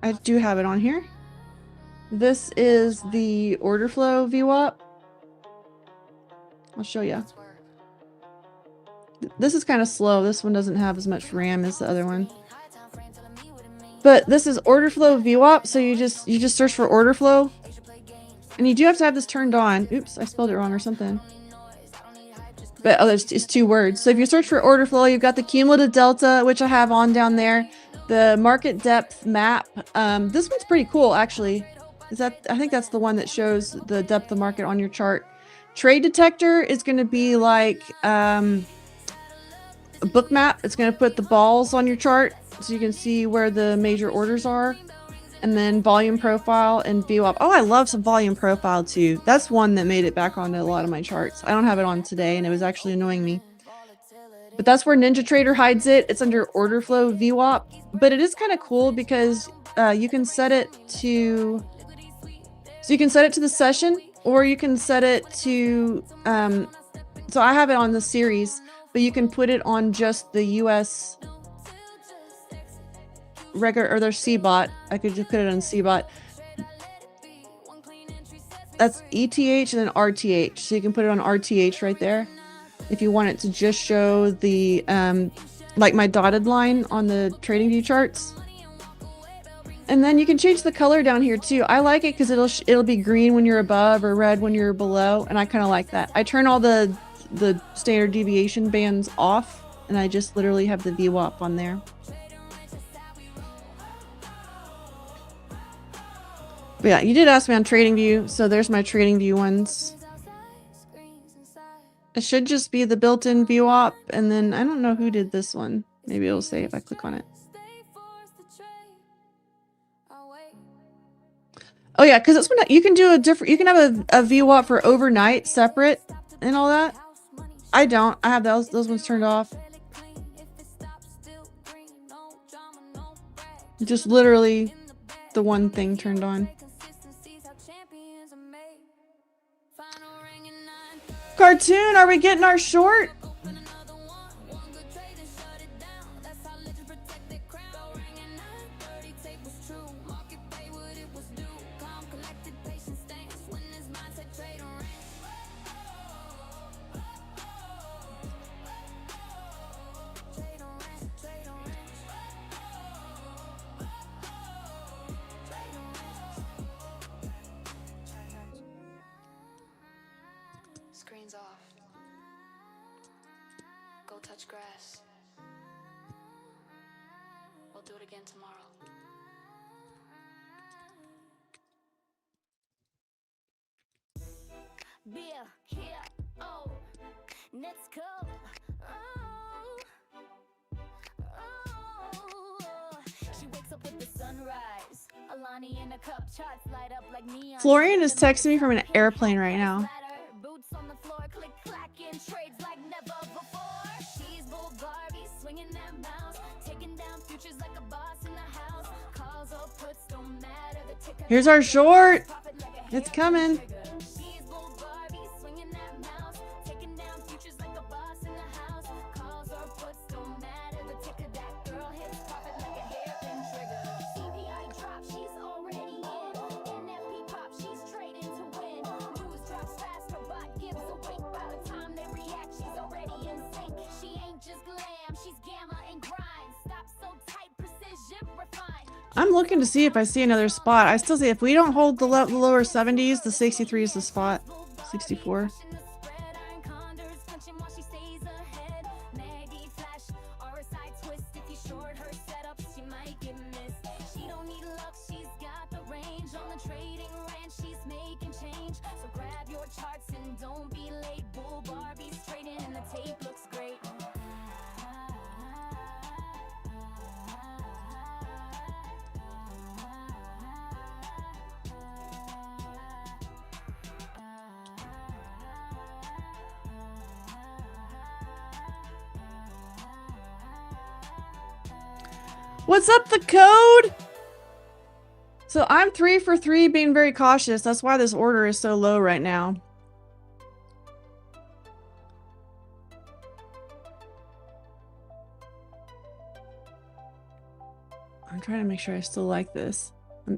I do have it on here. This is the order flow VWAP. I'll show you. This is kind of slow. This one doesn't have as much RAM as the other one. But this is order flow VWAP, so you just search for order flow. And you do have to have this turned on. Oops, I spelled it wrong or something. But it's 2 words. So if you search for order flow, you've got the cumulative delta, which I have on down there. The market depth map. This one's pretty cool, actually. I think that's the one that shows the depth of market on your chart. Trade detector is going to be like a book map. It's going to put the balls on your chart so you can see where the major orders are. And then volume profile and VWAP. Oh, I love some volume profile too. That's one that made it back onto a lot of my charts. I don't have it on today and it was actually annoying me. But that's where NinjaTrader hides it. It's under order flow VWAP. But it is kind of cool because you can set it to... So you can set it to the session, or you can set it to... so I have it on the series, but you can put it on just the US... regular, or their CBOT. I could just put it on CBOT. That's ETH and then RTH. So you can put it on RTH right there. If you want it to just show the, like my dotted line on the TradingView charts. And then you can change the color down here too. I like it because it'll be green when you're above or red when you're below. And I kind of like that. I turn all the standard deviation bands off and I just literally have the VWAP on there. But yeah, you did ask me on Trading View, so there's my Trading View ones. It should just be the built-in view op, and then I don't know who did this one. Maybe it'll say if I click on it. Oh yeah, because it's when you can do a different. You can have a view op for overnight separate and all that. I don't. I have those ones turned off. Just literally the one thing turned on. Cartoon, are we getting our short? Screens off. Go touch grass. We'll do it again tomorrow. Beer, here, oh, let's go. She wakes up with the sunrise. Alani in a cup, charts light up like neon. Florian is texting me from an airplane right now. Boots on the floor, click clack in trades like never before. She's Bull Barbie, swinging that mouse, taking down futures like a boss in the house. Calls or puts don't matter. The ticker. Here's our short. It's coming. She's Bull Barbie, swinging that mouse, taking down futures like a boss in the house. Calls or puts don't matter. The ticker that girl hits profit like a hairpin trigger. CPI drop, she's already in. NFP pop, she's trading to win. News drops fast, her bot gives away. By the time they react, she's already in sync. She ain't just glam, she's gamma and grind. Stop so tight, precision refined. I'm looking to see if I see another spot. I still say if we don't hold the lower 70s, the 63 is the spot. 64. So grab your charts and don't be late. Bull Barbie's trading and the tape looks great. What's up, the code? So I'm 3 for 3 being very cautious. That's why this order is so low right now. I'm trying to make sure I still like this.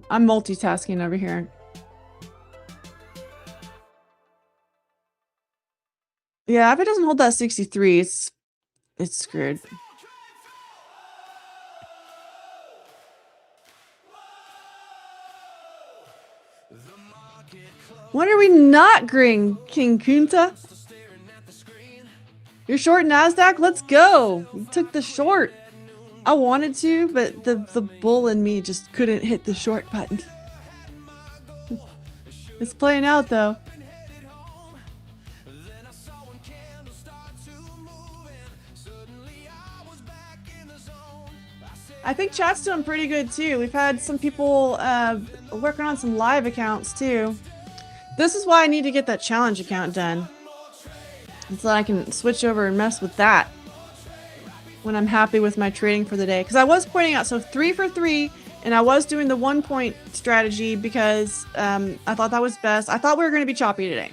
I'm multitasking over here. Yeah, if it doesn't hold that 63, it's screwed. When are we not green, King Kunta? You're short NASDAQ? Let's go! We took the short. I wanted to, but the bull in me just couldn't hit the short button. It's playing out though. I think chat's doing pretty good too. We've had some people working on some live accounts too. This is why I need to get that challenge account done. So that I can switch over and mess with that when I'm happy with my trading for the day. Because I was pointing out, so 3 for 3, and I was doing the 1 point strategy because I thought that was best. I thought we were going to be choppy today.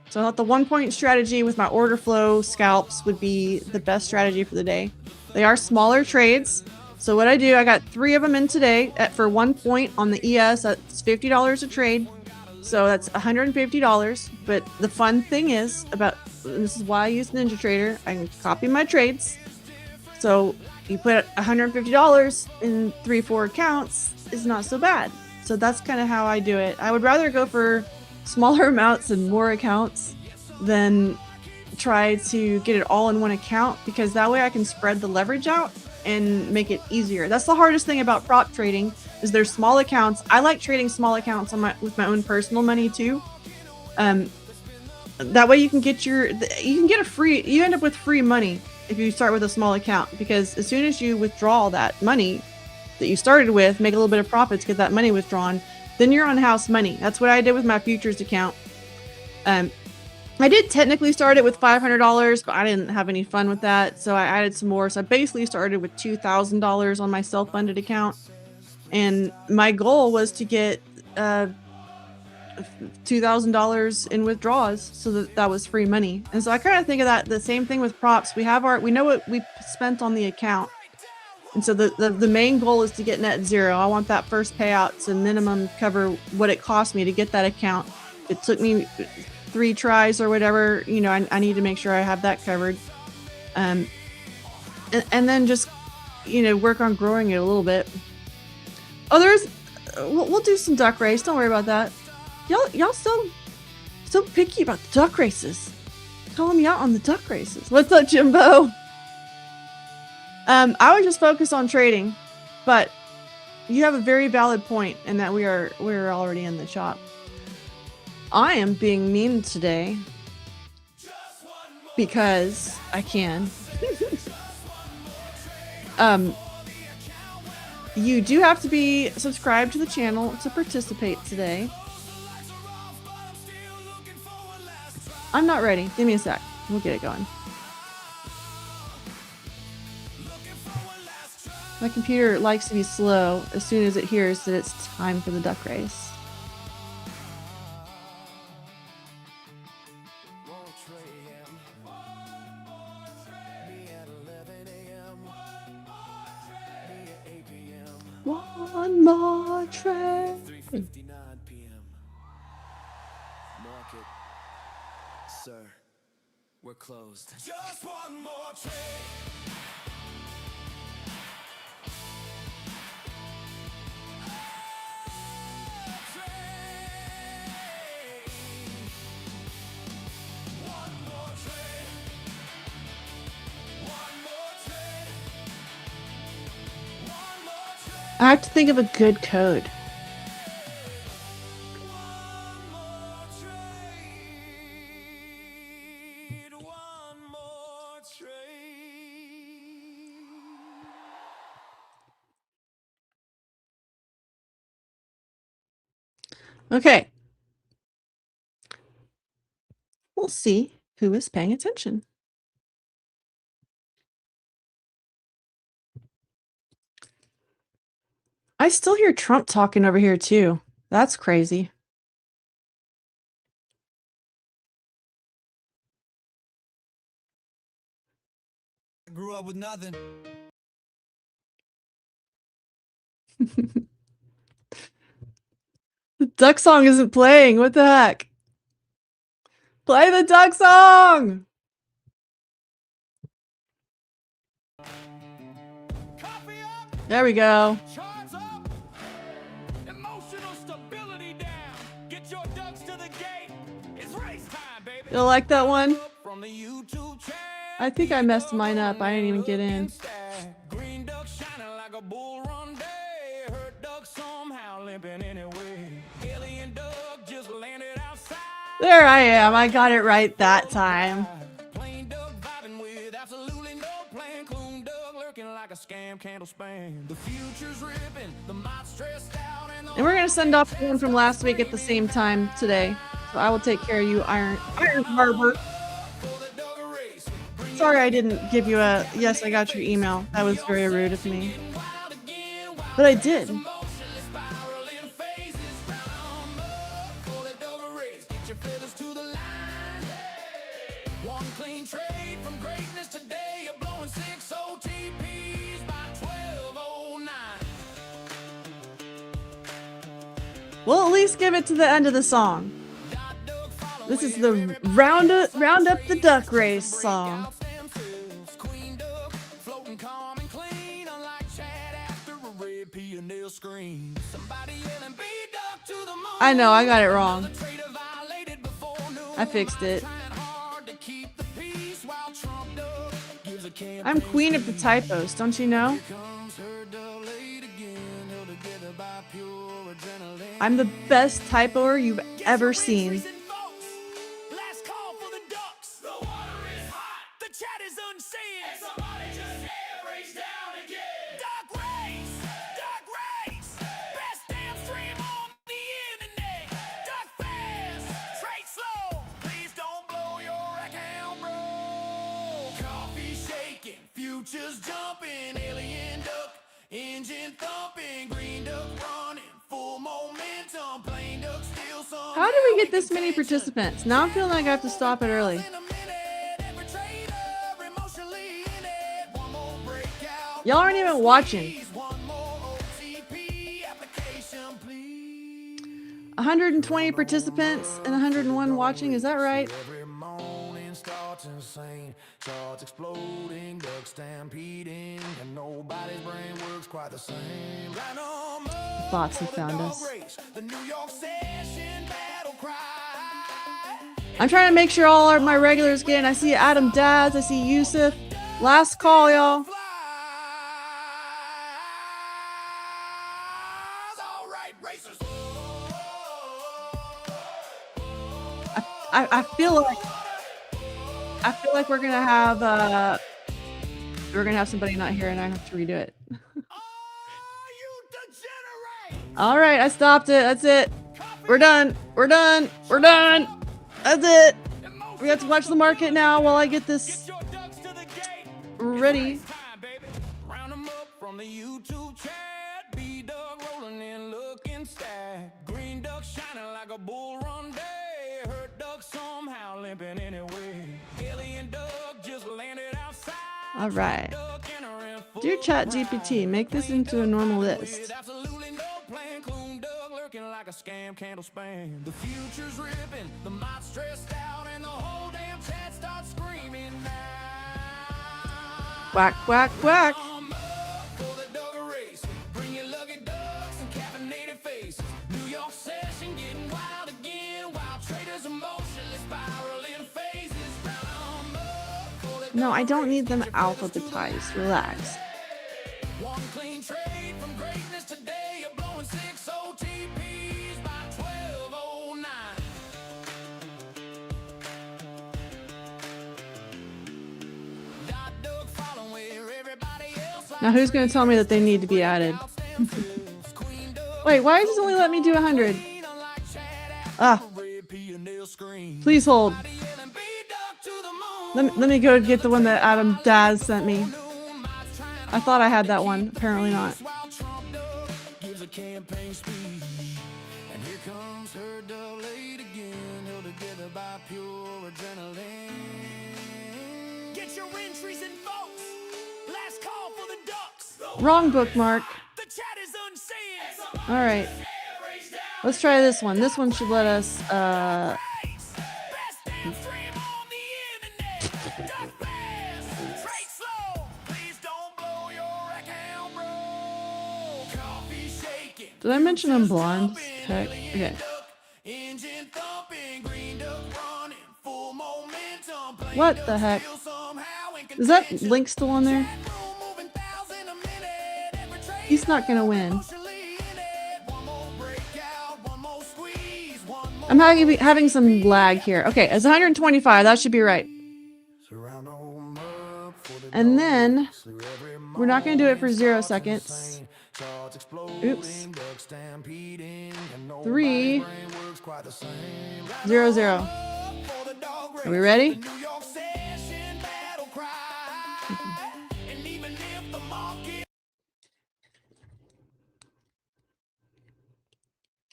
So I thought the 1 point strategy with my order flow scalps would be the best strategy for the day. They are smaller trades. So what I do, I got 3 of them in today for 1 point on the ES. That's $50 a trade. So that's $150. But the fun thing is about, and this is why I use NinjaTrader, I can copy my trades. So you put $150 in 3-4 accounts is not so bad. So that's kind of how I do it. I would rather go for smaller amounts and more accounts than try to get it all in one account, because that way I can spread the leverage out and make it easier. That's the hardest thing about prop trading, is there's small accounts. I like trading small accounts on with my own personal money too. That way you can get you end up with free money if you start with a small account, because as soon as you withdraw that money that you started with, make a little bit of profits, get that money withdrawn, then you're on house money. That's what I did with my futures account. I did technically start it with $500, but I didn't have any fun with that, so I added some more. So I basically started with $2,000 on my self-funded account, and my goal was to get $2,000 in withdrawals, so that was free money. And so I kind of think of that the same thing with props. We know what we spent on the account, and so the main goal is to get net zero. I want that first payout to minimum cover what it cost me to get that account. It took me 3 tries or whatever, you know, I need to make sure I have that covered. And then just, you know, work on growing it a little bit. Oh, we'll do some duck race. Don't worry about that. Y'all so picky about the duck races. Calling me out on the duck races. What's up, Jimbo? I would just focus on trading, but you have a very valid point in that we're already in the shop. I am being mean today because I can. You do have to be subscribed to the channel to participate today. I'm not ready. Give me a sec. We'll get it going. My computer likes to be slow as soon as it hears that it's time for the duck race. One more train. 3:59 p.m. Market, sir, we're closed. Just one more trade. I have to think of a good code. Okay. We'll see who is paying attention. I still hear Trump talking over here too. That's crazy. I grew up with nothing. The duck song isn't playing. What the heck? Play the duck song! There we go. Charts up, emotional stability down. Get your ducks to the gate. It's race time, baby. You like that one? From the YouTube channel. I think I messed mine up. I didn't even get in. Green duck shining like a bull run day. Hurt duck somehow limping anyway. Alien duck just landed outside. There I am. I got it right that time. Plain duck vibing with absolutely no plan. Coon duck lurking like a scam candle span. The future's ripping, the mind's stressed out, and And we're gonna send off the one from last week at the same time today. So I will take care of you, Iron Harbor. Sorry I didn't give you a yes, I got your email. That was very rude of me. But I did. One clean trade from greatness today. You're blowing 6 OTPs by 1209. We'll at least give it to the end of the song. This is the round up the duck race song. Queen duck floating calm and clean, unlike Chad after a red P&L screen. Somebody yelling B duck to the moon. I know, I got it wrong. Trader violated before noon. I fixed it. Trying hard to keep the peace while Trump duck gives a I'm queen of the typos, don't you know? comes her duck late again, held together by I'm the best typoer you've ever seen. Last call for the ducks. The water is hot. The chat is unseen. And somebody just air race down again. Duck race. Duck race. Best damn stream on the internet. Duck fast. Trade slow. Please don't blow your account, bro. Coffee shaking. Futures jumping. Alien duck. Engine thumping. Green duck running. Full momentum. Plain duck still some. How do we get this many participants? Now I'm feeling like I have to stop it early. Y'all aren't even watching. 120 participants and 101 watching, is that right? Every morning starts insane. Charts exploding, ducks stampeding, and nobody's brain works quite the same. Bots have found us. The New York session battle cry. I'm trying to make sure all of my regulars get in. I see Adam Daz, I see Yusuf. Last call, y'all. All right, racers. I feel like we're gonna have somebody not here and I have to redo it. All right, I stopped it. That's it. We're done. We're done. We're done. That's it. We have to watch the market now while I get this ready. Round 'em up from the YouTube chat. B-Dog rolling in looking stacked. Green duck shining like a bull run day. Hurt duck somehow limping anyway. Alien duck just landed outside. All right. Dear ChatGPT, make this into a normal list. Absolutely no plan. Coon duck lurking like a scam candle spam. The future's ripping, the mind's stressed out, and the whole damn chat starts screaming now. Whack, whack, whack. For the dog race, bring your lucky ducks and caffeinated faces. New York session getting wild again. Wild traders emotionally spiraling phases. Round 'em up for the No, I don't need them alphabetized. Relax. one clean trade from greatness today. You're blowing 6 OTPs by 12:09. Dot duck following where everybody else. Now who's going to tell me that they need to be added? Wait, why does it only let me do 100? Ah, please hold. Let me go get the one that Adam Daz sent me. I thought I had that one. Apparently not. Gives a campaign speech. And here comes her dove late again, held together by pure adrenaline. Get your entries in, folks. Last call for the ducks. Wrong bookmark. The chat is unseen. All right. Let's try this one. This one should let us, Best damn stream on the internet. Duck fast. Trade slow. Please don't blow your account, bro. Coffee shaking. did I mention I'm blonde? Heck. Okay. Engine thumping, green duck running, full momentum. What the heck? Is that Link still on there? He's not gonna win. I'm having some lag here. Okay, it's 125. That should be right. And then we're not gonna do it for 0 seconds. Oops. 3, 0, 0. Are we ready?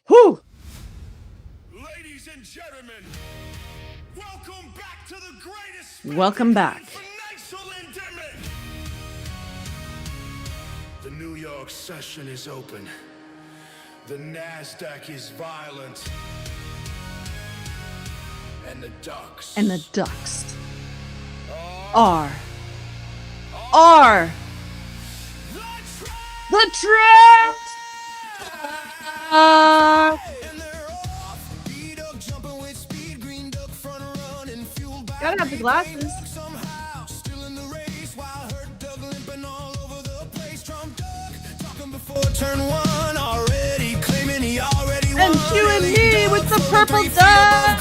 Whew! Ladies and gentlemen, welcome back to the greatest Welcome back. financial endemic. The New York session is open. The NASDAQ is violent. And the ducks. And the ducks are the trend. Gotta have the glasses. Somehow still in the race while hurt Doug limping all over the place. Trump Doug talking before turn 1, already claiming he already won. you and me with the purple duck.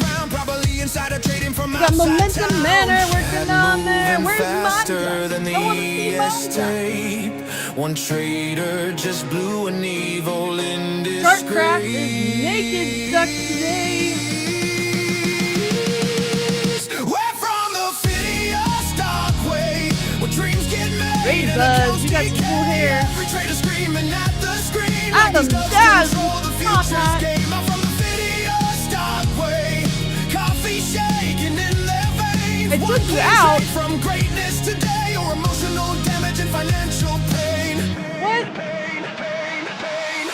Got Momentum Manor working on there. Where's my duck? Than the I wanna see my duck. tape. One trader just blew an evil Sharkcraft is naked duck today. We're from the Phidias Darkway, where dreams get made. Hey, Buzz, you got some cool hair. Every trader screaming at the screen. Adam Daz, the future's game. I'm from the Phidias Darkway. Coffee shaking in their veins. I took One you place out. from greatness today, or emotional damage and financial pain. What?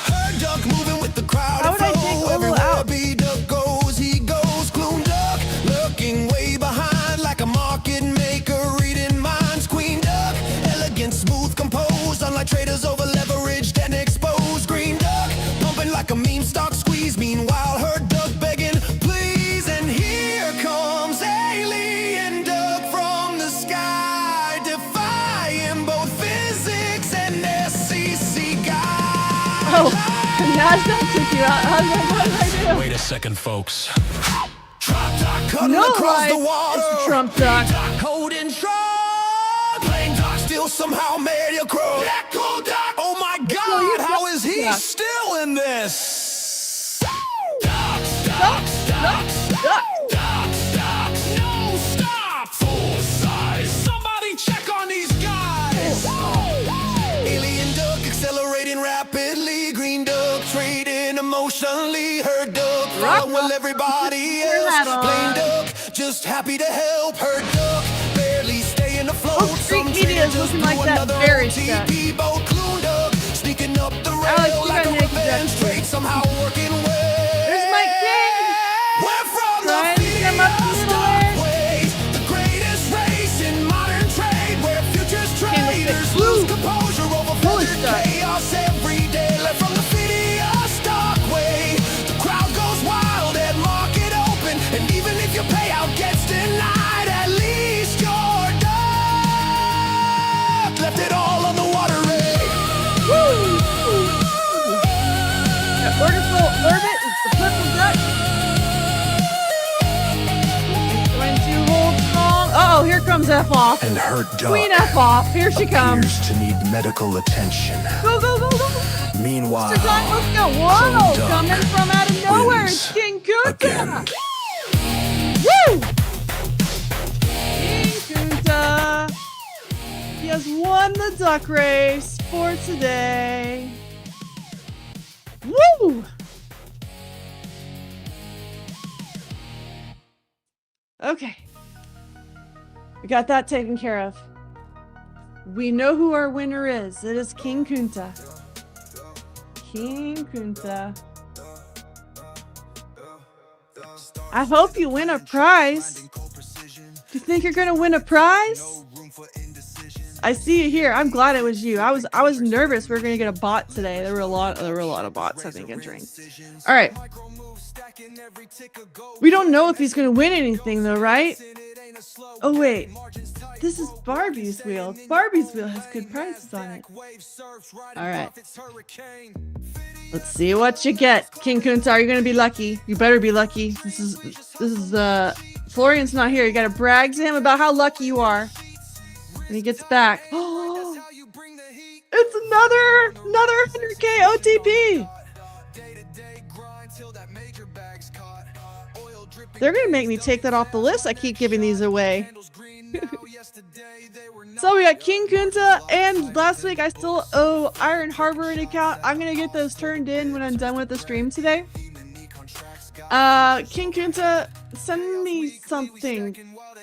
Her duck moving with the crowd. How would I take Olo Everywhere out? B-Duck goes, he goes. Gloom Duck looking way behind like a market maker reading minds. Queen Duck, elegant, smooth, composed, unlike traders over leveraged and exposed. Green Duck, pumping like a meme stock squeeze. Meanwhile, her duck begging, please. And here comes Alien Duck from the sky, defying both physics and SEC guys. Oh, NASDAQ took you out. What did I do? Wait a second, folks. Cutting No across life the water. is the Trump duck. Holding truck. Plain duck still somehow made you crow. That cool duck. Oh my God, how is he duck. still in this? Duck, duck. No stop. Full size. Somebody check on these guys. Alien duck accelerating rapidly. Green duck trading emotionally. Her duck Rock, while everybody Turn that else. on. Plain duck just happy to help. Her duck barely staying afloat. Oh, Street Media is looking like that very stuff. Sneaking up the Alex, rail you like gotta a make it revenge that trade, somehow working well. There's Mike King. We're from Trying to come up to the ways, the greatest race in modern trade, where futures traders Woo. lose composure over Holy filtered stuff. chaos every day. Left from the Phidias Darkway, the crowd goes wild at market open, and even if your payout gets denied, at least your duck left it all on the water ray. Woo! The orbital orbit is the purple duck. It's going to hold strong. Oh, here comes F off. And her duck Queen F off. Here she comes. appears to need medical attention. Go, go, go, go. Meanwhile, Mr. Duck, let's go. Whoa! Cove Duck Coming from out of nowhere. wins It's King Kunta. again. Woo! King Kunta. He has won the duck race for today. Woo! Okay. We got that taken care of. We know who our winner is. It is King Kunta. King Kunta. I hope you win a prize. Do you think you're gonna win a prize? I see you here. I'm glad it was you. I was nervous we were gonna get a bot today. There were a lot of bots I think entering. All right. We don't know if he's gonna win anything though, right? Oh wait. This is Barbie's wheel. Barbie's wheel has good prizes on it. All right. Let's see what you get. King Kunta, are you gonna be lucky? You better be lucky. This is Florian's not here. You gotta brag to him about how lucky you are. When he gets back. Oh, it's another 100K OTP. They're gonna make me take that off the list. I keep giving these away. So we got King Kunta, and last week I still owe Iron Harbor an account. I'm gonna get those turned in when I'm done with the stream today. King Kunta, send me something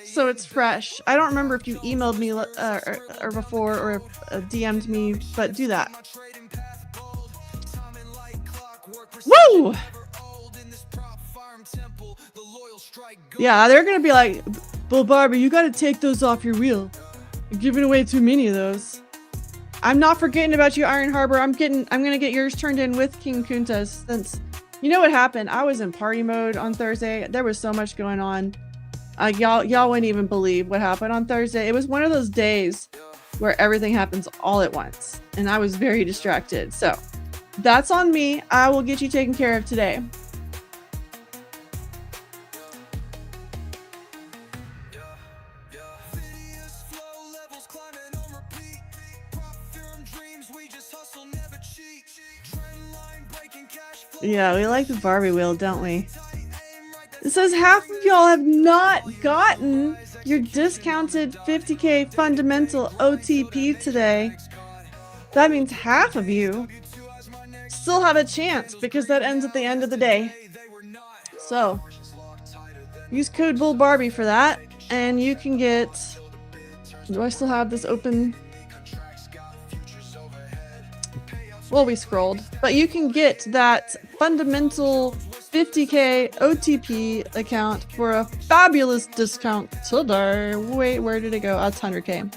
so it's fresh. I don't remember if you emailed me or before or DM'd me, but do that. Woo! Yeah, they're gonna be like, Bull Barbie, you gotta take those off your wheel. You're giving away too many of those. I'm not forgetting about you, Iron Harbor. I'm gonna get yours turned in with King Kunta's, since you know what happened. I was in party mode on Thursday. There was so much going on. Y'all wouldn't even believe what happened on Thursday. It was one of those days where everything happens all at once, and I was very distracted. So that's on me. I will get you taken care of today. Yeah, we like the Barbie wheel, don't we? It says half of y'all have not gotten your discounted 50k fundamental OTP today. That means half of you still have a chance because that ends at the end of the day. So use code Bull Barbie for that, and you can get. Do I still have this open? Well, we scrolled, but you can get that fundamental 50k OTP account for a fabulous discount today. Wait, where did it go? Oh, it's 100k.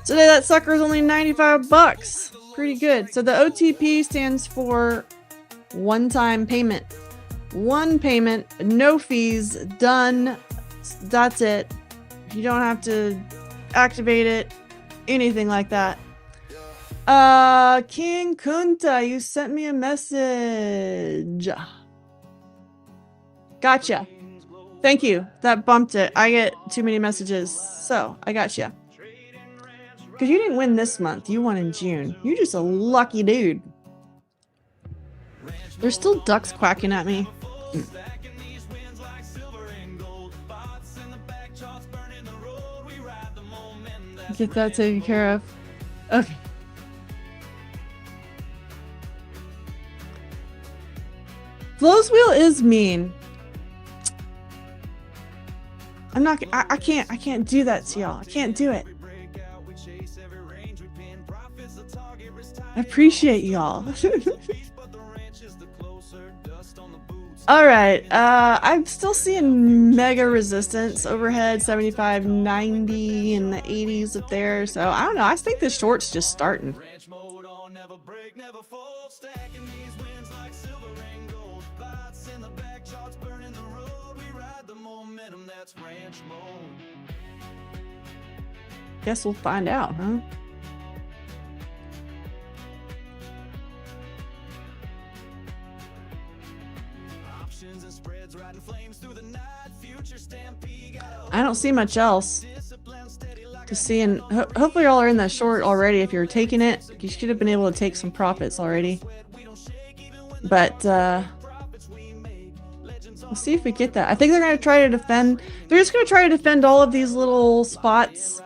Today that sucker is only 95 bucks. Pretty good. So the OTP stands for one-time payment. One payment, no fees, done. That's it. You don't have to activate it, anything like that. King Kunta, you sent me a message. Gotcha. Thank you. That bumped it. I get too many messages, so I gotcha. Because you didn't win this month. You won in June. You're just a lucky dude. There's still ducks quacking at me. Get that taken care of. Okay. Flo's wheel is mean. I'm not. I can't do that to y'all. I can't do it. I appreciate y'all. All right. I'm still seeing mega resistance overhead, 75, 90, and the 80s up there. So I don't know. I think the short's just starting. Guess we'll find out, huh? I don't see much else to see, and hopefully y'all are in that short already. If you're taking it, you should have been able to take some profits already. But we'll see if we get that. I think they're going to try to defend. They're just going to try to defend all of these little spots.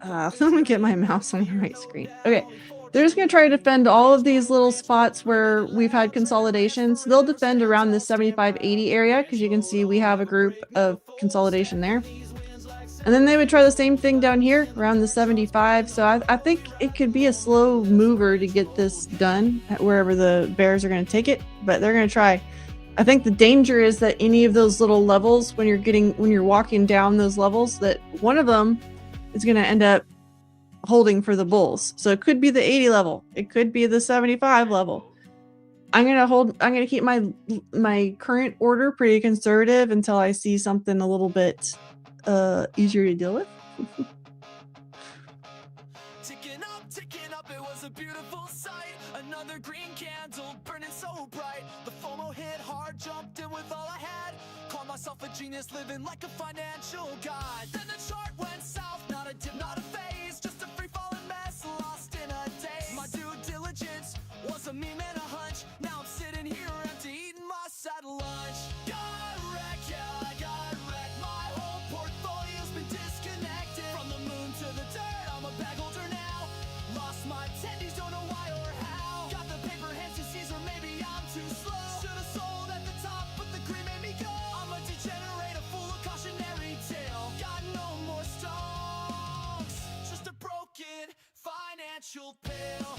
Let me get my mouse on the right screen. Okay. They're just going to try to defend all of these little spots where we've had consolidations. They'll defend around the 75-80 area because you can see we have a group of consolidation there. And then they would try the same thing down here around the 75. So I think it could be a slow mover to get this done wherever the bears are going to take it, but they're going to try. I think the danger is that any of those little levels, when you're walking down those levels, that one of them is going to end up holding for the bulls. So it could be the 80 level. It could be the 75 level. I'm gonna keep my current order pretty conservative until I see something a little bit easier to deal with. Ticking up, it was a beautiful sight. Another green candle burning so bright. The FOMO hit hard, jumped in with all I had. Called myself a genius, living like a financial god. Then the chart went south, not a dip, not a phase, just a free falling mess, lost in a daze. My due diligence was a meme and a hunch. Now I'm sitting here empty, eating my sad lunch. Got wrecked, yeah, I got wrecked. My whole portfolio's been disconnected. From the moon to the dirt, I'm a bag holder now. Lost my attendees, don't know why or how. Got the paper hands disease, or maybe I'm too slow. Should've sold at the top, but the greed made me go. I'm a degenerate, a fool, a cautionary tale. Got no more stones, just a broken financial pill.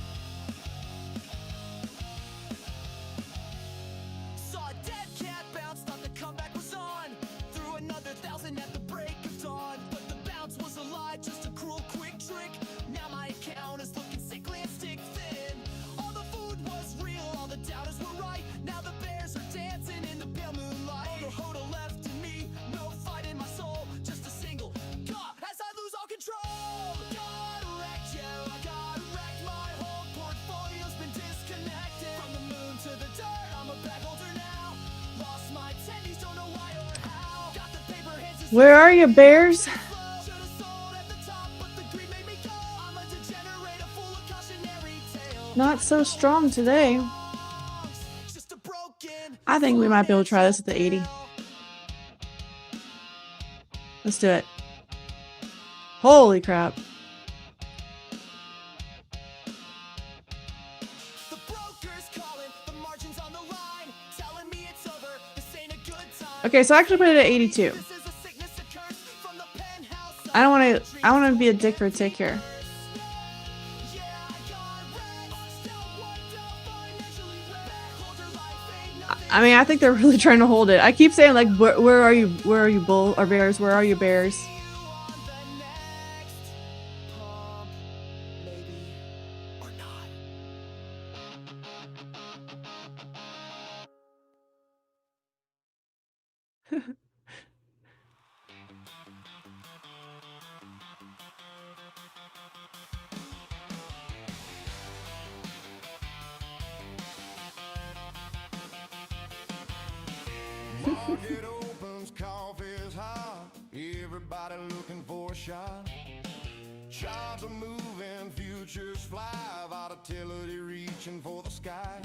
Saw a dead cat bounce, thought the comeback was on. Threw another 1,000 at the break of dawn, but the bounce was a lie, just a cruel quick trick. Now my account is looking sickly and stick thin. All the food was real, all the doubters were right. Now the bears are dancing in the pale moonlight. All the hoda left in me, no fight in my soul, just a single God as I lose all control. Got wrecked, yeah, I got wrecked. My whole portfolio's been disconnected. From the moon to the dirt, I'm a bag holder now. Lost my attendees, don't know why or how. Got the paper hands. Where are you, bears? Not so strong today. Just a I think we might be able to try this at the 80. Let's do it. Holy crap. The broker's calling, the margin's on the line, telling me it's over. This ain't a good time. Okay, so I actually put it at 82. This is a sickness, a curse from the penthouse. I don't want to be a dick for a tick here. Yeah, I got wrecked. Still worked up, financially wrecked. Hold your life, ain't nothing. I mean, I think they're really trying to hold it. I keep saying like, where are you? Where are you, bull or bears? Where are you, bears? On the next pump, maybe or not. Market opens, coffee is hot. Everybody looking for a shot. Charts are moving, futures fly. Volatility reaching for the sky.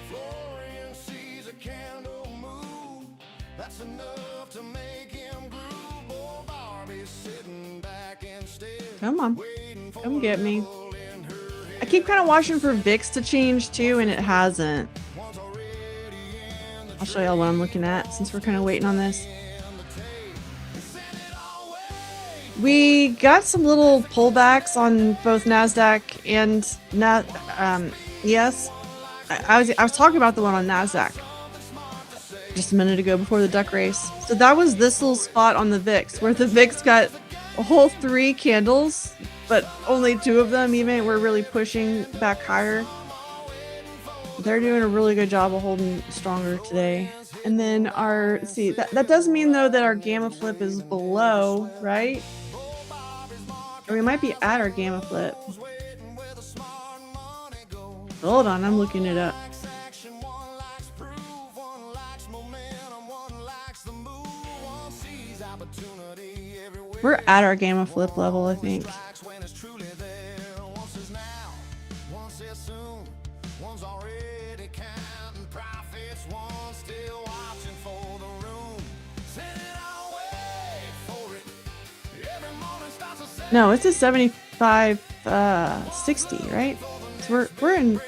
Florian sees a candle move. That's enough to make him groove. Bull Barbie sitting back instead. Come on, Waiting for come get me. pull in her I keep kind of watching for VIX to change too, and it hasn't. one's already in the I'll show y'all what I'm looking at since we're kind of waiting on this. We got some little pullbacks on both NASDAQ and ES. I was talking about the one on NASDAQ just a minute ago before the duck race. So that was this little spot on the VIX where the VIX got a whole 3 candles, but only 2 of them even were really pushing back higher. They're doing a really good job of holding stronger today. And then our, see, that does mean though that our gamma flip is below, right? Or we might be at our gamma flip. Hold on, I'm looking it up. action. One likes proof, one likes momentum, one likes the move, one sees opportunity everywhere. We're at our gamma flip level, I think. Likes when it's truly there. One says now, one says soon, one's already counting profits, one still watching for the room. Send it all, wait for it. Every morning starts a set. No, it's a 75, 60, right? So we're in.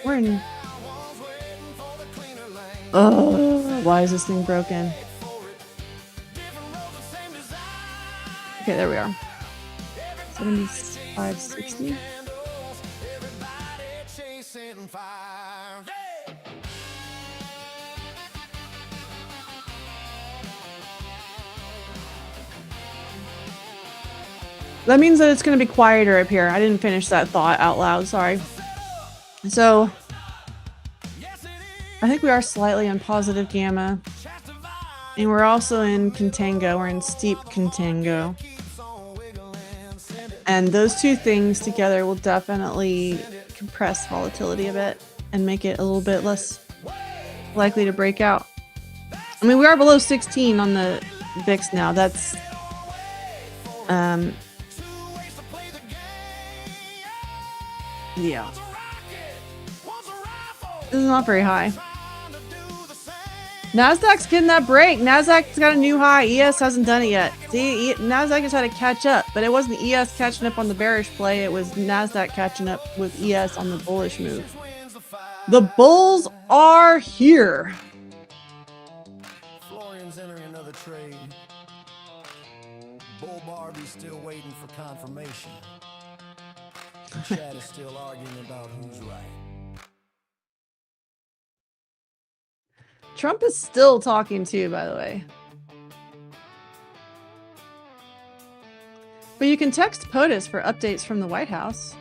Oh, why is this thing broken? Okay, there we are. 75, 60. Everybody chasing fire. That means that it's going to be quieter up here. I didn't finish that thought out loud. Sorry. So, I think we are slightly in positive gamma. And we're also in contango. We're in steep contango. And those two things together will definitely compress volatility a bit and make it a little bit less likely to break out. I mean, we are below 16 on the VIX now. That's yeah. This is not very high. NASDAQ's getting that break. NASDAQ's got a new high. ES hasn't done it yet. See, NASDAQ has had to catch up, but it wasn't ES catching up on the bearish play. It was NASDAQ catching up with ES on the bullish move. The bulls are here. Florian's entering another trade. Bull Barbie's still waiting for confirmation. Chad is still arguing about who's right. Trump is still talking too, by the way. But you can text POTUS for updates from the White House.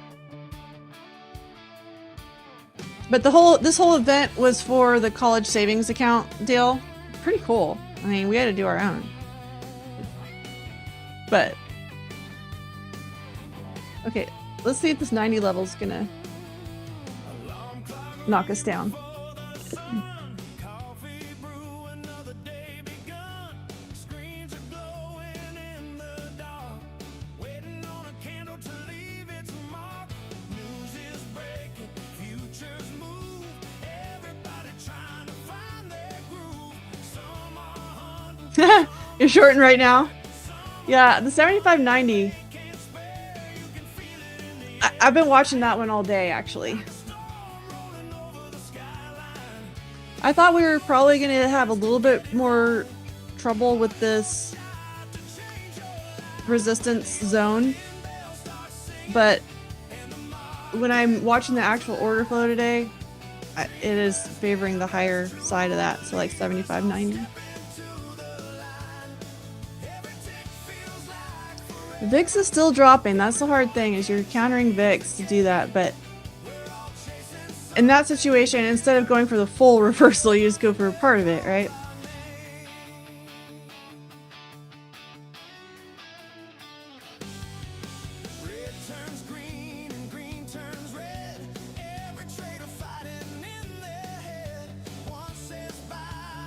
But this whole event was for the college savings account deal. Pretty cool. I mean, we had to do our own. But okay, let's see if this 90 level is gonna knock us down. Coffee brew, another day begun. Screens are glowing in the dark. Waiting on a candle to leave its mark. News is breaking, futures move. Everybody trying to find their groove. You're shorting right now. Yeah, the 7590. I've been watching that one all day, actually. I thought we were probably going to have a little bit more trouble with this resistance zone, but when I'm watching the actual order flow today, it is favoring the higher side of that, so like 75.90. VIX is still dropping. That's the hard thing, is you're countering VIX to do that, but in that situation, instead of going for the full reversal, you just go for a part of it, right? Red turns green and green turns red. Every trader fighting in their head. One says buy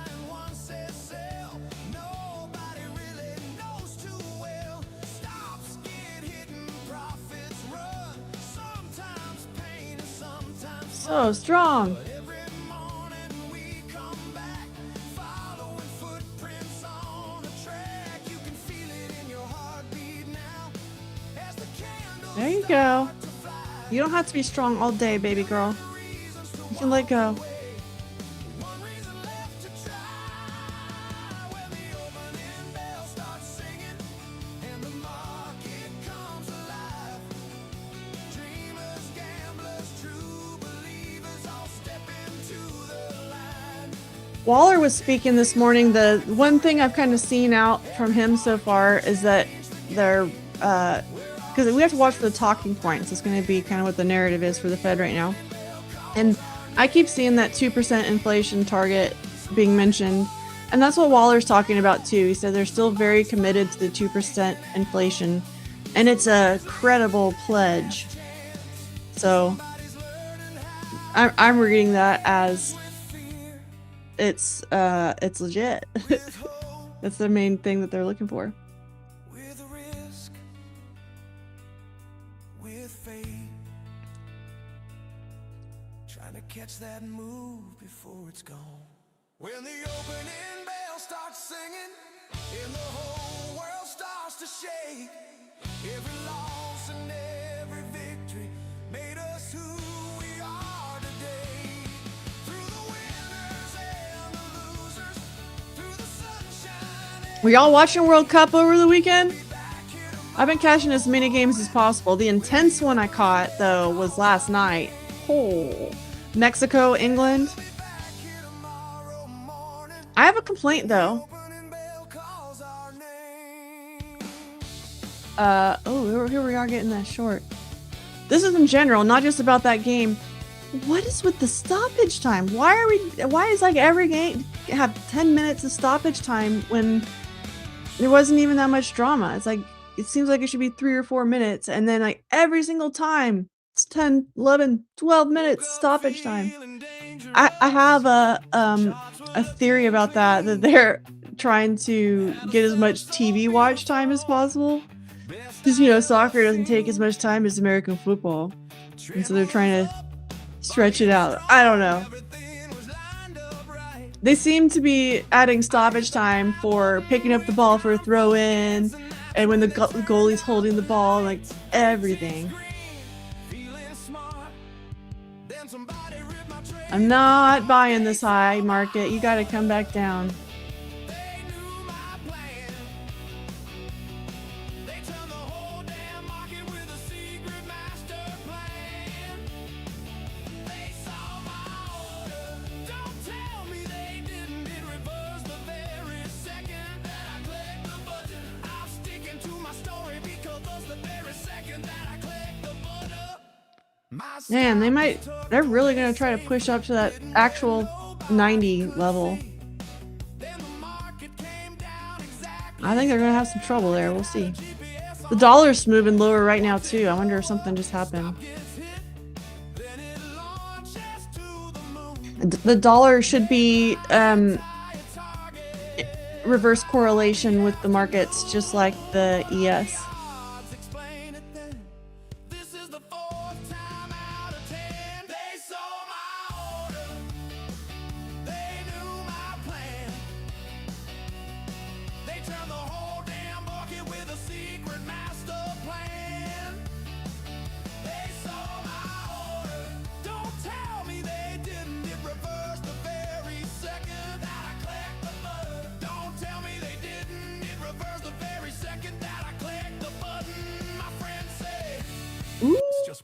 and one says sell. Nobody really knows too well. Stops get hidden, profits run. Sometimes pain and sometimes So strong. every morning we come back, following footprints on a track. You can feel it in your heartbeat now as the candle There you go. You don't have to be strong all day, baby girl. You can let go. one reason left to try. When the opening bell starts singing and the market comes alive, dreamers, gamblers, true believers all step into the line. Waller was speaking this morning. The one thing I've kind of seen out from him so far is that they're, because we have to watch for the talking points. It's going to be kind of what the narrative is for the Fed right now. And I keep seeing that 2% inflation target being mentioned. And that's what Waller's talking about too. He said they're still very committed to the 2% inflation. And it's a credible pledge. So I'm reading that as it's legit. That's the main thing that they're looking for. With a risk, with faith, trying to catch that move before it's gone. When the opening bell starts singing and the whole world starts to shake, every loss and every victory made us who we are today. Through the winners and the losers, through the sunshine. Were y'all watching World Cup over the weekend? I've been catching as many games as possible. The intense one I caught, though, was last night. Oh, Mexico, England. I have a complaint, though. Here we are getting that short. This is in general, not just about that game. What is with the stoppage time? Why is like every game have 10 minutes of stoppage time when there wasn't even that much drama? It's like, it seems like it should be 3 or 4 minutes, and then like every single time it's 10, 11, 12 minutes stoppage time. I have a theory about that they're trying to get as much TV watch time as possible. Because, you know, soccer doesn't take as much time as American football. And so they're trying to stretch it out. I don't know. They seem to be adding stoppage time for picking up the ball for a throw in, and when the goalie's holding the ball, like everything. I'm not buying this high market. You gotta come back down. Man, they're really gonna try to push up to that actual 90 level. I think they're gonna have some trouble there. We'll see. The dollar's moving lower right now too. I wonder if something just happened. The dollar should be reverse correlation with the markets, just like the ES.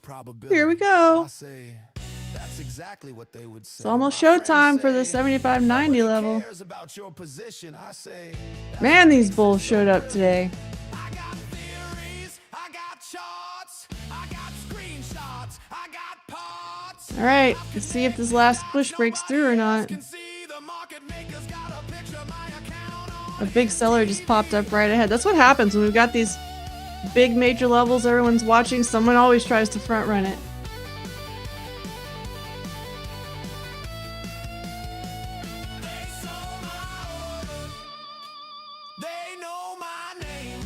probability? Here we go. I say that's exactly what they would say. It's almost My friends showtime for the say, 75-90 "Nobody level. cares about your position." I say, Man, these bulls showed up today. I got theories, I got charts, I got screenshots, I got parts. All right, let's see if this last push breaks through or not. Can see the market makers got a picture of my account A on. big seller just popped up right ahead. That's what happens when we've got these big major levels everyone's watching. Someone always tries to front run it. They know my name.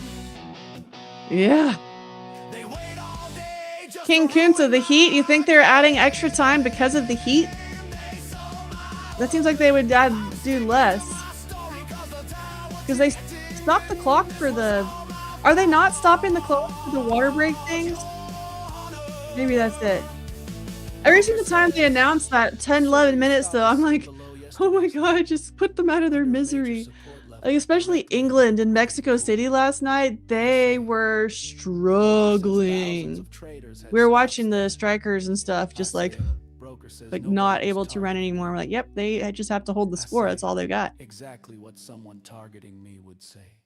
Yeah. They wait all day just King to Kunta, the heat. You think they're adding extra time because of the heat? That seems like they would do less. Because they stopped the clock for the... Are they not stopping the clock for the water break things? Maybe that's it. Every single time they announce that 10, 11 minutes though, I'm like, oh my god, just put them out of their misery. Like, especially England and Mexico City last night, they were struggling. We were watching the strikers and stuff, just like not able to run anymore. We're like, yep, they just have to hold the score. That's all they've got. exactly what someone targeting me would say.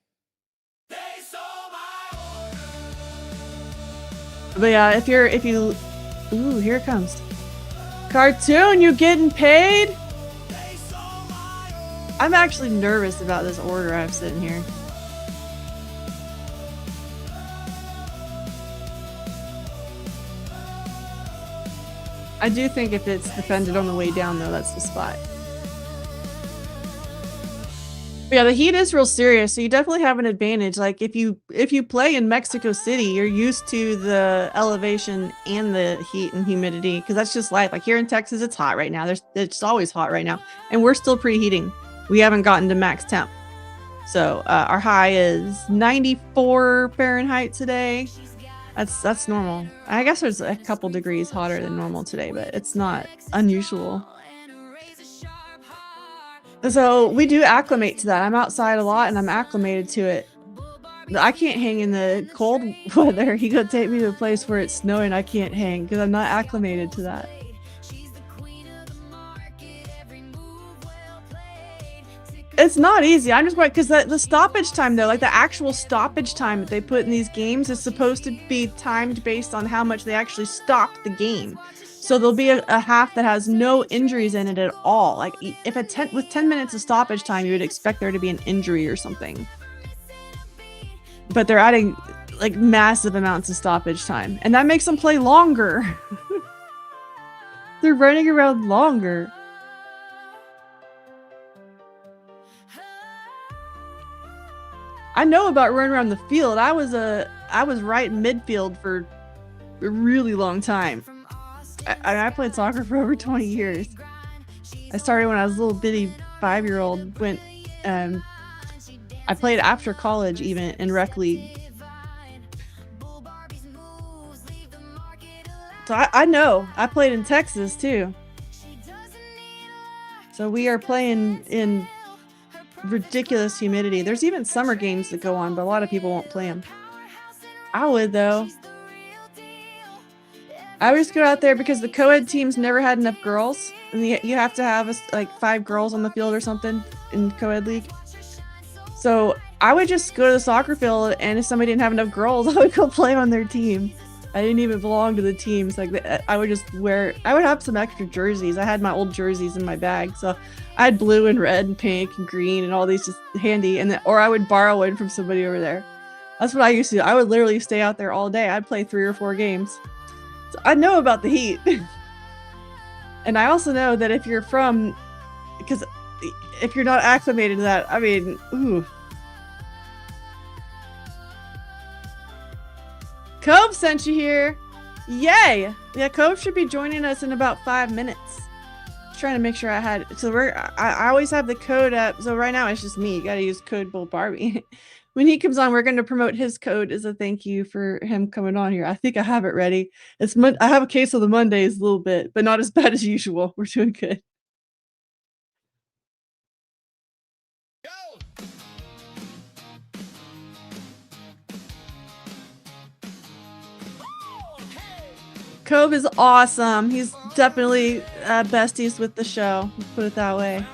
But yeah, if you, ooh, here it comes. Cartoon, you getting paid? I'm actually nervous about this order I have sitting here. I do think if it's defended on the way down though, that's the spot. But yeah, the heat is real serious, so you definitely have an advantage. Like if you play in Mexico City, you're used to the elevation and the heat and humidity, because that's just life. Like here in Texas, it's hot right now. It's always hot right now, and we're still preheating. We haven't gotten to max temp. So our high is 94 Fahrenheit today. That's normal. I guess there's a couple degrees hotter than normal today, but it's not unusual. So we do acclimate to that. I'm outside a lot and I'm acclimated to it. I can't hang in the cold weather. You go take me to a place where it's snowing, I can't hang because I'm not acclimated to that. It's not easy. I'm just worried because the stoppage time though, like the actual stoppage time that they put in these games is supposed to be timed based on how much they actually stopped the game. So there'll be a half that has no injuries in it at all. Like if with 10 minutes of stoppage time, you would expect there to be an injury or something. But they're adding like massive amounts of stoppage time, and that makes them play longer. They're running around longer. I know about running around the field. I was right in midfield for a really long time. I played soccer for over 20 years. I started when I was a little bitty 5-year-old. I played after college even in rec league. So I know. I played in Texas too. So we are playing in ridiculous humidity. There's even summer games that go on, but a lot of people won't play them. I would though. I would just go out there because the co-ed teams never had enough girls, and you have to have like 5 girls on the field or something in co-ed league. So I would just go to the soccer field, and if somebody didn't have enough girls, I would go play on their team. I didn't even belong to the teams. Like I would have some extra jerseys. I had my old jerseys in my bag, so I had blue and red and pink and green and all these just handy, or I would borrow one from somebody over there. That's what I used to do. I would literally stay out there all day. I'd play 3 or 4 games. So I know about the heat. And I also know that if you're not acclimated to that, I mean, ooh. Cove sent you here. Yay! Yeah, Cove should be joining us in about 5 minutes. Just trying to make sure I had, so I always have the code up. So right now it's just me. You gotta use code Bull Barbie. When he comes on, we're going to promote his code as a thank you for him coming on here. I think I have it ready. I have a case of the Mondays a little bit, but not as bad as usual. We're doing good. Cove is awesome. He's definitely besties with the show. Let's put it that way.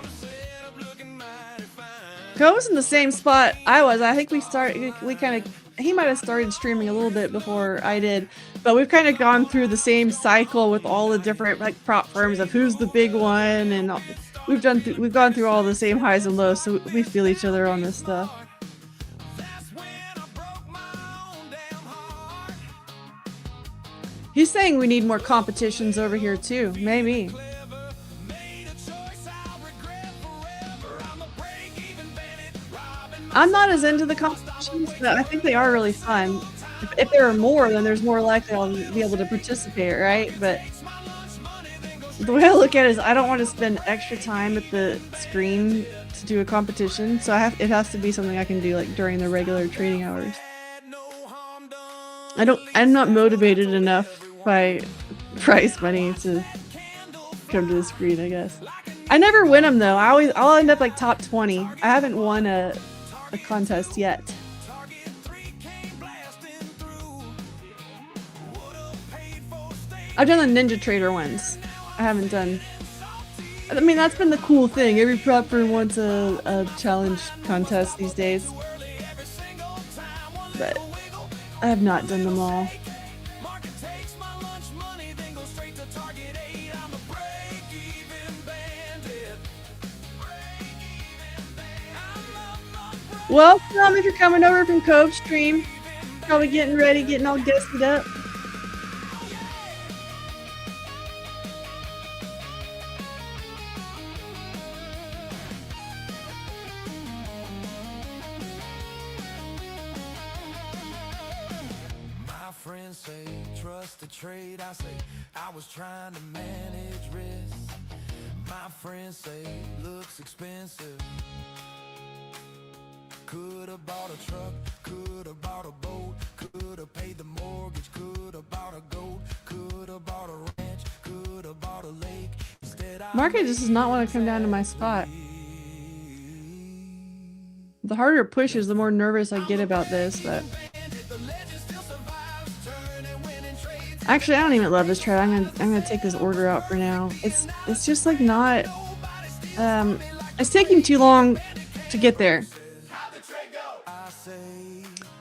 Cove was in the same spot I was. I think he might have started streaming a little bit before I did, but we've kind of gone through the same cycle with all the different like prop firms of who's the big one, and we've gone through all the same highs and lows, so we feel each other on this stuff. He's saying we need more competitions over here too. Maybe. I'm not as into the competitions, but I think they are really fun. If there are more, then there's more likely I'll be able to participate, right? But the way I look at it is I don't want to spend extra time at the screen to do a competition, so it has to be something I can do like during the regular trading hours. I'm not motivated enough by prize money to come to the screen, I guess. I never win them though. I'll end up like top 20. I haven't won a contest yet. I've done the Ninja Trader ones. I haven't done. I mean, that's been the cool thing. Every Propfirm wants a challenge contest these days. But I have not done them all. Welcome if you're coming over from Cove stream. Probably getting ready, getting all guested up. My friends say trust the trade. I say I was trying to manage risk. My friends say looks expensive. Could have bought a truck, could have bought a boat, could have paid the mortgage, could have bought a goat, could have bought a ranch, could have bought a lake. Instead, Market just does not want to come down to my spot. The harder it pushes, the more nervous I get about this, but actually I don't even love this trade. I'm gonna take this order out for now. It's just like not it's taking too long to get there.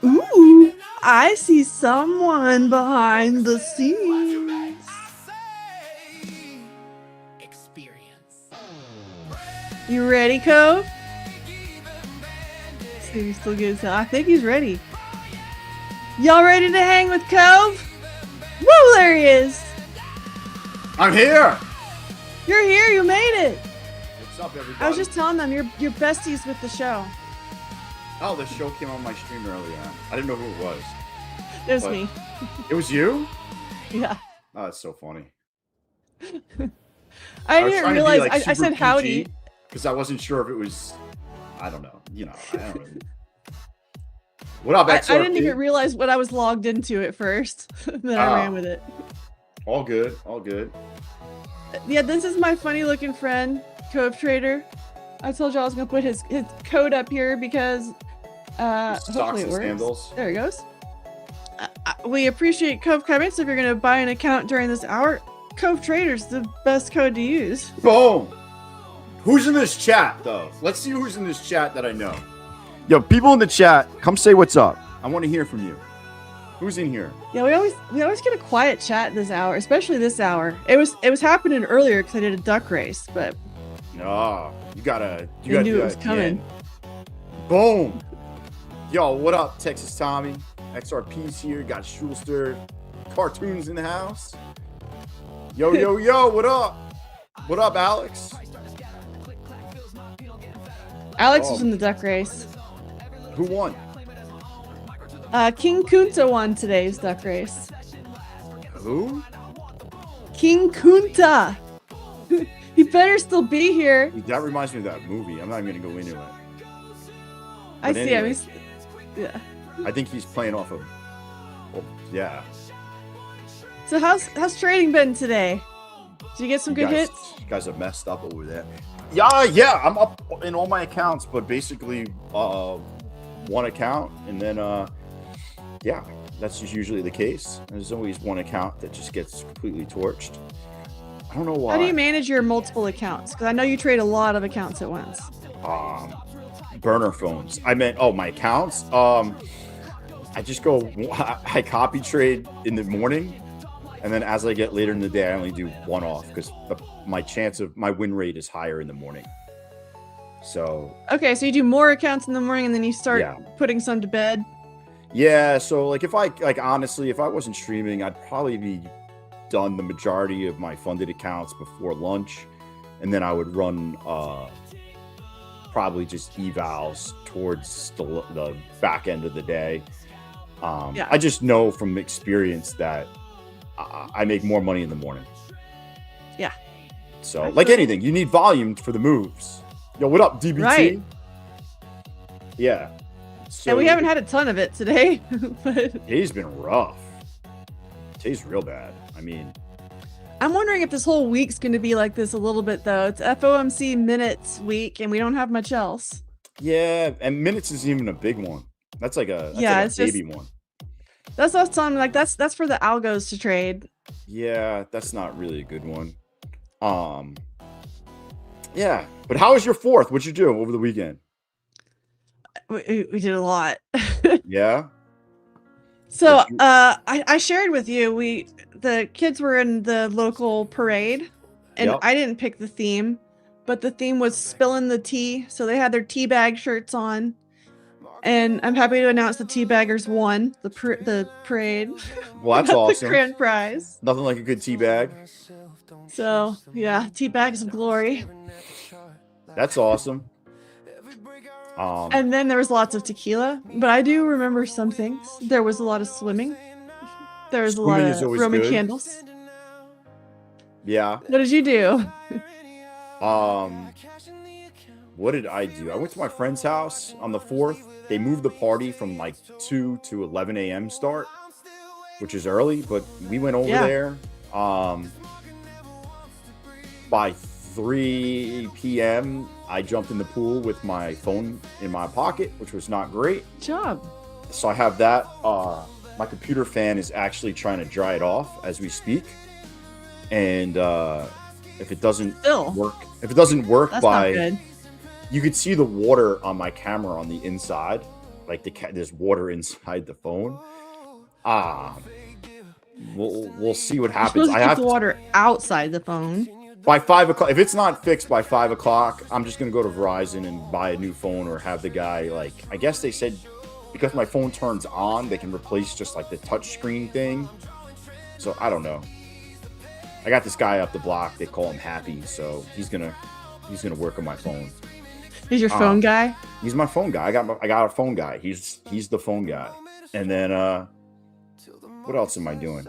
Ooh, I see someone behind the scenes. You ready, Cove? See if he's still good. I think he's ready. Y'all ready to hang with Cove? Woo, there he is. I'm here. You're here. You made it. What's up, everybody? I was just telling them you're besties with the show. Oh, the show came on my stream earlier. I didn't know who it was. It was But- me. It was you? Yeah. Oh, that's so funny. I didn't realize. I said howdy. Because I wasn't sure if it was. I don't know. You know. I don't know. What up, XRP? I didn't even realize what I was logged into at first. Then I ran with it. All good. All good. Yeah, this is my funny looking friend, Cove Trader. I told you I was gonna put his code up here because Stocks hopefully it and works. scandals. There he goes. We appreciate Cove comments. If you're gonna buy an account during this hour, Cove Trader's the best code to use. Boom. Who's in this chat, though? Let's see who's in this chat that I know. Yo, people in the chat, come say what's up. I want to hear from you. Who's in here? Yeah, we always get a quiet chat this hour, especially this hour. It was happening earlier because I did a duck race, but No, you gotta knew do it was that coming. again. Boom. Yo, what up, Texas Tommy? XRP's here. Got Schulster. Cartoons in the house. Yo, yo, yo, what up? What up, Alex? Alex Oh. was in the duck race. Who won? King Kunta won today's duck race. Who? King Kunta. He better still be here. That reminds me of that movie. I'm not even gonna go into it. I But see him. anyway. Yeah. I think he's playing off of. Oh, yeah. So how's trading been today? Did you get some good hits? You guys are messed up over there. Yeah, I'm up in all my accounts, but basically one account, and then yeah, That's just usually the case. There's always one account that just gets completely torched. I don't know why. How do you manage your multiple accounts? Because I know you trade a lot of accounts at once. Burner phones. I meant, my accounts. I just go, I copy trade in the morning, and then as I get later in the day, I only do one off because my win rate is higher in the morning. So okay, so you do more accounts in the morning, and then you start Yeah. putting some to bed. Yeah, so honestly, if I wasn't streaming, I'd probably be done the majority of my funded accounts before lunch, and then I would run probably just evals towards the back end of the day. Yeah. I just know from experience that I make more money in the morning. Yeah. So That's like right. anything, you need volume for the moves. Yo, what up, DBT? Right. Yeah. So And we haven't had a ton of it today, but Today's been rough. Today's real bad. I mean, I'm wondering if this whole week's going to be like this a little bit, though. It's FOMC minutes week, and we don't have much else. yeah, and minutes isn't even a big one. That's like a It's just- baby one. That's what I was telling him, like, that's for the algos to trade. Yeah, that's not really a good one. Yeah, but how was your 4th? What'd you do over the weekend? We did a lot. Yeah, So, What'd you- I shared with you, the kids were in the local parade, and Yep. I didn't pick the theme, but the theme was spilling the tea. So they had their tea bag shirts on, and I'm happy to announce the tea baggers won the parade. well, that's Got awesome. The grand prize. Nothing like a good tea bag. So yeah, tea bags of glory. That's awesome. Um, And then there was lots of tequila, but I do remember some things. There was a lot of swimming. There was a lot Swimming is of always Roman good. candles. yeah. What did you do? What did I do? I went to my friend's house on the 4th. They moved the party from like 2 to 11 a.m. start, which is early, but we went over Yeah. there. By 3 p.m., I jumped in the pool with my phone in my pocket, which was not great. Good job. So I have that. My computer fan is actually trying to dry it off as we speak. And if it doesn't Still. work That's by not good. you could see the water on my camera on the inside, like there's water inside the phone. We'll see what You're happens. supposed to I keep have the water outside the phone. by 5 o'clock. If it's not fixed by 5 o'clock, I'm just gonna go to Verizon and buy a new phone, or have the guy, like, I guess they said because my phone turns on, they can replace just like the touch screen thing. So I don't know. I got this guy up the block. They call him Happy, so he's gonna work on my phone. He's your phone guy. He's my phone guy. I got a phone guy. He's the phone guy. And then what else am I doing?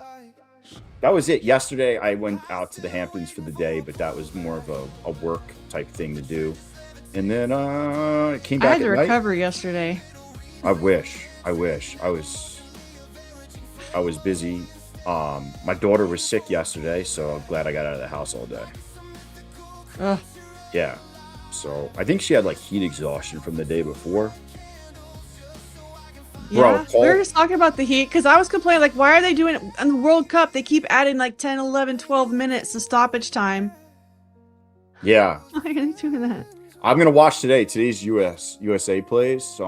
That was it. Yesterday I went out to the Hamptons for the day, but that was more of a work type thing to do. And then came I back had to at night. recover yesterday. I wish. I was busy. My daughter was sick yesterday, so I'm glad I got out of the house all day. Ugh. Yeah. So I think she had like heat exhaustion from the day before. Bro, Yeah, Paul- we were just talking about the heat because I was complaining, like, why are they doing it in the World Cup? They keep adding like 10, 11, 12 minutes to stoppage time. Yeah. Why are they doing that? I'm gonna watch today. Today's USA plays, so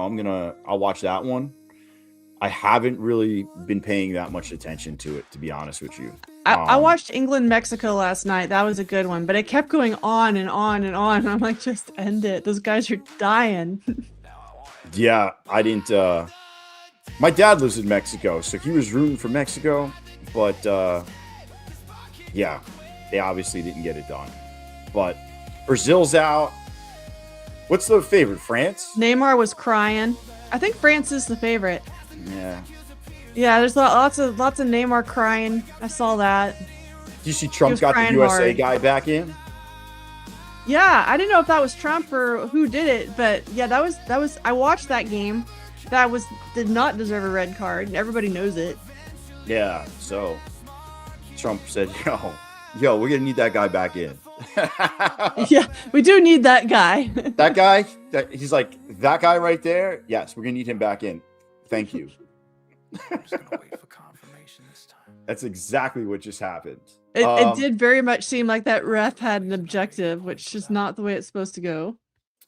I'll watch that one. I haven't really been paying that much attention to it, to be honest with you. I watched England Mexico last night. That was a good one, but it kept going on and on and on. I'm like, just end it. Those guys are dying. Yeah, I didn't. My dad lives in Mexico, so he was rooting for Mexico, but yeah, they obviously didn't get it done. But Brazil's out. What's the favorite? France? Neymar was crying. I think France is the favorite. Yeah. Yeah, there's lots of Neymar crying. I saw that. Do you see Trump was got the crying USA hard. guy back in? Yeah, I didn't know if that was Trump or who did it, but yeah, that was. I watched that game. Did not deserve a red card, and everybody knows it. Yeah. So Trump said, "Yo, we're gonna need that guy back in." Yeah, we do need that guy. That guy, he's like, that guy right there. Yes, we're gonna need him back in. Thank you. I'm just gonna wait for confirmation this time. That's exactly what just happened. It did very much seem like that ref had an objective, which is not the way it's supposed to go.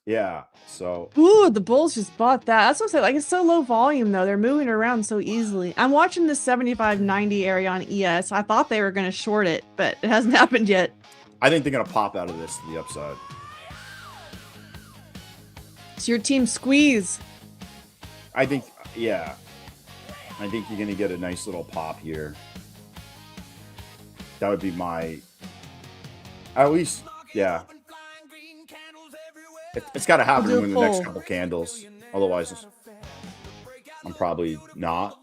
Yeah. So Ooh, the Bulls just bought that. That's what I'm saying. Like, it's so low volume, though. They're moving around so easily. I'm watching this 75-90 area on ES. I thought they were going to short it, but it hasn't happened yet. I think they're gonna pop out of this to the upside. It's your team squeeze. I think, yeah. I think you're gonna get a nice little pop here. That would be my, at least, yeah. It's got to happen do a in the next poll. couple candles. Otherwise, I'm probably not.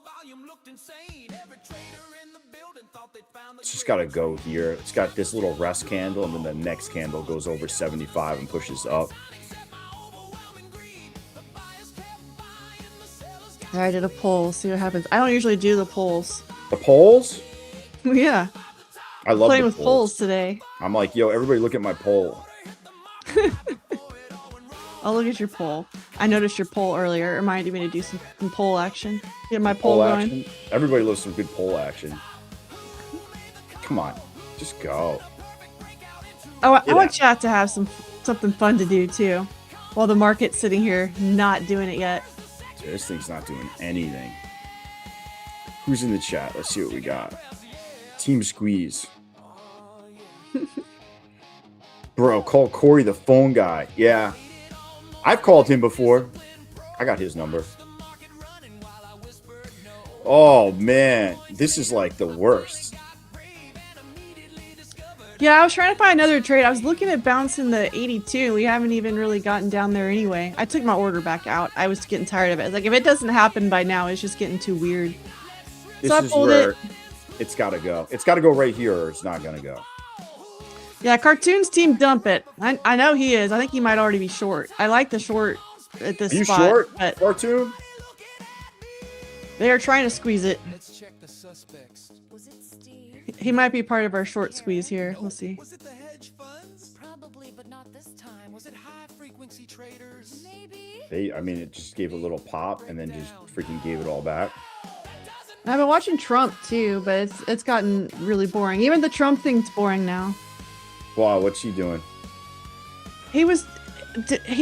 It's just got to go here. It's got this little rest candle, and then the next candle goes over 75 and pushes up. All right, I did a poll. See what happens. I don't usually do the polls. The polls? Yeah. I love Playing the with polls today. I'm like, yo, everybody look at my poll. I'll look at your poll. I noticed your poll earlier. It reminded me to do some poll action. Get my poll going. Action. Everybody loves some good poll action. Come on, just go. Oh, I want chat to have something fun to do too, while the market's sitting here not doing it yet. So this thing's not doing anything. Who's in the chat? Let's see what we got. Team Squeeze. Bro, call Corey the phone guy. Yeah. I've called him before. I got his number. Oh, man. This is like the worst. Yeah, I was trying to find another trade. I was looking at bouncing the 82. We haven't even really gotten down there anyway. I took my order back out. I was getting tired of it. Like, if it doesn't happen by now, it's just getting too weird. This So I is pulled where it. it's got to go. It's got to go right here or it's not going to go. Yeah, Cartoon's team dump it. I know he is. I think he might already be short. I like the short at this Are you spot. short, But Cartoon? they are trying to squeeze it. Let's check the suspects. Was it Steve? He might be part of our short squeeze here. We'll see. Was it the hedge funds? Probably, but not this time. Was it high frequency traders? Maybe. I mean, it just gave a little pop and then just freaking gave it all back. I've been watching Trump too, but it's gotten really boring. Even the Trump thing's boring now. Wow, what's he doing? He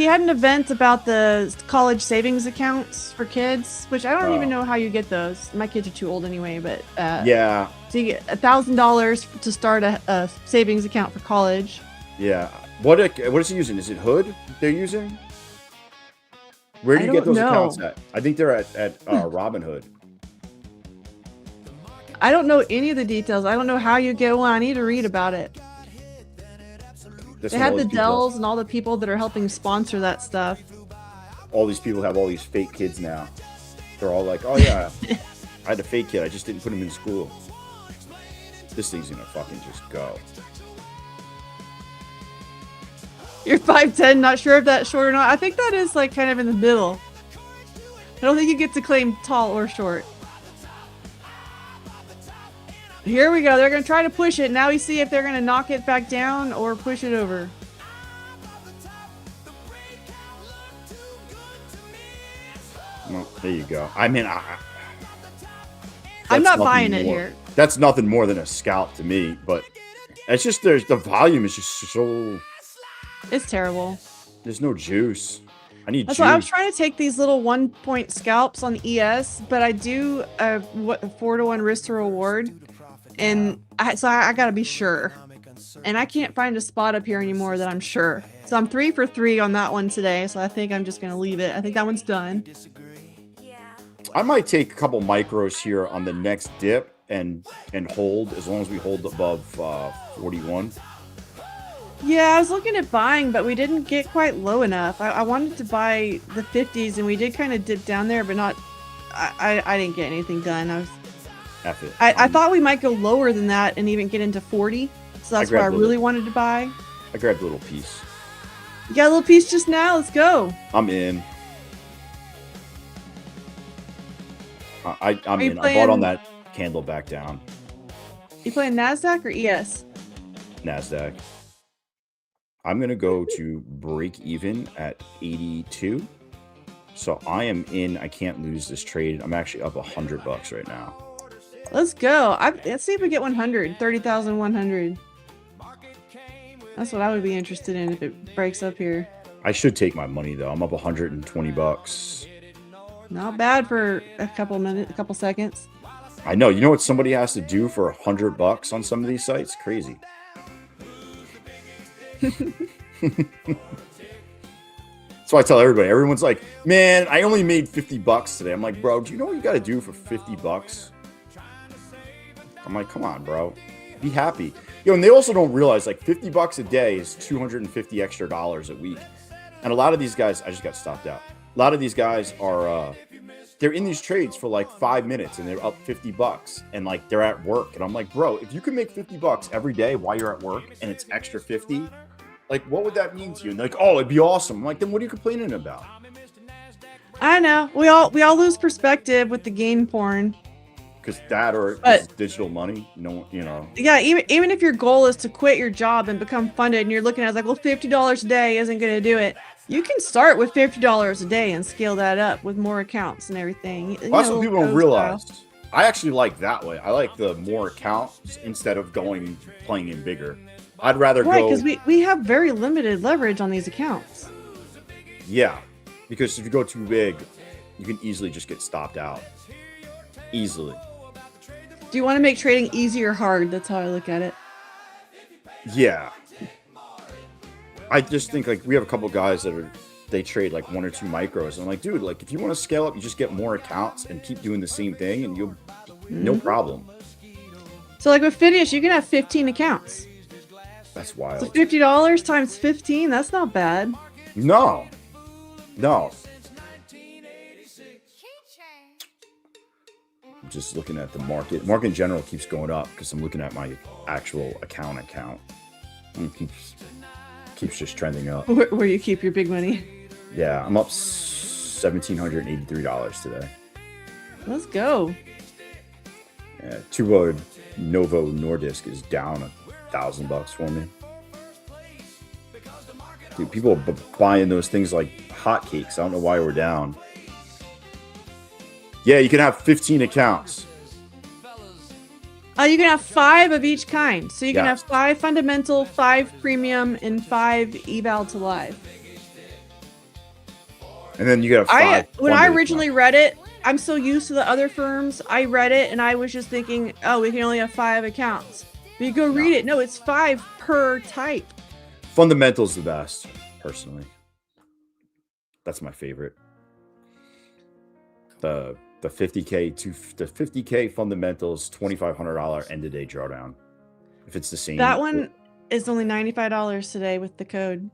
had an event about the college savings accounts for kids, which I don't even know how you get those. My kids are too old anyway, but Yeah, so you get $1,000 to start a savings account for college. yeah. What is he using? Is it Hood they're using? Where do you I get don't those know. accounts at? I think they're at Robinhood. I don't know any of the details. I don't know how you get one. I need to read about it. That's They when had all the these people- Dells and all the people that are helping sponsor that stuff. All these people have all these fake kids now. They're all like, oh yeah, I had a fake kid. I just didn't put him in school. This thing's gonna fucking just go. You're 5'10", not sure if that's short or not. I think that is like kind of in the middle. I don't think you get to claim tall or short. Here we go. They're going to try to push it. Now we see if they're going to knock it back down or push it over. Well, there you go. I mean, I'm that's not nothing buying it more- here. That's nothing more than a scalp to me, but it's just the volume is just so, It's terrible. there's no juice. I need That's juice. why I was trying to take these little 1-point scalps on ES, but I do a 4-to-1 risk to reward, and I got to be sure. And I can't find a spot up here anymore that I'm sure. So I'm 3 for 3 on that one today, so I think I'm just going to leave it. I think that one's done. Yeah. I might take a couple micros here on the next dip and hold as long as we hold above 41. Yeah, I was looking at buying, but we didn't get quite low enough. I wanted to buy the 50s, and we did kind of dip down there, but not. I didn't get anything done. F it. I thought we might go lower than that and even get into 40. So that's what I grabbed a really little- wanted to buy. I grabbed a little piece. You got a little piece just now. Let's go. I'm in. I'm Are you in. I bought on playing- that candle back down. You playing Nasdaq or ES? NASDAQ. I'm going to go to break even at 82 So I am in. I can't lose this trade. I'm actually up $100 right now. Let's go. Let's see if we get 100. 30,100. That's what I would be interested in if it breaks up here. I should take my money though. I'm up $120. Not bad for a couple minutes, a couple seconds. I know. You know what somebody has to do for $100 on some of these sites? Crazy. That's why I tell everybody. Everyone's like, "Man, I only made $50 today." I'm like, "Bro, do you know what you got to do for $50?" I'm like, "Come on, bro, be happy." Yo, and they also don't realize like $50 a day is $250 extra dollars a week. And a lot of these guys, I just got stopped out. A lot of these guys are, they're in these trades for like 5 minutes and they're up $50 and like they're at work. And I'm like, bro, if you can make $50 every day while you're at work and it's extra 50, like what would that mean to you? And they're like, oh, it'd be awesome. I'm like, then what are you complaining about? I know. We all lose perspective with the game porn. Because that or it's digital money, you know. Yeah, even if your goal is to quit your job and become funded, and you're looking at it like, well, $50 a day isn't going to do it. You can start with $50 a day and scale that up with more accounts and everything. That's what people don't realize. I actually like that way. I like the more accounts instead of playing in bigger. I'd rather go. Right, because we have very limited leverage on these accounts. Yeah, because if you go too big, you can easily just get stopped out. Easily. Do you want to make trading easy or hard? That's how I look at it. Yeah. I just think like we have a couple guys that they trade like 1 or 2 micros. And I'm like, dude, like if you want to scale up, you just get more accounts and keep doing the same thing and you'll no problem. So like with Phidias, you can have 15 accounts. That's wild. So $50 times 15, that's not bad. No. I'm just looking at the market. Market in general keeps going up because I'm looking at my actual account. And it keeps just trending up. Where you keep your big money. Yeah, I'm up $1,783 today. Let's go. Yeah, Tuvo Novo Nordisk is down $1,000 for me. Dude, people are buying those things like hotcakes. I don't know why we're down. Yeah, you can have 15 accounts. You can have 5 of each kind. So you can Yes. have 5 fundamental, 5 premium, and 5 eval to live. And then you got 5. When I originally read it, I'm so used to the other firms. I read it and I was just thinking, oh, we can only have 5 accounts. But you go read it. No, it's 5 per type. Fundamental's the best, personally. That's my favorite. The 50K fundamentals, $2,500 end of day drawdown. If it's the same. That one is only $95 today with the code.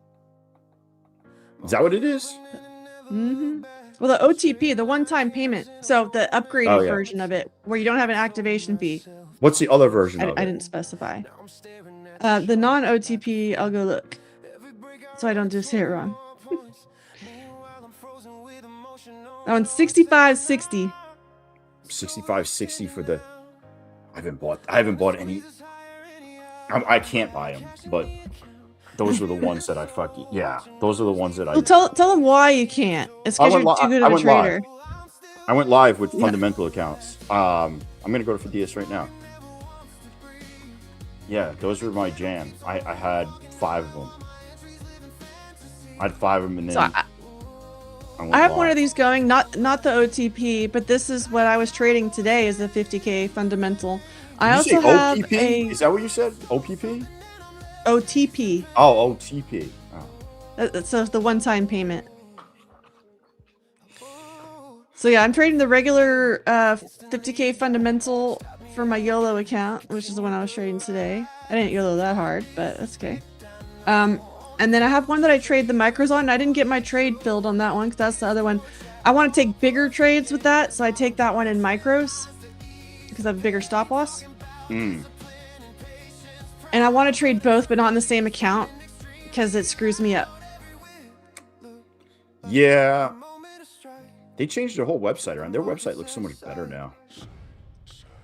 Is that what it is? Mm-hmm. Well, the OTP, the one-time payment. So the upgraded version of it, where you don't have an activation fee. What's the other version of it? I didn't specify. The non-OTP, I'll go look. So I don't just say it wrong. That one's $65.60. $65.60 for the. I haven't bought any. I can't buy them, but those were the ones that I fucking those are the ones that I. Well, tell them why you can't. It's because you're too good of a trader. I went live with fundamental accounts. I'm gonna go to Phidias right now. Yeah, those were my jam. I had 5 of them. I had 5 of them, and then So I have one of these going, not the OTP, but this is what I was trading today is the 50K fundamental. I also have OPP? Is that what you said? OPP? OTP. Oh, OTP. Oh. So the one-time payment. So yeah, I'm trading the regular 50K fundamental for my YOLO account, which is the one I was trading today. I didn't YOLO that hard, but that's okay. And then I have one that I trade the micros on. I didn't get my trade filled on that one because that's the other one. I want to take bigger trades with that, so I take that one in micros because I have a bigger stop loss. And I want to trade both, but not in the same account because it screws me up. Yeah. They changed their whole website around. Their website looks so much better now.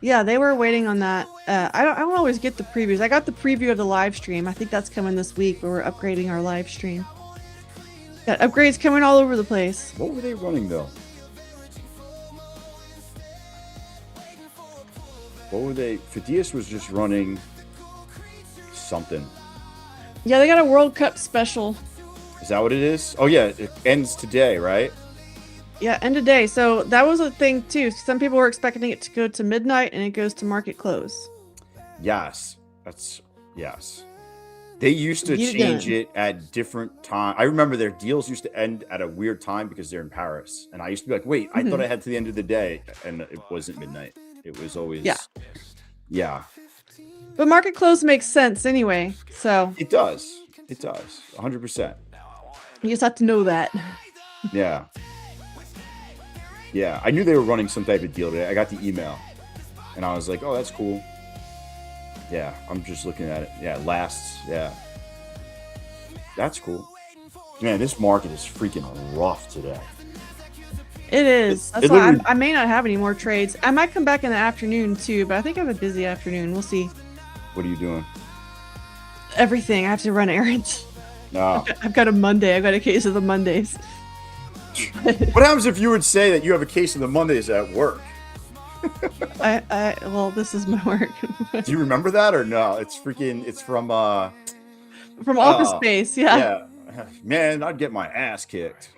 Yeah, they were waiting on that. I don't always get the previews. I got the preview of the live stream. I think that's coming this week where we're upgrading our live stream. Got upgrades coming all over the place. What were they running though? What were they? Phidias was just running something. Yeah, they got a World Cup special. Is that what it is? Oh yeah, it ends today, right? Yeah, end of day. So that was a thing too. Some people were expecting it to go to midnight, and it goes to market close. Yes, yes. They used to change it at different times. I remember their deals used to end at a weird time because they're in Paris, and I used to be like, "Wait, I thought I had to the end of the day," and it wasn't midnight. It was always yeah. But market close makes sense anyway. So It does. It does. 100%. you just have to know that. Yeah. Yeah, I knew they were running some type of deal today. I got the email, and I was like, "Oh, that's cool." Yeah, I'm just looking at it. Yeah, lasts. Yeah, that's cool. Man, this market is freaking rough today. It is. That's why I may not have any more trades. I might come back in the afternoon too, but I think I have a busy afternoon. We'll see. What are you doing? Everything. I have to run errands. No. I've got a Monday. I've got a case of the Mondays. What happens if you would say that you have a case of the Mondays at work? Well, this is my work. Do you remember that or no? It's from Office Space. Yeah. Man, I'd get my ass kicked.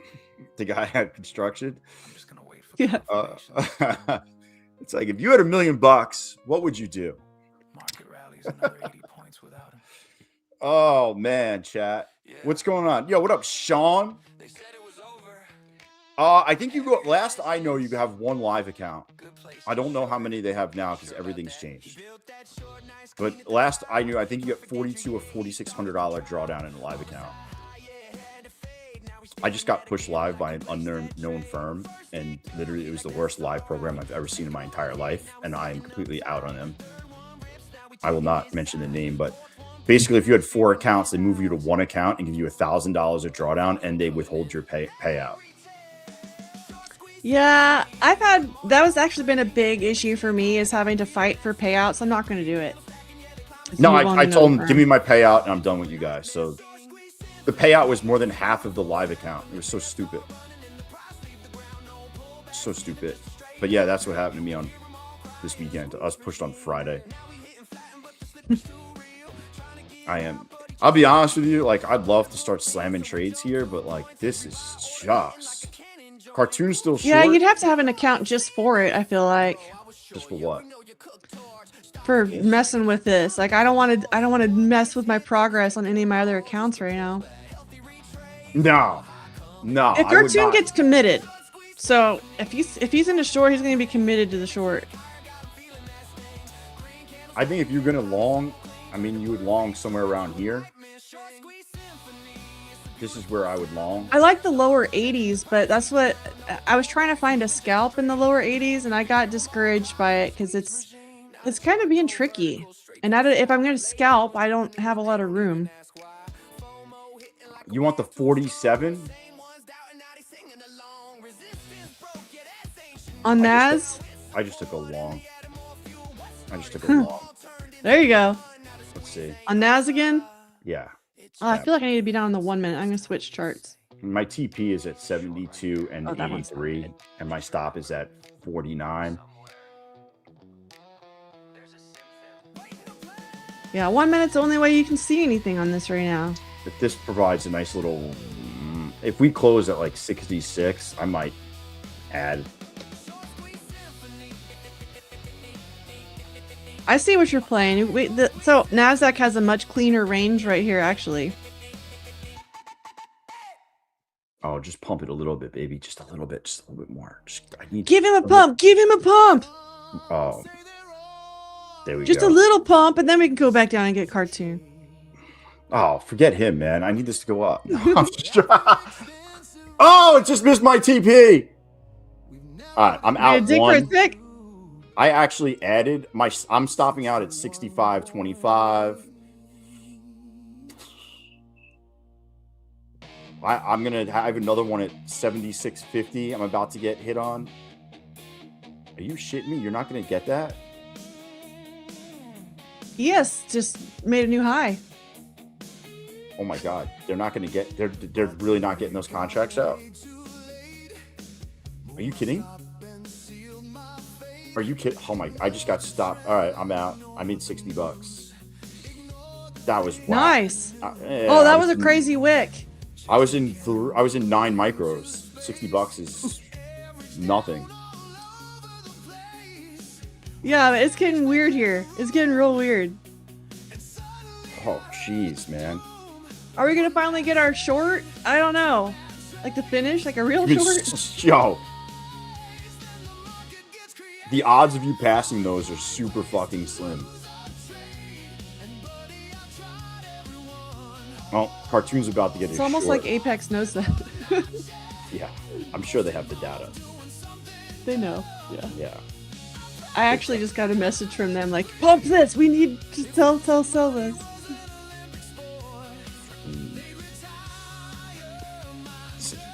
The guy had construction. I'm just gonna wait for It's like, if you had $1 million, what would you do? market rallies another 80 points without him. Oh man, chat. What's going on? Yo, what up, Sean? They said it was over. I think you go last I know you have one live account. I don't know how many they have now because everything's changed. But last I knew, I think you got $4,200 or $4,600 drawdown in a live account. I just got pushed live by an unknown firm, and literally it was the worst live program I've ever seen in my entire life, and I am completely out on them. I will not mention the name, but basically if you had 4 accounts, they move you to 1 account and give you $1,000 of drawdown, and they withhold your payout. Yeah, that was actually been a big issue for me, is having to fight for payouts. I'm not going to do it. No, I told them, give me my payout and I'm done with you guys. So the payout was more than half of the live account. It was so stupid. So stupid. But yeah, that's what happened to me on this weekend. I was pushed on Friday. I'll be honest with you, like, I'd love to start slamming trades here, but like, this is just cartoon's still short. Yeah, you'd have to have an account just for it, I feel like. Just for what? For messing with this. Like, I don't want to mess with my progress on any of my other accounts right now. No. If Cartoon gets committed, so if he's in the short, he's going to be committed to the short. I think if you're going to long, I mean, you would long somewhere around here. This is where I would long. I like the lower 80s, but that's what I was trying to find, a scalp in the lower 80s, and I got discouraged by it because it's kind of being tricky. And if I'm going to scalp, I don't have a lot of room. You want the 47? On Naz? I just took a long. There you go. Let's see. On Naz again? Yeah. Oh, I feel like I need to be down in the 1 minute. I'm going to switch charts. My TP is at 72 and 83, and my stop is at 49. Yeah, 1 minute's the only way you can see anything on this right now. If this provides a nice little... if we close at like 66, I might add. I see what you're playing. So NASDAQ has a much cleaner range right here, actually. Oh, just pump it a little bit, baby. Just a little bit more. Give him a pump. Give him a pump. Oh, there we go. Just a little pump, and then we can go back down and get Cartoon. Oh, forget him, man. I need this to go up. No, oh, it just missed my TP. All right, I'm out one. I actually added I'm stopping out at 65.25. I'm gonna have another one at 76.50. I'm about to get hit on. Are you shitting me? You're not gonna get that? Yes, just made a new high. Oh my god, they're not going to get. They're really not getting those contracts out. Are you kidding? Are you kidding? Oh my! I just got stopped. All right, I'm out. I made $60. That was wow. Nice. Yeah, Oh, that was a crazy wick. I was in 9 micros. $60 is nothing. Yeah, it's getting weird here. It's getting real weird. Oh, jeez, man. Are we gonna finally get our short? I don't know. Like the finish, like a real short. Yo. The odds of you passing those are super fucking slim. Well, Cartoon's about to get It's almost short. like Apex knows that. Yeah, I'm sure they have the data. They know. Yeah. Yeah. I actually just got a message from them like, pump this. We need to sell this.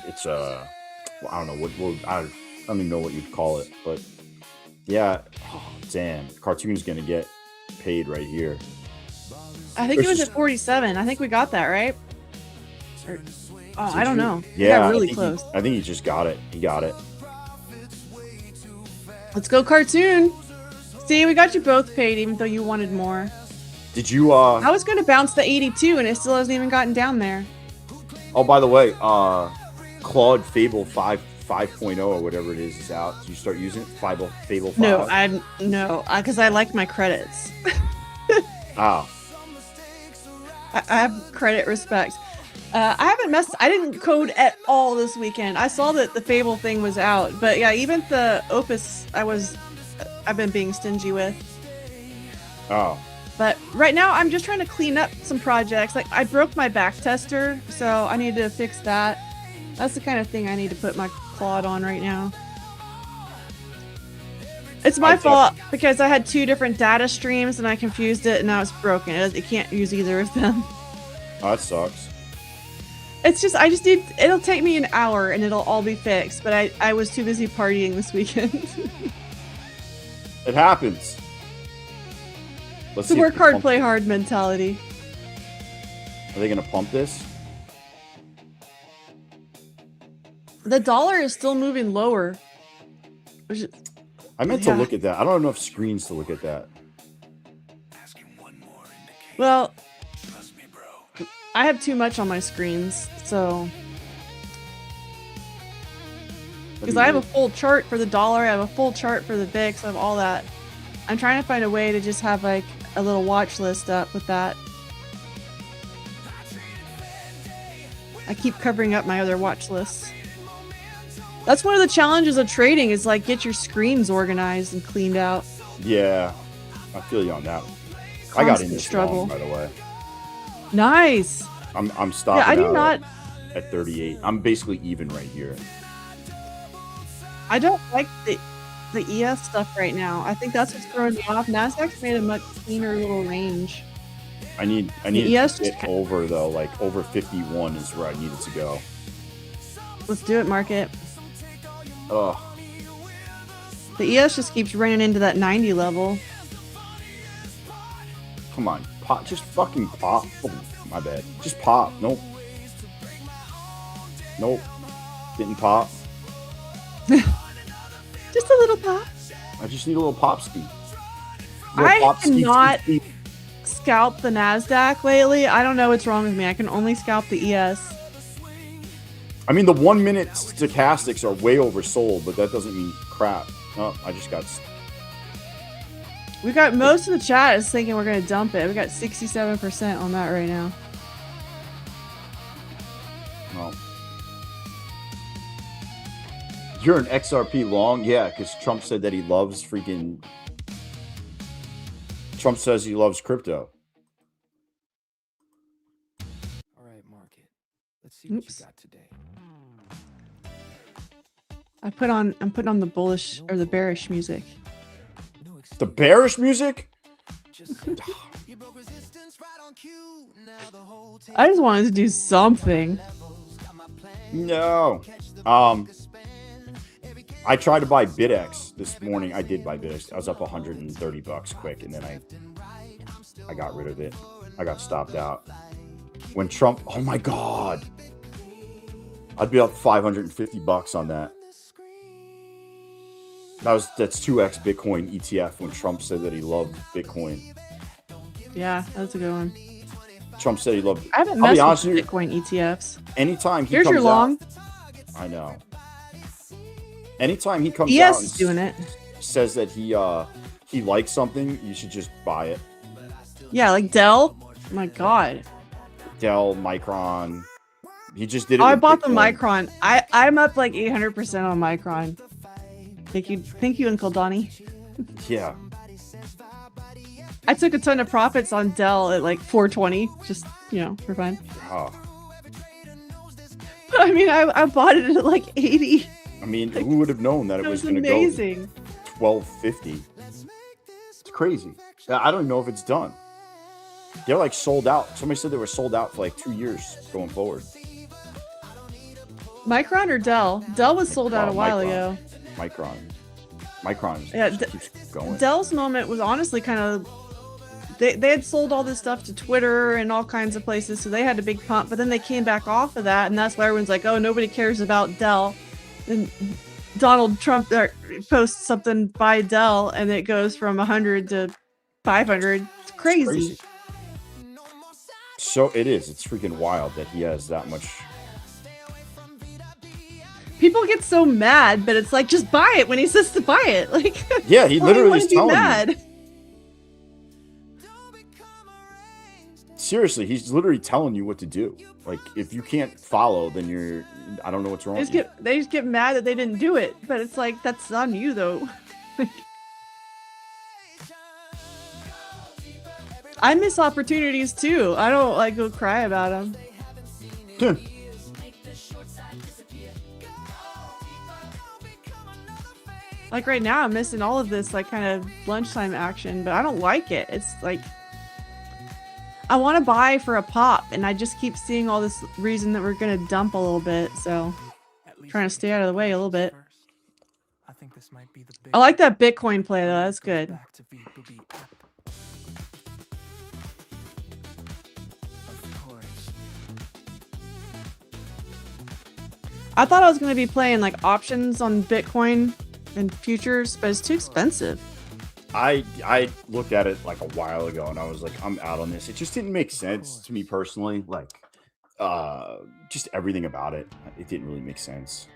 It's well, I don't know what I don't even know what you'd call it, but yeah. Oh, damn, Cartoon's gonna get paid right here. I think it was at 47. I think we got that, right? Or, oh, I don't know. Yeah, We got really close. I think he just got it. He got it. Let's go, Cartoon. See, we got you both paid, even though you wanted more. Did you? I was gonna bounce the 82, and it still hasn't even gotten down there. Oh, by the way, Claude Fable 5.0 or whatever it is out. Did you start using it? Fable 5? No, because I like my credits. Oh. I have credit respect. I didn't code at all this weekend. I saw that the Fable thing was out, but yeah, even the Opus I've been being stingy with. Oh. But right now I'm just trying to clean up some projects. Like I broke my back tester, so I need to fix that. That's the kind of thing I need to put my Claude on right now. It's my fault because I had 2 different data streams and I confused it and now it's broken. It can't use either of them. Oh, that sucks. It's just, it'll take me an hour and it'll all be fixed, but I was too busy partying this weekend. It happens. Let's It's a see if work they hard, pump play it. hard mentality. Are they gonna pump this? The dollar is still moving lower. Which is, I meant to look at that. I don't have enough screens to look at that. well, I have too much on my screens, so... Because I have a full chart for the dollar, I have a full chart for the VIX, I have all that. I'm trying to find a way to just have like a little watch list up with that. I keep covering up my other watch lists. That's one of the challenges of trading is like get your screens organized and cleaned out. Yeah, I feel you on that. I got in this struggle. wrong, by the way. Nice. I'm stopping. Yeah, I do out not. at 38. I'm basically even right here. I don't like the ES stuff right now. I think that's what's throwing me off. Nasdaq's made a much cleaner little range. I need ES to get over though, like over 51 is where I need it to go. Let's do it, market. Ugh. The ES just keeps running into that 90 level. Come on, pop, just fucking pop. Oh, my bad. Just pop. Nope. Nope. Didn't pop. Just a little pop. I just need a little pop ski. I cannot scalp the Nasdaq lately. I don't know what's wrong with me. I can only scalp the ES. I mean, the 1 minute stochastics are way oversold, but that doesn't mean crap. Oh, I just got. We got most of the chat is thinking we're gonna dump it. We got 67% on that right now. Oh. You're an XRP long? Yeah, because Trump said that he loves freaking... Trump says he loves crypto. All right, market. Let's see what you got today. I'm putting on the bullish or the bearish music. The bearish music? I just wanted to do something. No. I tried to buy BitX this morning. I did buy BitX. I was up $130 quick, and then I got rid of it. I got stopped out. When Trump, oh my God, I'd be up $550 on that. That's 2x Bitcoin ETF when Trump said that he loved Bitcoin. Yeah, that's a good one. Trump said he loved. I haven't I'll be messed honest with with you. Bitcoin ETFs. Anytime he Here's comes your long. out, I know. Anytime he comes ES out is doing it. says that he likes something, you should just buy it. Yeah, like Dell. Oh my God. Dell, Micron. He just did it. Oh, I with bought the Bitcoin. Micron. I'm up like 800% on Micron. Thank you, Uncle Donnie. Yeah. I took a ton of profits on Dell at like 420, just for fun. Oh. I mean, I bought it at like 80. I mean, who would have known that it was going to go amazing. 1250? It's crazy. I don't know if it's done. They're like sold out. Somebody said they were sold out for like 2 years going forward. Micron or Dell? Dell was sold out a while ago. Micron. Yeah, Keeps going. Dell's moment was honestly kind of. They had sold all this stuff to Twitter and all kinds of places, so they had a big pump. But then they came back off of that, and that's why everyone's like, "Oh, nobody cares about Dell." And Donald Trump posts something by Dell, and it goes from 100 to 500. It's crazy. So it is. It's freaking wild that he has that much. People get so mad, but it's like, just buy it when he says to buy it. Like, Yeah, he literally is telling mad? you. Seriously, he's literally telling you what to do. Like, if you can't follow, then I don't know what's wrong. They just get mad that they didn't do it, but it's like, that's on you though. I miss opportunities too. I don't like go cry about them. Like right now, I'm missing all of this like kind of lunchtime action, but I don't like it. It's like I want to buy for a pop, and I just keep seeing all this reason that we're gonna dump a little bit. So I'm trying to stay out of the way a little bit. I think this might be the big I like that Bitcoin play though. That's good. back to B2B app. Of course. I thought I was gonna be playing like options on Bitcoin and futures, but it's too expensive. I looked at it like a while ago, and I was like, I'm out on this. It just didn't make sense to me personally. Like, just everything about it. It didn't really make sense.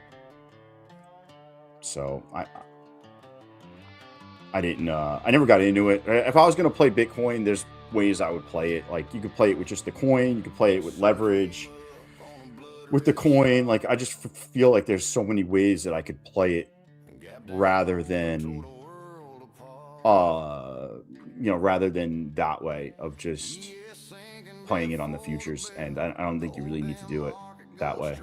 So I didn't. I never got into it. If I was gonna play Bitcoin, there's ways I would play it. Like, you could play it with just the coin. You could play it with leverage. With the coin, like, I just feel like there's so many ways that I could play it, rather than that way of just playing it on the futures. And I don't think you really need to do it that way.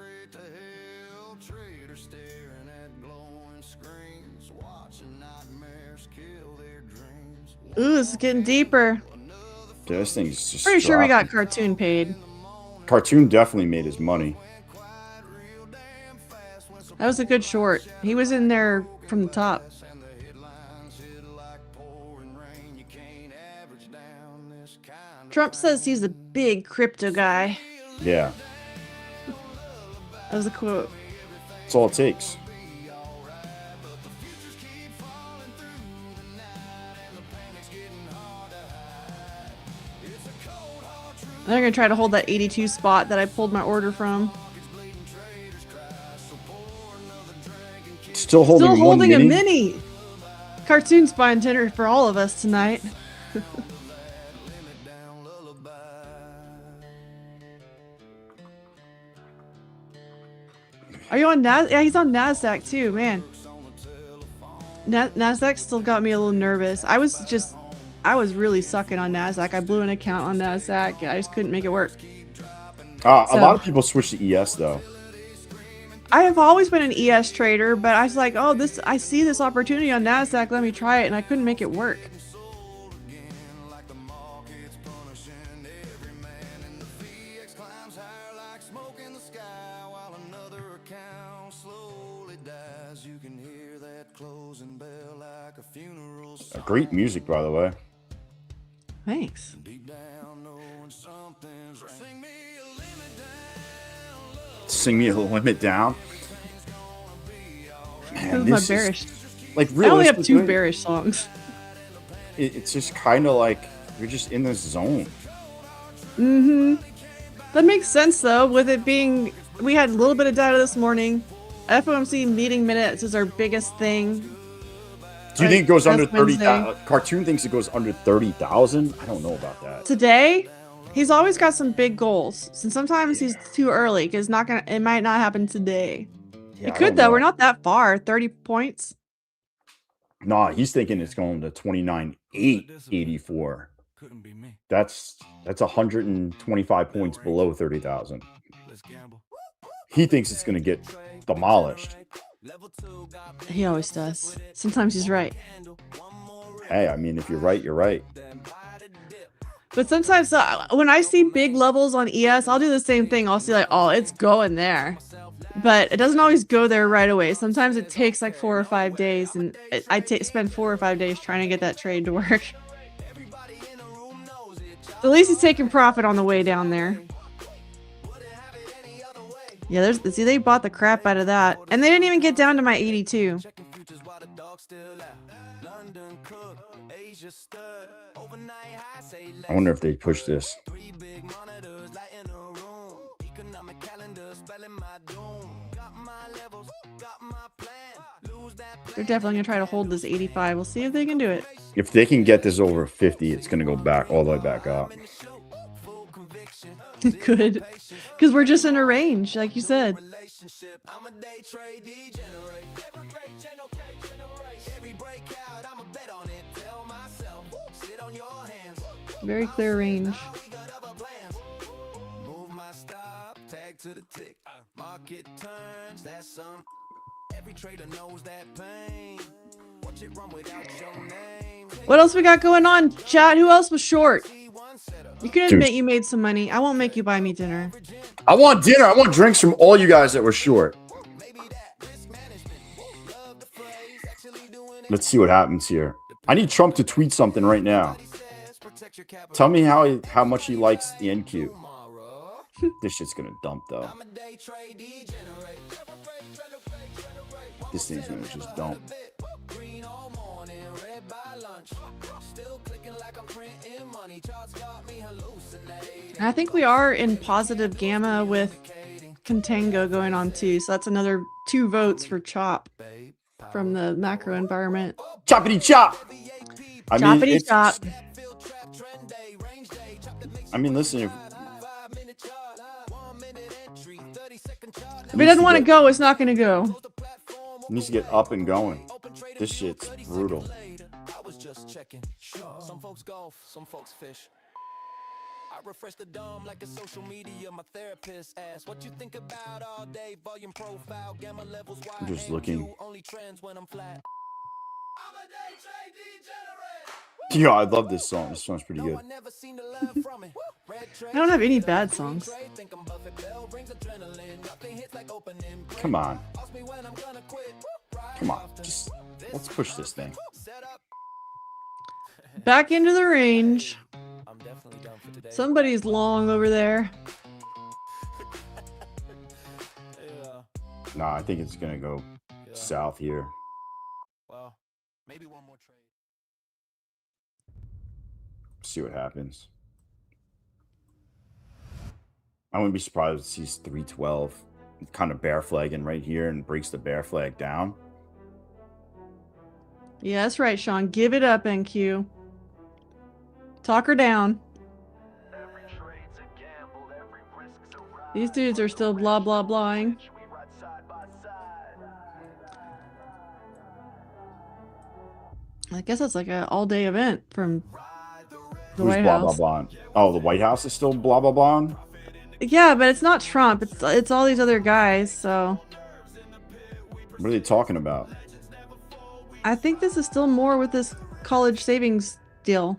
Ooh, this is getting deeper. Yeah, this thing's just Pretty sure we got dropping. Cartoon paid. Cartoon definitely made his money. That was a good short. He was in there from the top. Trump says he's a big crypto guy. Yeah, That was a quote. that's all it takes. They're gonna try to hold that 82 spot that I pulled my order from. Still holding, Still one holding mini? a mini. Cartoon's buying dinner for all of us tonight. Are you on Nas? Yeah, he's on Nasdaq too, man. Nasdaq still got me a little nervous. I was really sucking on Nasdaq. I blew an account on Nasdaq. I just couldn't make it work. A lot of people switch to ES though. I have always been an ES trader, but I was like, oh, I see this opportunity on Nasdaq. Let me try it, and I couldn't make it work. Great music, by the way. Thanks. Sing me a limit down. Man, My this bearish. is like I only have 2 realistically, bearish songs. it's just kind of like you're just in this zone. That makes sense though, with it being we had a little bit of data this morning. FOMC meeting minutes is our biggest thing. Do you think it goes under that's Wednesday. 30,000? Cartoon thinks it goes under 30,000. I don't know about that. Today, he's always got some big goals. And sometimes he's too early because it might not happen today. Yeah, It I could don't though. know. We're not that far. 30 points. Nah, he's thinking it's going to 29,884. Couldn't be me. That's 125 points below 30,000. Let's gamble. He thinks it's going to get demolished. He always does. Sometimes he's right. Hey, I mean, if you're right, you're right. But sometimes when I see big levels on ES, I'll do the same thing. I'll see like, oh, it's going there. But it doesn't always go there right away. Sometimes it takes like 4 or 5 days, and I spend 4 or 5 days trying to get that trade to work. At least he's taking profit on the way down there. Yeah, see, they bought the crap out of that. And they didn't even get down to my 82. I wonder if they push this. They're definitely going to try to hold this 85. We'll see if they can do it. If they can get this over 50, it's going to go back all the way back up. Good. Because we're just in a range, like you said. Very clear range. What else we got going on, chat? Who else was short? You can admit you made some money. I won't make you buy me dinner. I want dinner. I want drinks from all you guys that were short. Let's see what happens here. I need Trump to tweet something right now. Tell me how much he likes the NQ. This shit's gonna dump though. This thing's gonna just dump. I think we are in positive gamma with Contango going on too. So that's another 2 votes for Chop from the macro environment. Choppity chop. Choppity chop. I mean, listen. If it doesn't want to go, it's not going to go. It needs to get up and going. This shit's brutal. I was just checking. Some folks golf, some folks fish. I refresh the dome like a social media. My therapist asked, what you think about all day? Volume profile, gamma levels, why I'm just looking. only trends when I'm flat. I'm a day trade degenerate. Yeah, I love this song. This song's pretty good. I never seen the love from it. I don't have any bad songs. Come on. Come on. Just let's push this thing. Back into the range. Somebody's long over there. Nah, I think it's gonna go south here. Well, maybe one more trade. See what happens. I wouldn't be surprised if it sees 312 kind of bear flagging right here and breaks the bear flag down. Yeah, that's right, Sean. Give it up, NQ. Talk her down. These dudes are still blah blah blahing. I guess that's like an all-day event from the Who's White blah House. blah blah? Oh, the White House is still blah blah blah. Yeah, but it's not Trump. It's all these other guys. So What are they talking about? I think this is still more with this college savings deal.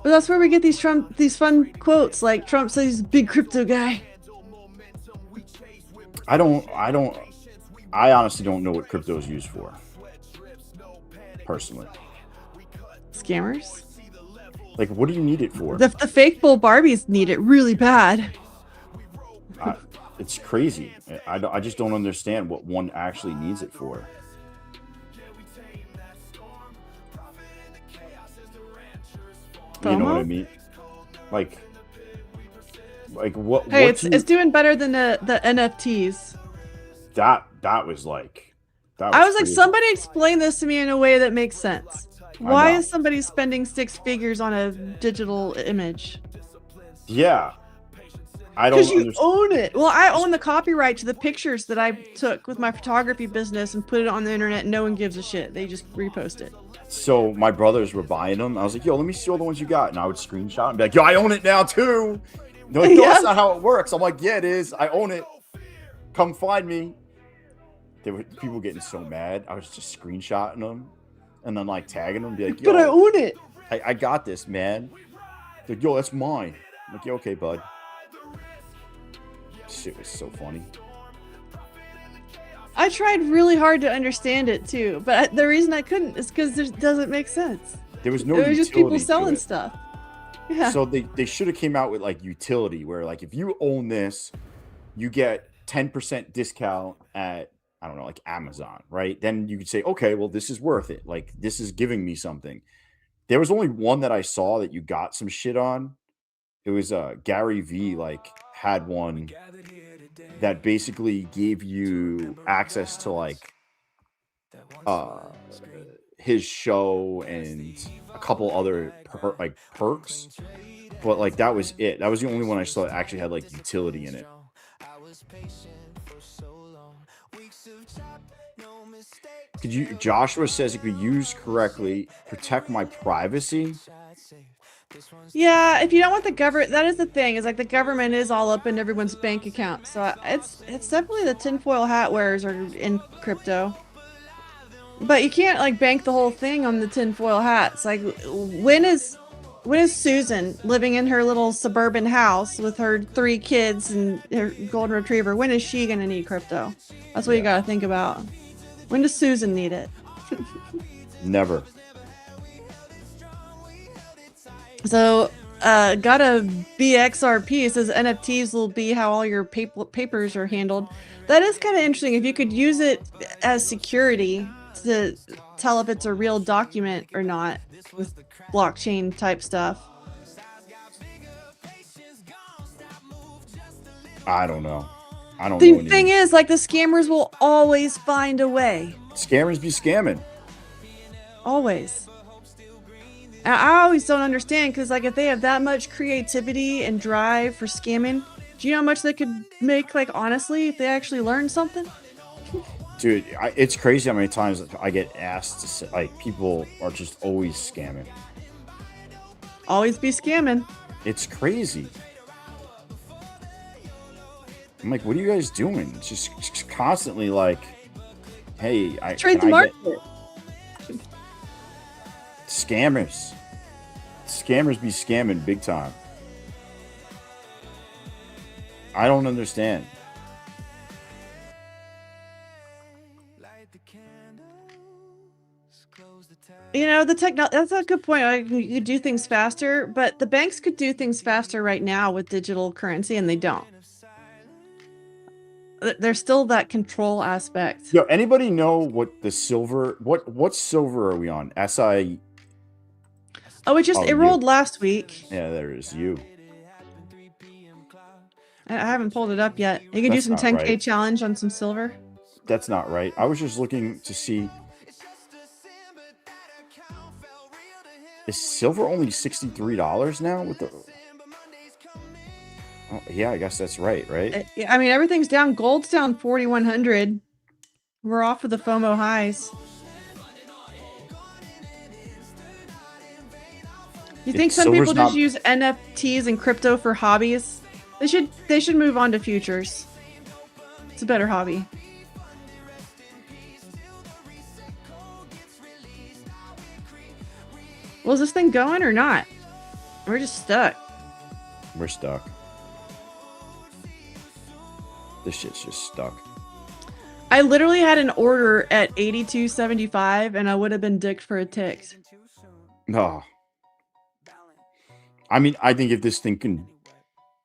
But that's where we get these fun quotes, like Trump says he's a big crypto guy. I honestly don't know what crypto is used for. Personally. Scammers. Like, what do you need it for? The fake Bull Barbies need it really bad. It's crazy. I just don't understand what one actually needs it for. You know what I FOMO? mean? Like what? Hey, what it's doing better than the NFTs. that was like. That I was like, crazy. somebody explain this to me in a way that makes sense. Why know. is somebody spending 6 figures on a digital image? Yeah. I don't Because you understand. own it. Well, I own the copyright to the pictures that I took with my photography business and put it on the internet. And no one gives a shit. They just repost it. So my brothers were buying them. I was like, yo, let me see all the ones you got. And I would screenshot and be like, yo, I own it now too. They're like, no, that's not how it works. I'm like, yeah, it is. I own it. Come find me. There were people getting so mad. I was just screenshotting them and then like tagging them. Be like, yo, But I own it. I got this, man. They're like, yo, that's mine. I'm like, yeah, okay, bud. Shit was so funny. I tried really hard to understand it too, but the reason I couldn't is because it doesn't make sense. There was no It was just people utility to selling it. stuff. Yeah. So they should have came out with like utility where like if you own this, you get 10% discount at, I don't know, like Amazon, right? Then you could say, okay, well, this is worth it. Like this is giving me something. There was only one that I saw that you got some shit on. It was Gary V like had one that basically gave you access to like his show and a couple other perks, but like that was it. That was the only one I saw that actually had like utility in it. Could you? Joshua says it could use correctly, protect my privacy. Yeah, if you don't want the government, that is the thing. Is like the government is all up in everyone's bank account, so it's definitely the tinfoil hat wearers are in crypto. But you can't like bank the whole thing on the tinfoil hats. Like, when is Susan living in her little suburban house with her 3 kids and her golden retriever? When is she gonna need crypto? That's what you gotta think about. When does Susan need it? Never. So, got a BXRP. It says NFTs will be how all your papers are handled. That is kind of interesting. If you could use it as security to tell if it's a real document or not with blockchain type stuff. I don't know. I don't The know. thing is, like, the scammers will always find a way. Scammers be scamming. Always. I always don't understand, because like if they have that much creativity and drive for scamming, do you know how much they could make, like, honestly, if they actually learned something? Dude, it's crazy how many times I get asked to say, like, people are just always scamming. Always be scamming. It's crazy. I'm like, what are you guys doing? It's just constantly like, hey, Trade the market. Scammers. Scammers be scamming big time. I don't understand. You know, that's a good point. Like, you could do things faster, but the banks could do things faster right now with digital currency, and they don't. There's still that control aspect. Yo, anybody know what the silver? What silver are we on? SI. Oh, it rolled last week. Yeah, there is you. I haven't pulled it up yet. You can do some 10K challenge on some silver. That's not right. I was just looking to see. Is silver only $63 now with the? Oh, yeah, I guess that's right. I mean, everything's down. Gold's down 4,100. We're off of the FOMO highs. You think some people just use NFTs and crypto for hobbies? They should move on to futures. It's a better hobby. Well, is this thing going or not? We're just stuck. We're stuck. This shit's just stuck. I literally had an order at 82.75 and I would have been dicked for a tick. No. I mean, I think if this thing can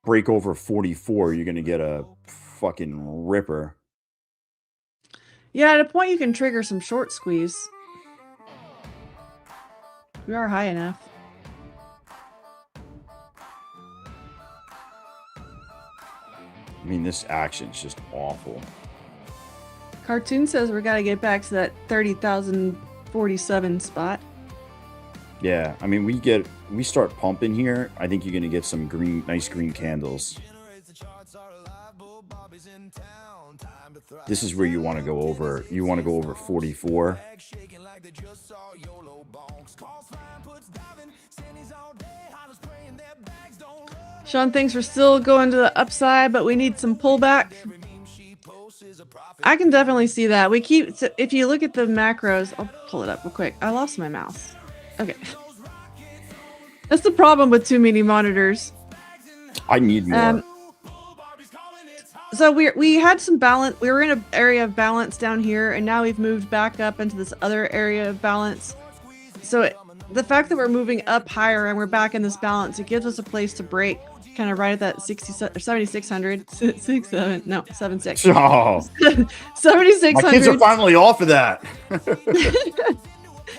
break over 44, you're gonna get a fucking ripper. Yeah, at a point you can trigger some short squeeze. We are high enough. I mean, this action's just awful. Cartoon says we gotta get back to that 30,047 spot. Yeah, I mean, we start pumping here. I think you're gonna get some nice green candles. This is where you want to go over. You want to go over 44. Sean thinks we're still going to the upside, but we need some pullback. I can definitely see that. We keep, if you look at the macros, I'll pull it up real quick. I lost my mouse. Okay. That's the problem with too many monitors. I need more. So we had some balance. We were in an area of balance down here, and now we've moved back up into this other area of balance. So the fact that we're moving up higher and we're back in this balance, it gives us a place to break, kind of right at that 7,600, 67, no, 76. Oh, 7,600. my kids are finally off of that.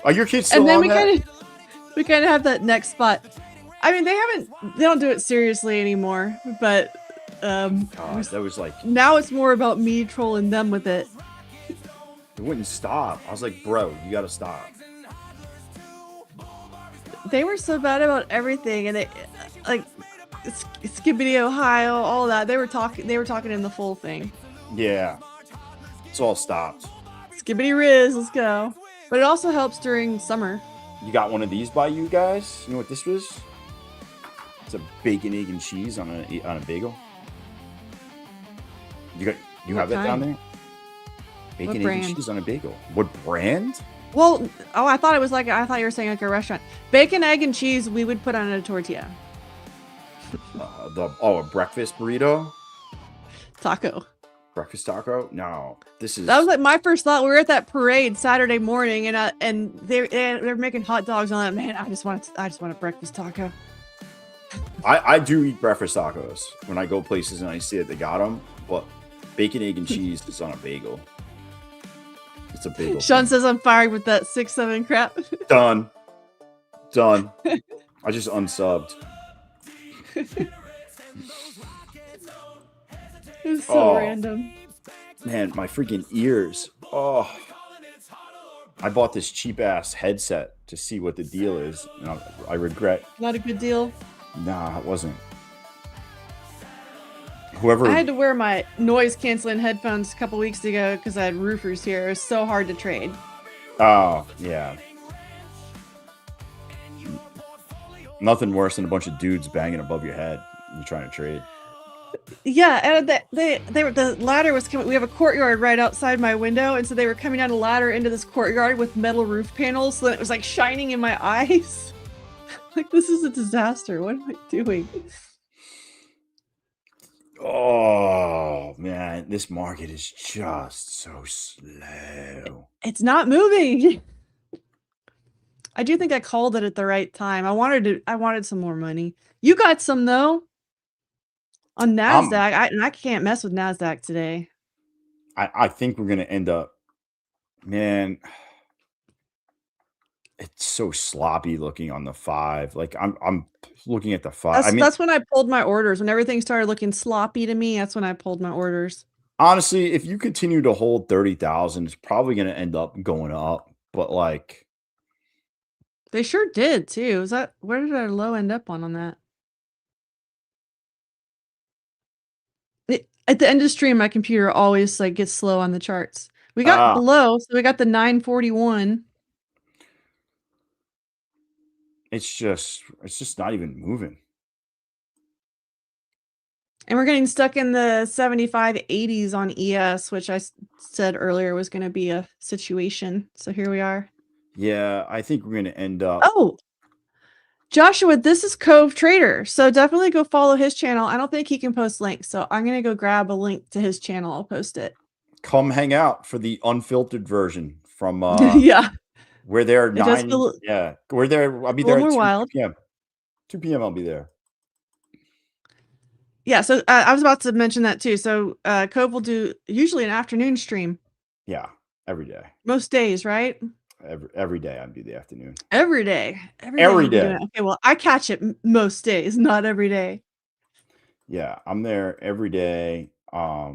Are your kids still And then on that? we kind of have that next spot. I mean, they don't do it seriously anymore, but God, that was like, now it's more about me trolling them with it. it wouldn't stop. I was like, bro, you gotta stop. They were so bad about everything, and they like Skibbity Ohio, all that. They were talking in the full thing. Yeah, it's all stopped. Skibbity Riz, let's go. But it also helps during summer. You got one of these by you guys? You know what this was? It's a bacon, egg, and cheese on a bagel. You have that down there? Bacon, egg, and cheese on a bagel. What brand? Well, I thought you were saying like a restaurant. Bacon, egg, and cheese we would put on a tortilla. A breakfast burrito? Taco. Breakfast taco? No, this is. That was like my first thought. We were at that parade Saturday morning, and they're making hot dogs on that. Man, I just want a breakfast taco. I do eat breakfast tacos when I go places and I see that they got them, but bacon, egg, and cheese is on a bagel. It's a bagel. Sean says I'm fired with that 6-7 crap. Done. I just unsubbed. It's so random. Man, my freaking ears. Oh. I bought this cheap ass headset to see what the deal is. And I regret. Not a good deal. Nah, it wasn't. Whoever. I had to wear my noise canceling headphones a couple weeks ago because I had roofers here. It was so hard to trade. Oh, yeah. Nothing worse than a bunch of dudes banging above your head and you're trying to trade. Yeah, and the ladder was coming. We have a courtyard right outside my window, and so they were coming down a ladder into this courtyard with metal roof panels, so it was like shining in my eyes. Like, this is a disaster. What am I doing? Oh man, this market is just so slow. It's not moving. I do think I called it at the right time. I wanted some more money. You got some though. On NASDAQ, I can't mess with NASDAQ today. I think we're gonna end up, man. It's so sloppy looking on the 5. Like I'm looking at the 5. That's when I pulled my orders. When everything started looking sloppy to me, that's when I pulled my orders. Honestly, if you continue to hold 30,000, it's probably gonna end up going up. But like, they sure did too. Where did our low end up on that? At the end of stream, my computer always like gets slow on the charts. We got below, so we got the 941. It's just not even moving. And we're getting stuck in the 75-80s on ES, which I said earlier was going to be a situation. So here we are. Yeah, I think we're going to end up. Oh, Joshua, this is Cove Trader. So definitely go follow his channel. I don't think he can post links. So I'm going to go grab a link to his channel. I'll post it. come hang out for the unfiltered version from Yeah, we're there it does 9. feel Yeah, we're there. I'll be a little there at more 2 wild. p.m. 2 p.m. I'll be there. Yeah, so I was about to mention that too. So Cove will do usually an afternoon stream Yeah, every day. most days, right? Every day I'd do the afternoon. Every day. Every day Every he'd be day. doing it. Okay, well, I catch it most days, not every day. Yeah, I'm there every day. Yeah.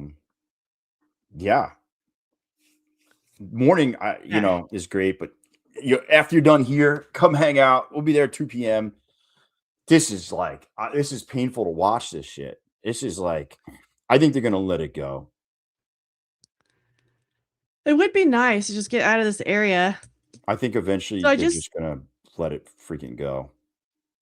Morning, Yeah. is great, but after you're done here, come hang out. We'll be there at 2 p.m. This is like, this is painful to watch this shit. This is like, I think they're gonna let it go. It would be nice to just get out of this area. I think eventually So they're just gonna let it freaking go.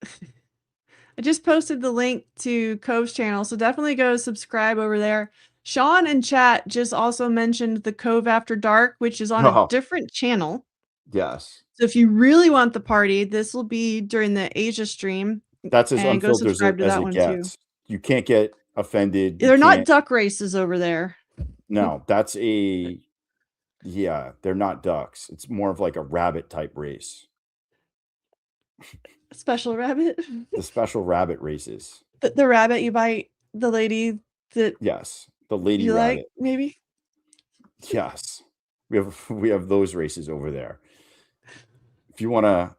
I just posted the link to Cove's channel, so definitely go subscribe over there. Sean in chat just also mentioned the Cove After Dark, which is on a Oh, different channel. yes. So if you really want the party, this will be during the Asia stream, That's as and go unfiltered as subscribe to as that it one too. gets. You can't get offended. You They're not can't. duck races over there. No, that's yeah, they're not ducks. It's more of like a rabbit type race. Special rabbit. The special rabbit races. The rabbit you bite the lady that Yes, the lady you like, rabbit. maybe? Yes. We have those races over there. If you wanna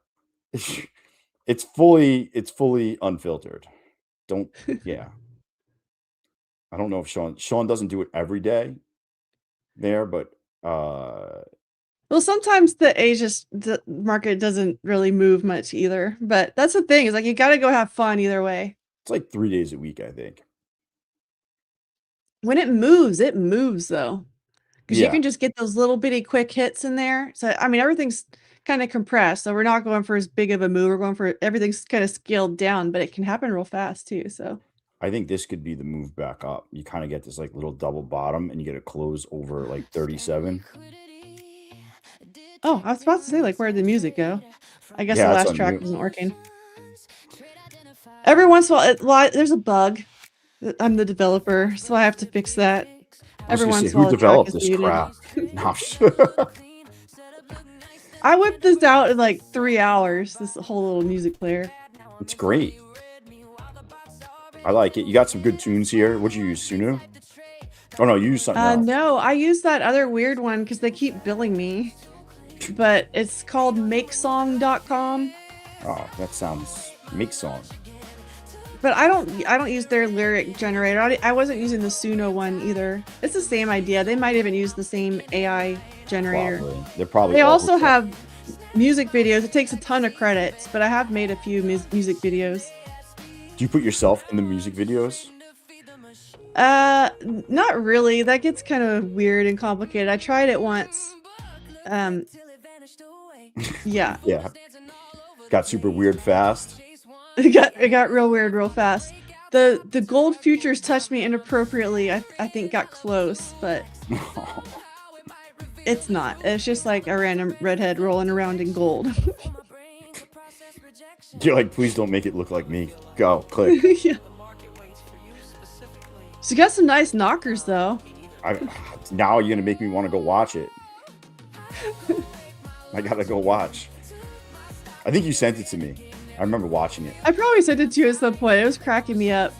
it's fully unfiltered. Don't yeah. I don't know if Sean doesn't do it every day there, but Well, sometimes the market doesn't really move much either, but that's the thing is like you gotta go have fun either way. it's like 3 days a week, I think. When it moves though, because you Yeah, can just get those little bitty quick hits in there. So I mean, everything's kind of compressed, so we're not going for as big of a move. We're going for everything's kind of scaled down, but it can happen real fast too. So I think this could be the move back up. You kinda get this, like, little double bottom, and you get a close over, like, 37. oh, I was about to say like where'd the music go? I guess the Yeah, that's last on track mute. wasn't working. Every once in a there's a bug. I'm the developer, so I have to fix that. I was Every gonna say, once in a who while, the track developed is this muted. crap? No, I whipped this out in like 3 hours, this whole little music player. it's great. I like it. You got some good tunes here. What'd you use, Sunu? Oh, no, you used something else. No, I used that other weird one because they keep billing me. But it's called makesong.com. Oh, that sounds make song. But I don't use their lyric generator. I wasn't using the Suno one either. It's the same idea. They might even use the same AI generator. Probably. They're probably They all also hooked up. have music videos. It takes a ton of credits, but I have made a few music videos. Do you put yourself in the music videos? Not really. That gets kind of weird and complicated. I tried it once. Yeah. Yeah. Got super weird fast. It got real weird real fast. The gold futures touched me inappropriately. I think got close, but it's not. It's just like a random redhead rolling around in gold. You're like, please don't make it look like me. Go, click. Yeah. She got some nice knockers though. Now you're gonna make me want to go watch it. I gotta go watch. I think you sent it to me. I remember watching it. I probably sent it to you at some point. It was cracking me up.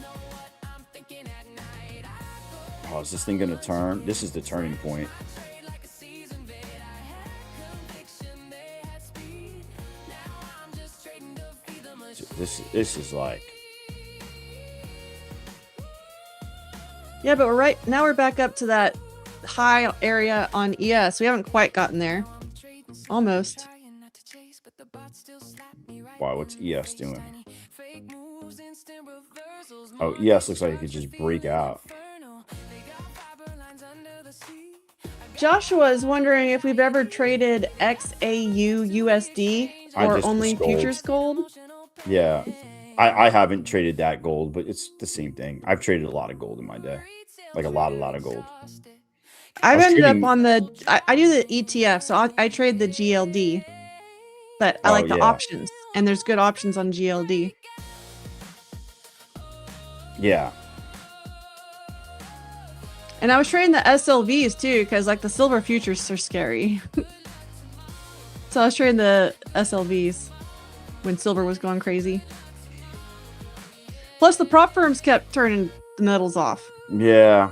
Oh, is this thing gonna turn? This is the turning point. This is like, Yeah, but we're back up to that high area on ES. We haven't quite gotten there. Almost. wow, what's ES doing? Oh, ES looks like it could just break out. Joshua is wondering if we've ever traded XAU USD I or just only gold. futures gold. Yeah, I haven't traded that gold, but it's the same thing. I've traded a lot of gold in my day, like a lot of gold. I've was ended trading- up on I do the ETF, so I trade the GLD, but I Oh, like the yeah. options, and there's good options on GLD. Yeah, And I was trading the SLVs too, because like the silver futures are scary. So I was trading the SLVs when silver was going crazy. Plus the prop firms kept turning the metals off. Yeah.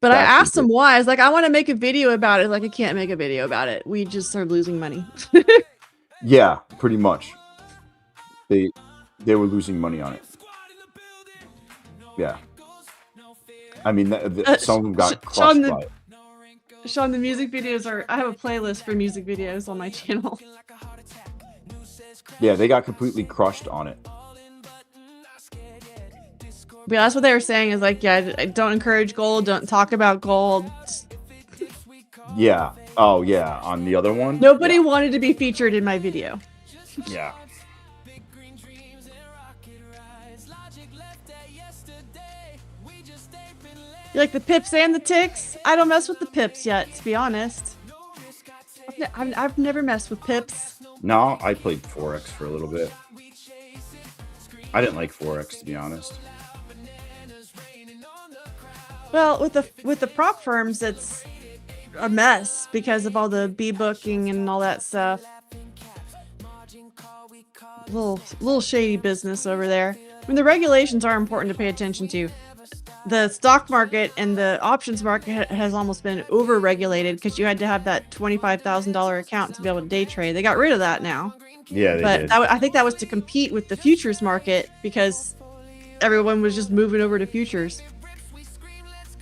But I That's asked them ridiculous. why. I was like, I want to make a video about it. Like, I can't make a video about it. We just started losing money. Yeah, pretty much. They were losing money on it. Yeah. I mean, some of them got crushed by it. Sean, the music videos are... I have a playlist for music videos on my channel. Yeah, they got completely crushed on it. But yeah, that's what they were saying is like, yeah, don't encourage gold. Don't talk about gold. Yeah. Oh, yeah. On the other one? Nobody wanted to be featured in my video. Yeah. You like the pips and the ticks? I don't mess with the pips yet, to be honest. I've never messed with pips. No, I played Forex for a little bit. I didn't like Forex, to be honest. Well, with the prop firms, it's a mess because of all the booking and all that stuff. Little shady business over there. I mean, the regulations are important to pay attention to. The stock market and the options market has almost been over-regulated because you had to have that $25,000 account to be able to day trade. They got rid of that now. Yeah, they did. I think that was to compete with the futures market because everyone was just moving over to futures.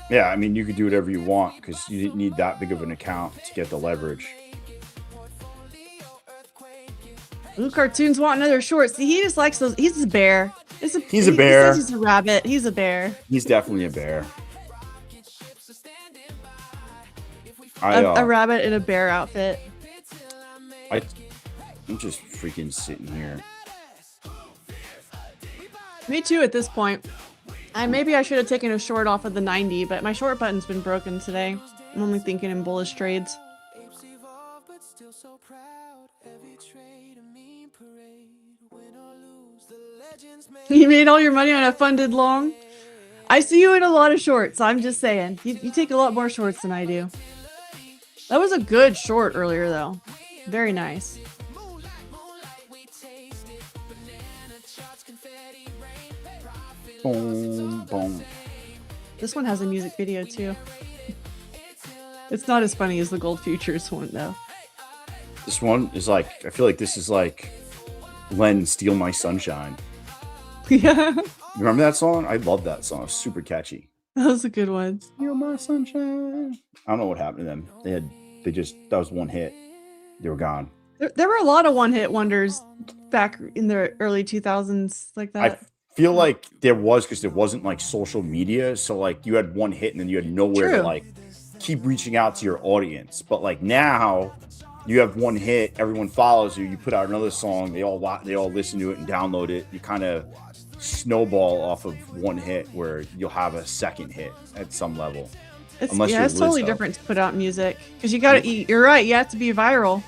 Yeah, I mean, you could do whatever you want because you didn't need that big of an account to get the leverage. Ooh, Cartoons want another short. See, he just likes those. He's a bear. He's a bear. He says he's a rabbit. He's a bear. He's definitely a bear. A rabbit in a bear outfit. I'm just freaking sitting here. Me too at this point. Maybe I should have taken a short off of the 90, but my short button's been broken today. I'm only thinking in bullish trades. You made all your money on a funded long? I see you in a lot of shorts. I'm just saying. You take a lot more shorts than I do. That was a good short earlier, though. Very nice. Boom, boom. This one has a music video, too. It's not as funny as the Gold Futures one, though. This one is like, I feel like this is like Len Steal My Sunshine. Yeah. Remember that song? I love that song. It was super catchy. That was a good one. Steal My Sunshine. I don't know what happened to them. That was one hit. They were gone. There were a lot of one-hit wonders back in the early 2000s like that. I feel like there was because there wasn't like social media. So like you had one hit and then you had nowhere to like keep reaching out to your audience. But like now you have one hit, everyone follows you, you put out another song, they all listen to it and download it. You kind of snowball off of one hit where you'll have a second hit at some level. It's totally different to put out music because you gotta eat. You're right, you have to be viral.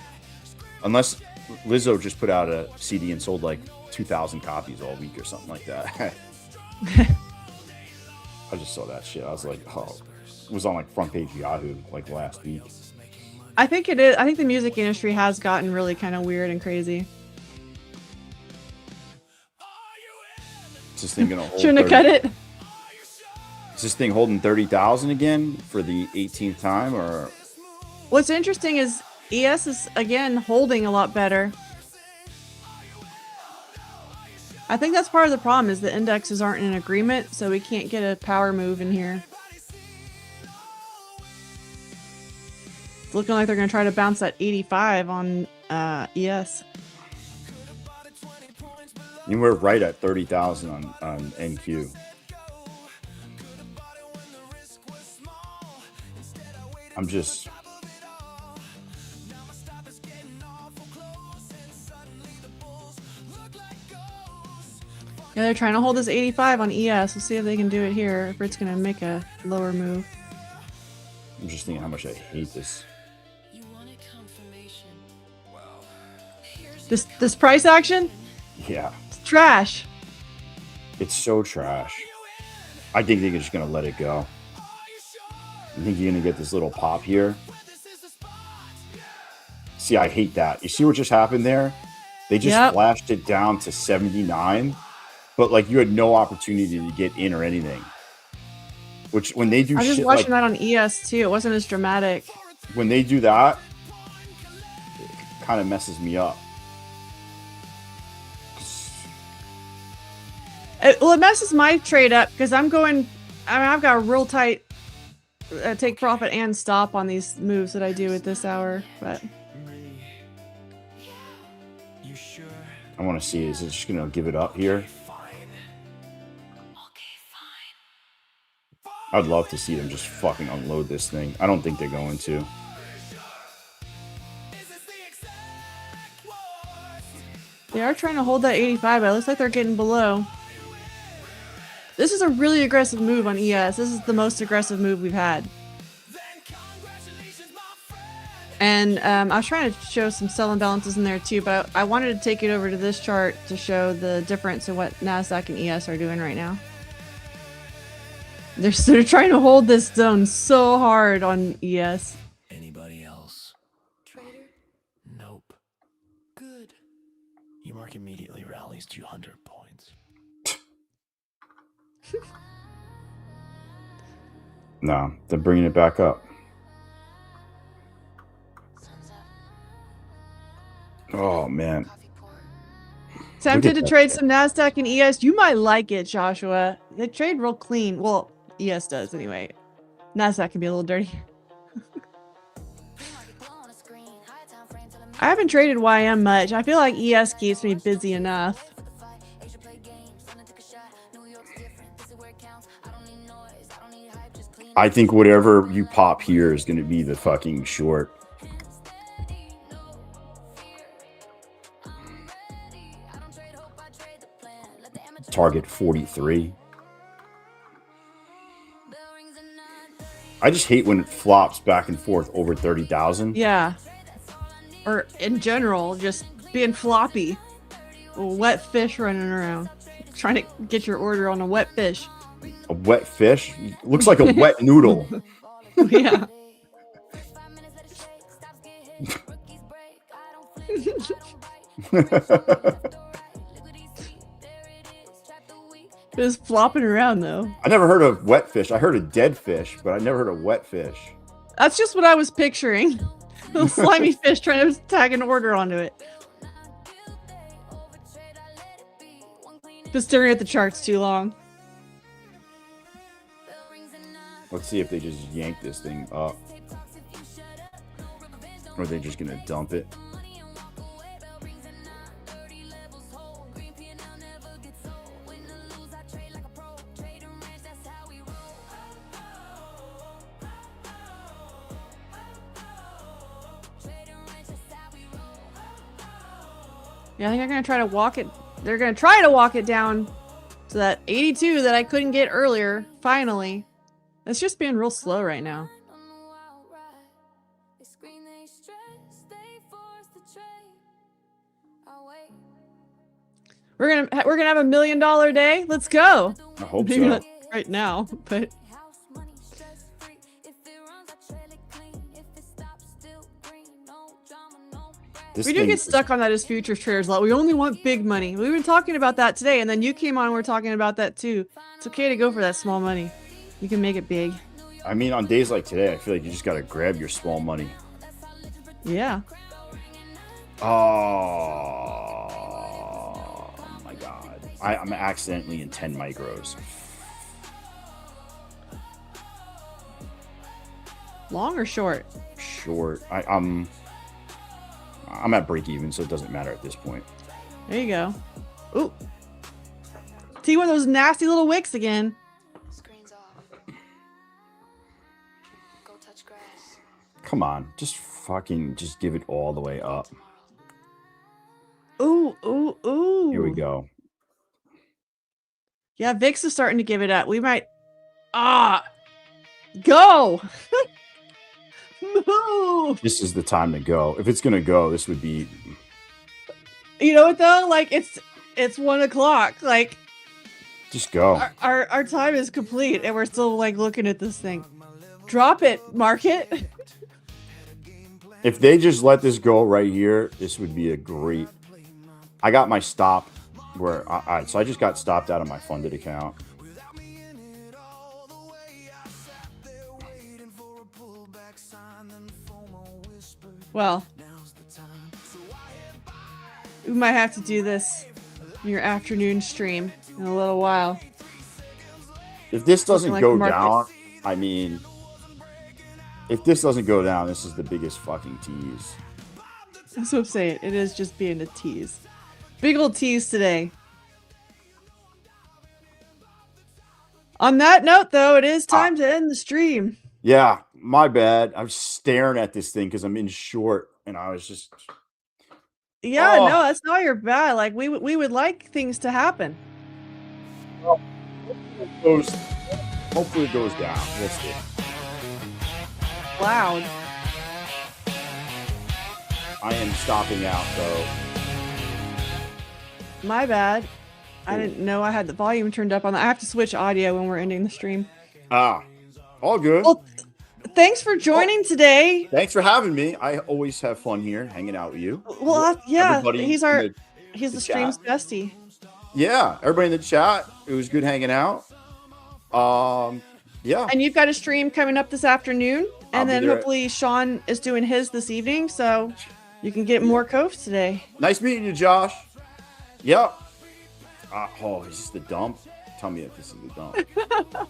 Unless Lizzo just put out a CD and sold like 2,000 copies all week or something like that. I just saw that shit. I was like, oh, it was on like front page Yahoo like last week. I think it is. I think the music industry has gotten really kind of weird and crazy. Is this thing gonna hold? Shouldn't have cut it. Is this thing holding 30,000 again for the 18th time, or? What's interesting is ES is again holding a lot better. I think that's part of the problem is the indexes aren't in agreement, so we can't get a power move in here. It's looking like they're going to try to bounce that 85 on ES. And we're right at 30,000 on NQ. I'm just... Yeah, they're trying to hold this 85 on ES. We'll see if they can do it here, if it's going to make a lower move. I'm just thinking how much I hate this. This price action? Yeah. It's trash. It's so trash. I think they're just going to let it go. I think you're gonna get this little pop here. See, I hate that. You see what just happened there? They just flashed it down to 79, but like you had no opportunity to get in or anything. Which when they do I was shit just watching like that on ES too. It wasn't as dramatic. when they do that, it kind of messes me up. Well, it messes my trade up because I'm going. I mean, I've got a real tight take profit and stop on these moves that I do at this hour. But You sure? I want to see, is it just gonna give it up here? I'd love to see them just fucking unload this thing. I don't think they're going to. they are trying to hold that 85, but it looks like they're getting below. This is a really aggressive move on ES. This is the most aggressive move we've had. And I was trying to show some sell imbalances in there too, but I wanted to take it over to this chart to show the difference in what NASDAQ and ES are doing right now. They're sort of trying to hold this zone so hard on ES. Anybody else? Trader? Nope. Good. Your mark immediately rallies 200 points. No, they're bringing it back up. Oh, man. Tempted to trade some NASDAQ and ES. You might like it, Joshua. They trade real clean. Well, ES does anyway. NASDAQ can be a little dirty. I haven't traded YM much. I feel like ES keeps me busy enough. I think whatever you pop here is going to be the fucking short. Target 43. I just hate when it flops back and forth over 30,000. Yeah. Or in general, just being floppy. A wet fish running around. Trying to get your order on a wet fish. A wet fish? Looks like a wet noodle. Yeah. Just flopping around though. I never heard of wet fish. I heard of dead fish, but I never heard of wet fish. That's just what I was picturing. A slimy fish trying to tag an order onto it. Just staring at the charts too long. Let's see if they just yank this thing up. Or are they just going to dump it? Yeah, I think they're going to try to walk it. They're going to try to walk it down to that 82 that I couldn't get earlier. Finally. It's just being real slow right now. We're gonna have $1 million day. Let's go. I hope Maybe so. not right now, but we do get stuck on that as futures traders a lot. We only want big money. We've been talking about that today, and then you came on and we're talking about that too. It's okay to go for that small money. You can make it big. I mean, on days like today, I feel like you just got to grab your small money. Yeah. Oh my God. I'm accidentally in 10 micros. Long or short? Short. I'm at break even, so it doesn't matter at this point. There you go. Ooh. See one of those nasty little wicks again. Screen's off. Go touch grass. Come on. Just give it all the way up. Ooh, ooh, ooh. Here we go. Yeah, VIX is starting to give it up. We might... Go! Move! This is the time to go. If it's going to go, this would be... You know what, though? Like, it's 1 o'clock. Like... Just go. Our time is complete, and we're still, like, looking at this thing. Drop it, market. If they just let this go right here, this would be a great. I got my stop where. All right, so I just got stopped out of my funded account. Well, we might have to do this in your afternoon stream in a little while. If this doesn't like go market. down, I mean, if this doesn't go down, this is the biggest fucking tease. That's what I'm saying. It is just being a tease. Big old tease today. On that note, though, it is time to end the stream. Yeah, my bad. I was staring at this thing because I'm in short, and I was just. Yeah, Oh. no, that's not your bad. Like we would like things to happen. Hopefully it goes down. We'll see. Loud. I am stopping out though. My bad. I didn't know I had the volume turned up on that. I have to switch audio when we're ending the stream. All good. Well, thanks for joining today. Thanks for having me. I always have fun here, hanging out with you. Well, yeah, Everybody he's in the stream's bestie. Yeah, everybody in the chat. It was good hanging out. Yeah. And you've got a stream coming up this afternoon, I'll and be then there. hopefully Sean is doing his this evening, so you can get more Cove today. Nice meeting you, Josh. Yep. Oh, is this the dump? Tell me if this is the dump.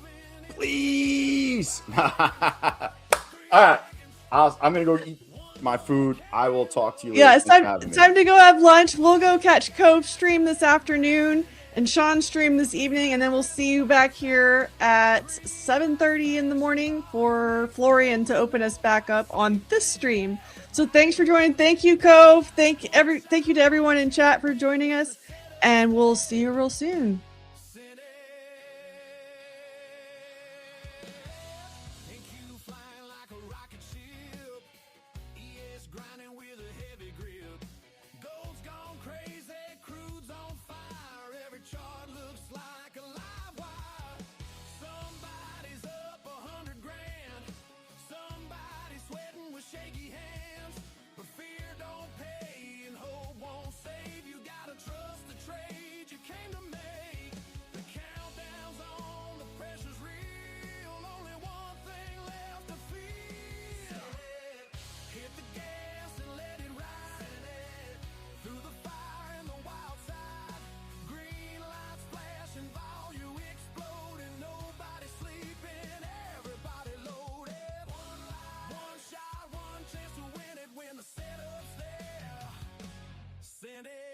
Please. All right. I'm going to go eat my food. I will talk to you later. Yeah, it's Thanks for having me. time to go have lunch. We'll go catch Cove stream this afternoon and Sean stream this evening, and then we'll see you back here at 7:30 in the morning for Florian to open us back up on this stream. So thanks for joining. Thank you, Cove. Thank you to everyone in chat for joining us, and we'll see you real soon. Shaky hands, but fear don't pay and hope won't save. You gotta trust the trade you came to make. The countdown's on, the pressure's real. Only one thing left to feel. Hit the gas and let it ride. Through the fire and the wild side. Green lights flashing, volume exploding. Nobody sleeping, everybody loaded. One shot, one chance to win it when the setup's there. Send it.